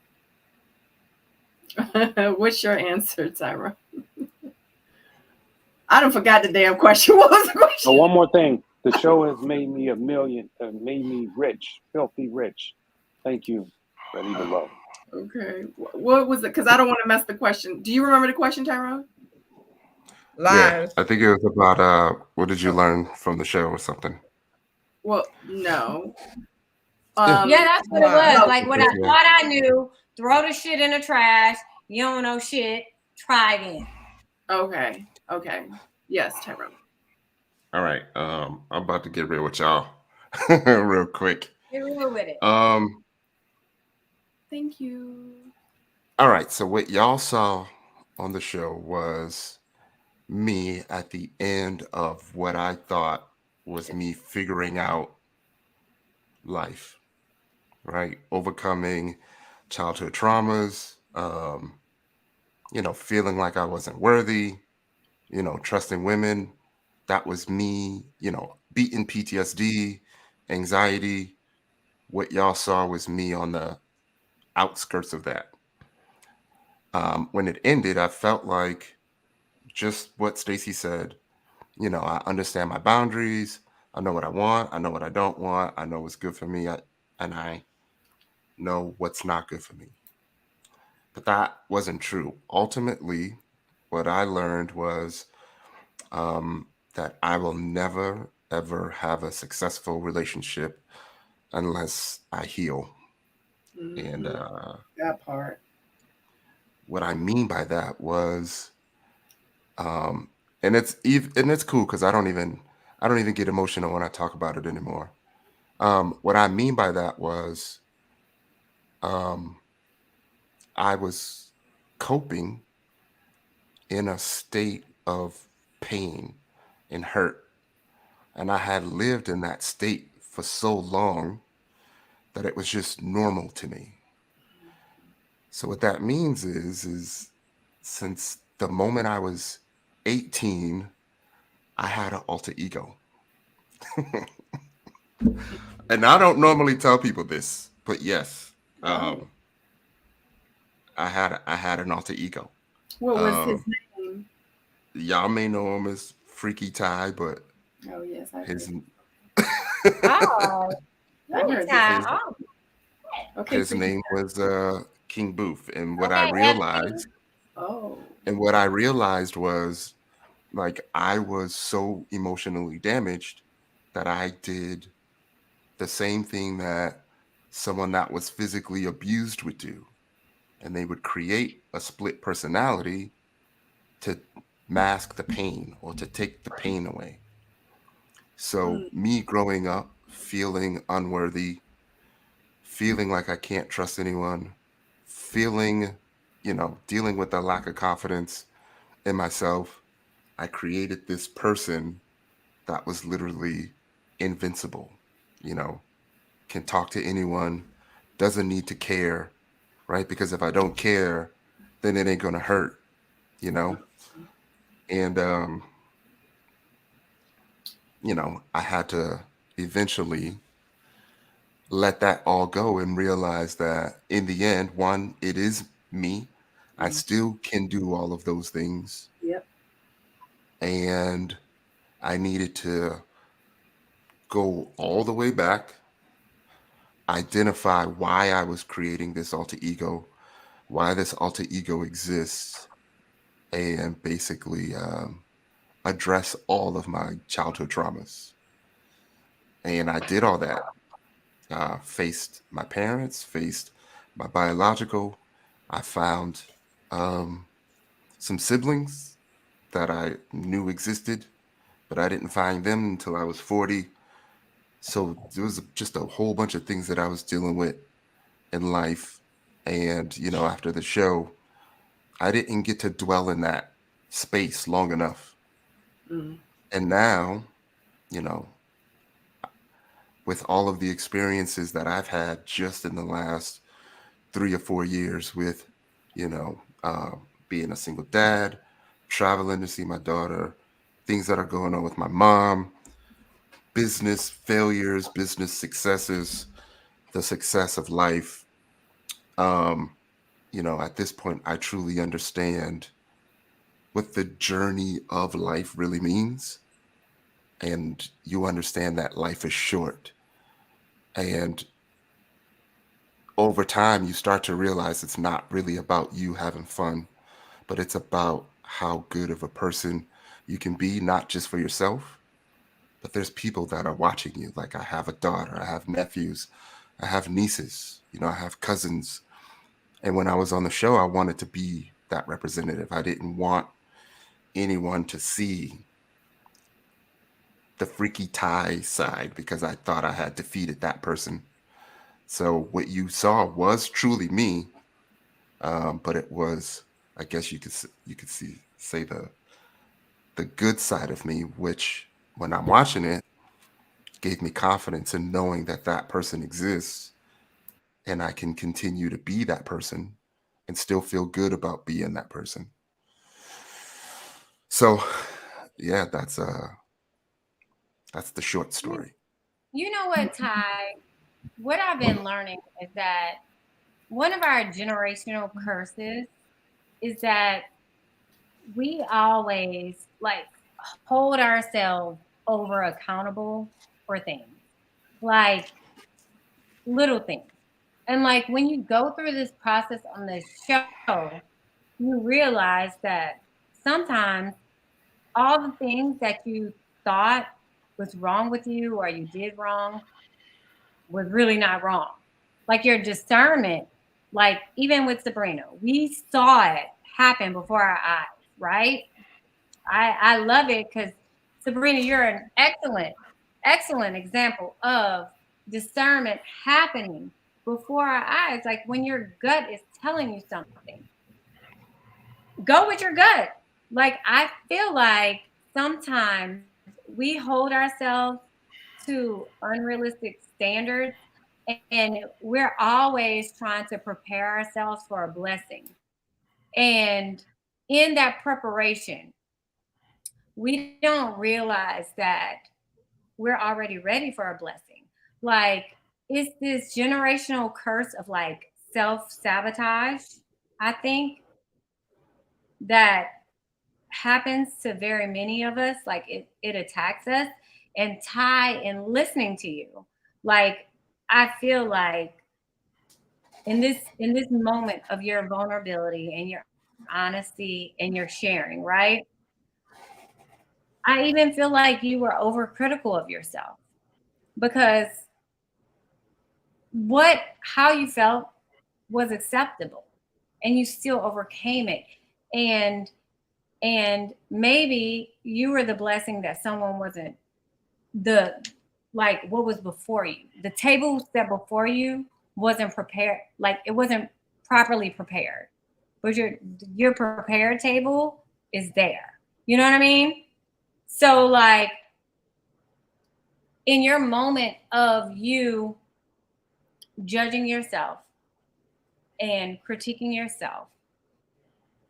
What's your answer, Tyrone? I don't forgot the damn question. What was the question? Oh, one more thing. The show has made me a million, made me rich, filthy rich. Thank you. Ready to love. Okay. What was it? Because I don't want to mess the question. Do you remember the question, Tyrone? Yeah, Lies. I think it was about what did you learn from the show or something. Well, no. Yeah. Yeah, that's what it was. No. Like what I thought I knew, throw the shit in the trash. You don't know shit. Try again. Okay. Okay. Yes, Tyrone. All right. I'm about to get real with y'all real quick. Get real with it. Thank you. All right. So what y'all saw on the show was me at the end of what I thought was me figuring out life, right? Overcoming childhood traumas, feeling like I wasn't worthy, trusting women. That was me, beating PTSD, anxiety. What y'all saw was me on the outskirts of that. When it ended, I felt like just what Stacy said. I understand my boundaries. I know what I want. I know what I don't want. I know what's good for me. And I know what's not good for me. But that wasn't true. Ultimately, what I learned was that I will never, ever have a successful relationship unless I heal. And that part. what I mean by that was, and it's cool because I don't even get emotional when I talk about it anymore. What I mean by that was, I was coping in a state of pain and hurt, and I had lived in that state for so long that it was just normal to me. So what that means is since the moment I was 18, I had an alter ego. And I don't normally tell people this, but yes, I had an alter ego. What was his name? Y'all may know him as Freaky Ty, but Oh yes, I his did. Oh, I heard time. this. Oh, Okay, his Freaky name Ty. was King Booth. And what I okay, realized, Oh. was like I was so emotionally damaged that I did the same thing that someone that was physically abused would do. And they would create a split personality to mask the pain or to take the pain away. So me growing up feeling unworthy, feeling like I can't trust anyone, feeling, dealing with a lack of confidence in myself, I created this person that was literally invincible, can talk to anyone, doesn't need to care, right? Because if I don't care, then it ain't going to hurt, And, I had to eventually let that all go and realize that in the end, one, it is me. I still can do all of those things. Yep. And I needed to go all the way back, identify why I was creating this alter ego, why this alter ego exists, and basically address all of my childhood traumas. And I did all that. Faced my parents, faced my biological. I found some siblings that I knew existed, but I didn't find them until I was 40. So there was just a whole bunch of things that I was dealing with in life. And, after the show, I didn't get to dwell in that space long enough. And now, you know, with all of the experiences that I've had just in the last 3 or 4 years with, being a single dad, traveling to see my daughter, things that are going on with my mom, business failures, business successes, the success of life. At this point, I truly understand what the journey of life really means. and you understand that life is short. And over time, you start to realize it's not really about you having fun, but it's about how good of a person you can be, not just for yourself, but there's people that are watching you. Like, I have a daughter, I have nephews, I have nieces, I have cousins. And when I was on the show, I wanted to be that representative. I didn't want anyone to see the freaky Thai side because I thought I had defeated that person. So what you saw was truly me, but it was, I guess you could say the good side of me, which when I'm watching it, gave me confidence in knowing that that person exists, and I can continue to be that person and still feel good about being that person. So, yeah, that's the short story. You know what, Ty? What I've been learning is that one of our generational curses is that we always like hold ourselves over accountable for things, like little things. And like when you go through this process on this show, you realize that sometimes all the things that you thought was wrong with you or you did wrong was really not wrong. Like your discernment, like even with Sabrina, we saw it happen before our eyes, right? I love it because Sabrina, you're an excellent example of discernment happening before our eyes. Like when your gut is telling you something, go with your gut. Like I feel like sometimes we hold ourselves to unrealistic standards and we're always trying to prepare ourselves for a blessing. And in that preparation, we don't realize that we're already ready for a blessing. Like it's this generational curse of like self-sabotage, I think, that happens to very many of us. Like it attacks us. And Ty, in listening to you, like I feel like in this moment of your vulnerability and your honesty and your sharing, right? I even feel like you were overcritical of yourself because how you felt was acceptable and you still overcame it. And maybe you were the blessing that someone wasn't the like what was before you. The table set before you wasn't prepared, like it wasn't properly prepared. But your prepared table is there. You know what I mean? So like in your moment of you judging yourself and critiquing yourself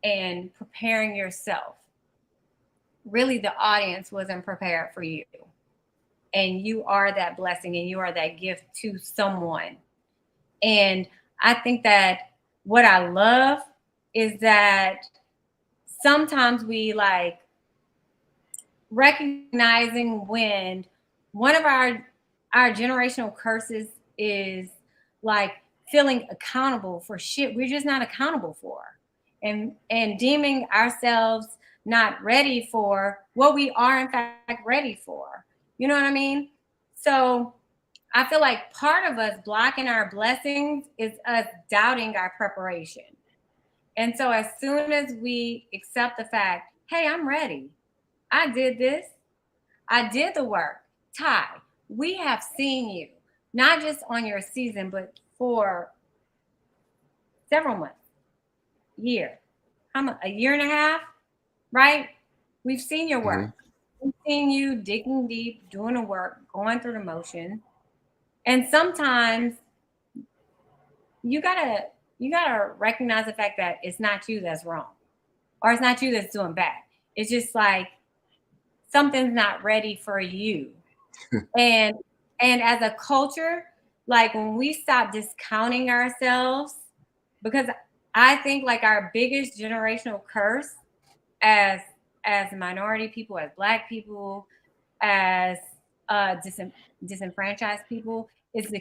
and preparing yourself, really the audience wasn't prepared for you. And you are that blessing and you are that gift to someone. And I think that what I love is that sometimes we like recognizing when one of our generational curses is like feeling accountable for shit we're just not accountable for, and deeming ourselves not ready for what we are in fact ready for. You know what I mean? So I feel like part of us blocking our blessings is us doubting our preparation. And so as soon as we accept the fact, hey, I'm ready. I did this. I did the work. Ty, we have seen you, not just on your season, but for several months, a year and a half, right? We've seen your work. Mhm. We've seen you digging deep, doing the work, going through the motion. And sometimes you gotta recognize the fact that it's not you that's wrong, or it's not you that's doing bad. It's just like something's not ready for you. and as a culture, like when we stop discounting ourselves, because I think like our biggest generational curse as minority people, as Black people, as disenfranchised people is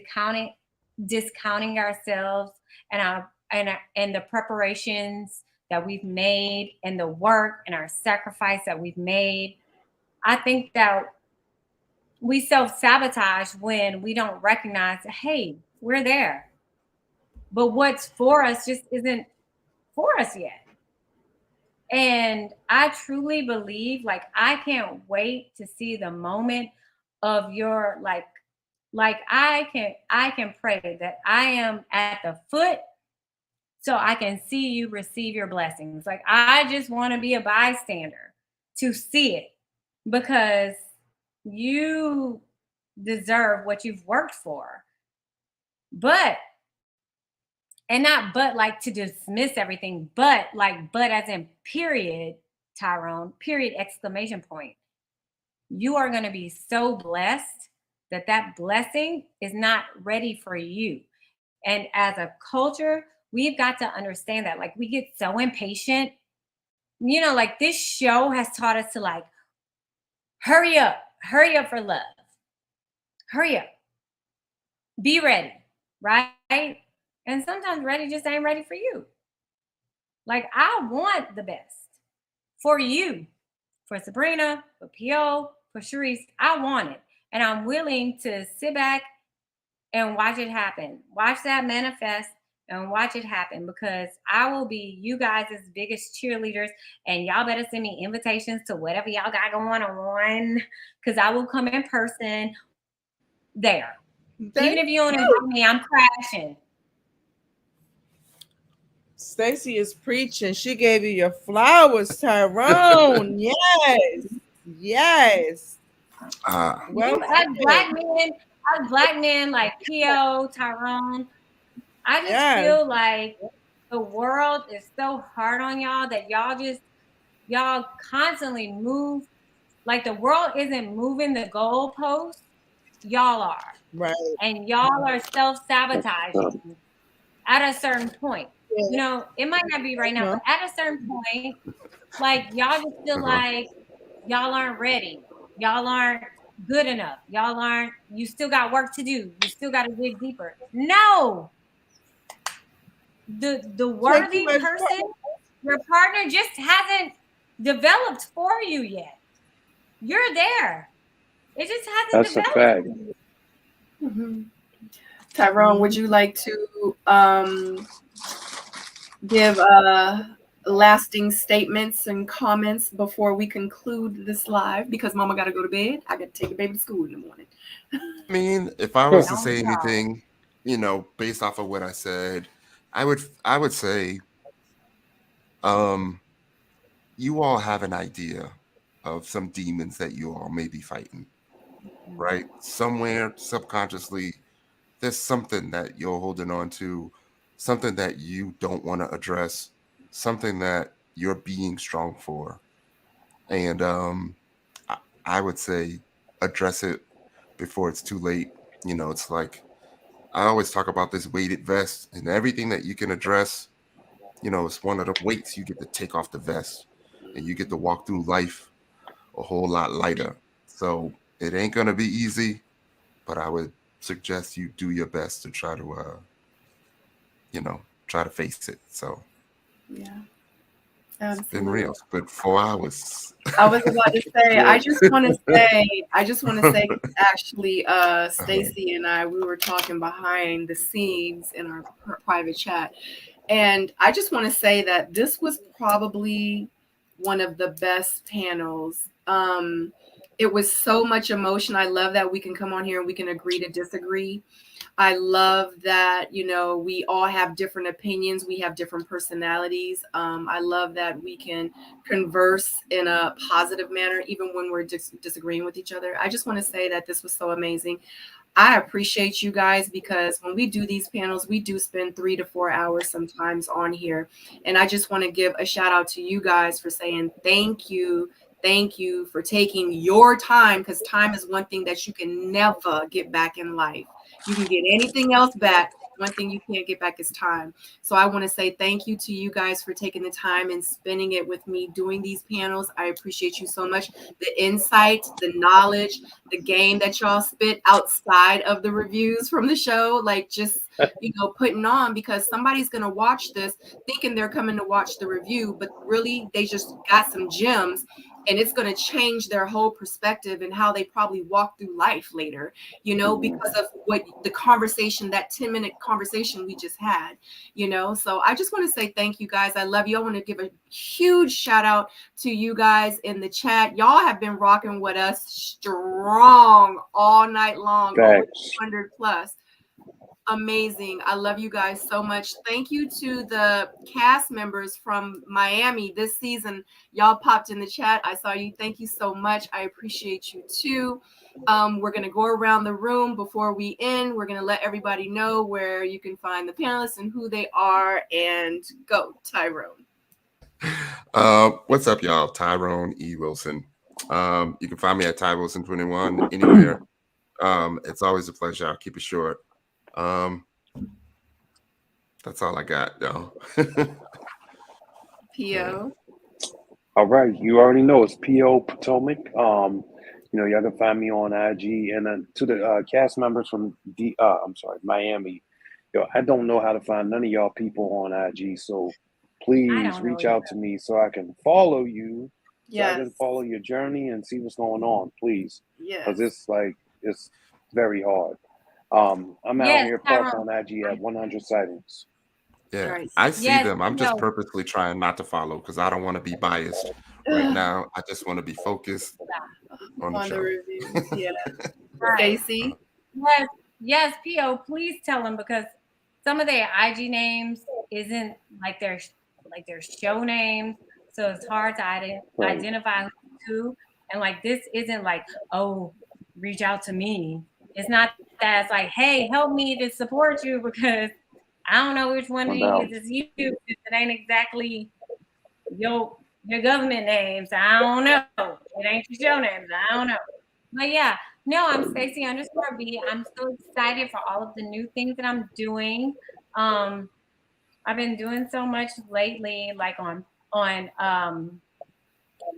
discounting ourselves and the preparations that we've made and the work and our sacrifice that we've made. I think that we self-sabotage when we don't recognize that, hey, we're there. But what's for us just isn't for us yet. And I truly believe, like, I can't wait to see the moment of your like I can pray that I am at the foot so I can see you receive your blessings. Like, I just want to be a bystander to see it, because you deserve what you've worked for. But not like to dismiss everything, but as in period, Tyrone, period, exclamation point. You are going to be so blessed that blessing is not ready for you. And as a culture, we've got to understand that. Like, we get so impatient. You know, like, this show has taught us to, like, hurry up for love. Hurry up. Be ready, right? And sometimes ready just ain't ready for you. Like, I want the best for you, for Sabrina, for PO, for Sharice. I want it. And I'm willing to sit back and watch it happen. Watch that manifest and watch it happen, because I will be you guys' biggest cheerleaders, and y'all better send me invitations to whatever y'all got going on, because I will come in person there. Even if you don't invite me, I'm crashing. Stacey is preaching. She gave you your flowers, Tyrone. Yes. Well, as black men like PO, Tyrone, I just feel like the world is so hard on y'all that y'all constantly move. Like, the world isn't moving the goalposts. Y'all are. Right. And y'all are self-sabotaging at a certain point. You know, it might not be right now, but at a certain point, like, y'all just feel like y'all aren't ready. Y'all aren't good enough. You still got work to do. You still got to dig deeper. No. The worthy person, your partner, just hasn't developed for you yet. You're there. It just hasn't developed. That's a fact. Mm-hmm. Tyrone, would you like to give lasting statements and comments before we conclude this live? Because Mama got to go to bed. I got to take the baby to school in the morning. I mean, if I was to say anything, you know, based off of what I said, I would say, you all have an idea of some demons that you all may be fighting, right? Somewhere subconsciously, there's something that you're holding on to, something that you don't want to address, something that you're being strong for. And I would say address it before it's too late. You know, it's like, I always talk about this weighted vest, and everything that you can address, you know, it's one of the weights you get to take off the vest, and you get to walk through life a whole lot lighter. So it ain't going to be easy, but I would suggest you do your best to try to, you know, try to face it. So yeah. It's been real. It's been 4 hours. I was about to say, I just want to say, actually, Stacey and I, we were talking behind the scenes in our private chat. And I just want to say that this was probably one of the best panels. It was so much emotion. I love that we can come on here and we can agree to disagree. I love that, you know, we all have different opinions. We have different personalities. I love that we can converse in a positive manner, even when we're disagreeing with each other. I just want to say that this was so amazing. I appreciate you guys, because when we do these panels, we do spend 3 to 4 hours sometimes on here. And I just want to give a shout out to you guys for saying thank you. Thank you for taking your time, because time is one thing that you can never get back in life. You can get anything else back, one thing you can't get back is time. So I want to say thank you to you guys for taking the time and spending it with me doing these panels. I appreciate you so much. The insight, the knowledge, the game that y'all spit outside of the reviews from the show, like just, you know, putting on, because somebody's going to watch this thinking they're coming to watch the review, but really they just got some gems. And it's going to change their whole perspective and how they probably walk through life later, you know, because of what the conversation, that 10-minute conversation we just had, you know. So I just want to say thank you guys. I love you. I want to give a huge shout out to you guys in the chat. Y'all have been rocking with us strong all night long, over 200 plus. Amazing. I love you guys so much. Thank you to the cast members from Miami this season. Y'all popped in the chat. I saw you. Thank you so much. I appreciate you too. We're going to go around the room before we end. We're going to let everybody know where you can find the panelists and who they are, and go, Tyrone. What's up, y'all? Tyrone E. Wilson. You can find me at Ty Wilson 21 anywhere. It's always a pleasure. I'll keep it short. That's all I got, y'all. P.O. All right, you already know it's P.O. Potomac. You know, y'all can find me on IG, and then to the cast members from Miami. Yo, I don't know how to find none of y'all people on IG, so please reach out to me so I can follow you. So I can follow your journey and see what's going on, please. Because it's very hard. I'm out here plus on IG at 100 sightings. Yeah, I see them. I'm just purposely trying not to follow because I don't want to be biased right now. I just want to be focused on the show. Reviews. Yeah. Stacey? Yes, P.O., please tell them, because some of their IG names isn't like their show names. So it's hard to identify who. And like, this isn't like, oh, reach out to me. It's not that. It's like, hey, help me to support you, because I don't know which one of these is you. It ain't exactly your government names. I don't know. It ain't your show names. I don't know. But yeah, no, I'm Stacey _B. I'm so excited for all of the new things that I'm doing. I've been doing so much lately, like on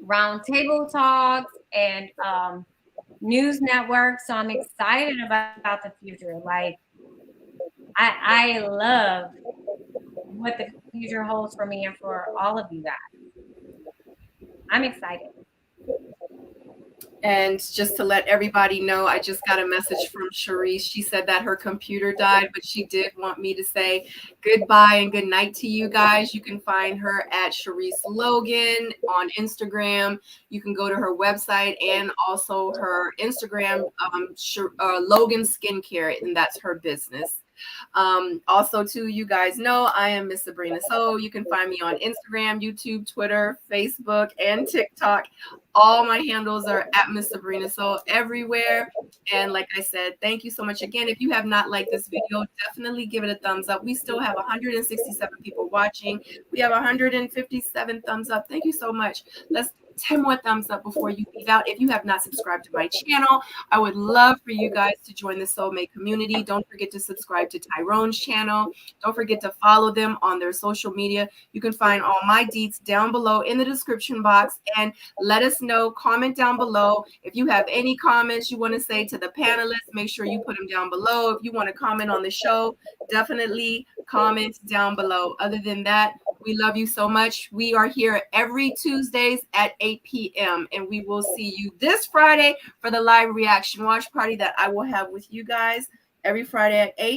round table talks and news networks. So I'm excited about the future. Like, I love what the future holds for me and for all of you guys. I'm excited. And just to let everybody know, I just got a message from Sharice. She said that her computer died, but she did want me to say goodbye and good night to you guys. You can find her at Sharice Logan on Instagram. You can go to her website and also her Instagram, Logan Skincare, and that's her business. Also, too, you guys know I am Miss Sabrina Soul. You can find me on Instagram, YouTube, Twitter, Facebook, and TikTok. All my handles are at Miss Sabrina Soul everywhere. And like I said, thank you so much again. If you have not liked this video, definitely give it a thumbs up. We still have 167 people watching. We have 157 thumbs up. Thank you so much. Let's 10 more thumbs up before you leave out. If you have not subscribed to my channel, I would love for you guys to join the Seoul Mate community. Don't forget to subscribe to Tyrone's channel. Don't forget to follow them on their social media. You can find all my deets down below in the description box, and let us know. Comment down below. If you have any comments you want to say to the panelists, make sure you put them down below. If you want to comment on the show, definitely comment down below. Other than that, we love you so much. We are here every Tuesdays at 8 p.m. and we will see you this Friday for the live reaction watch party that I will have with you guys every Friday at 8.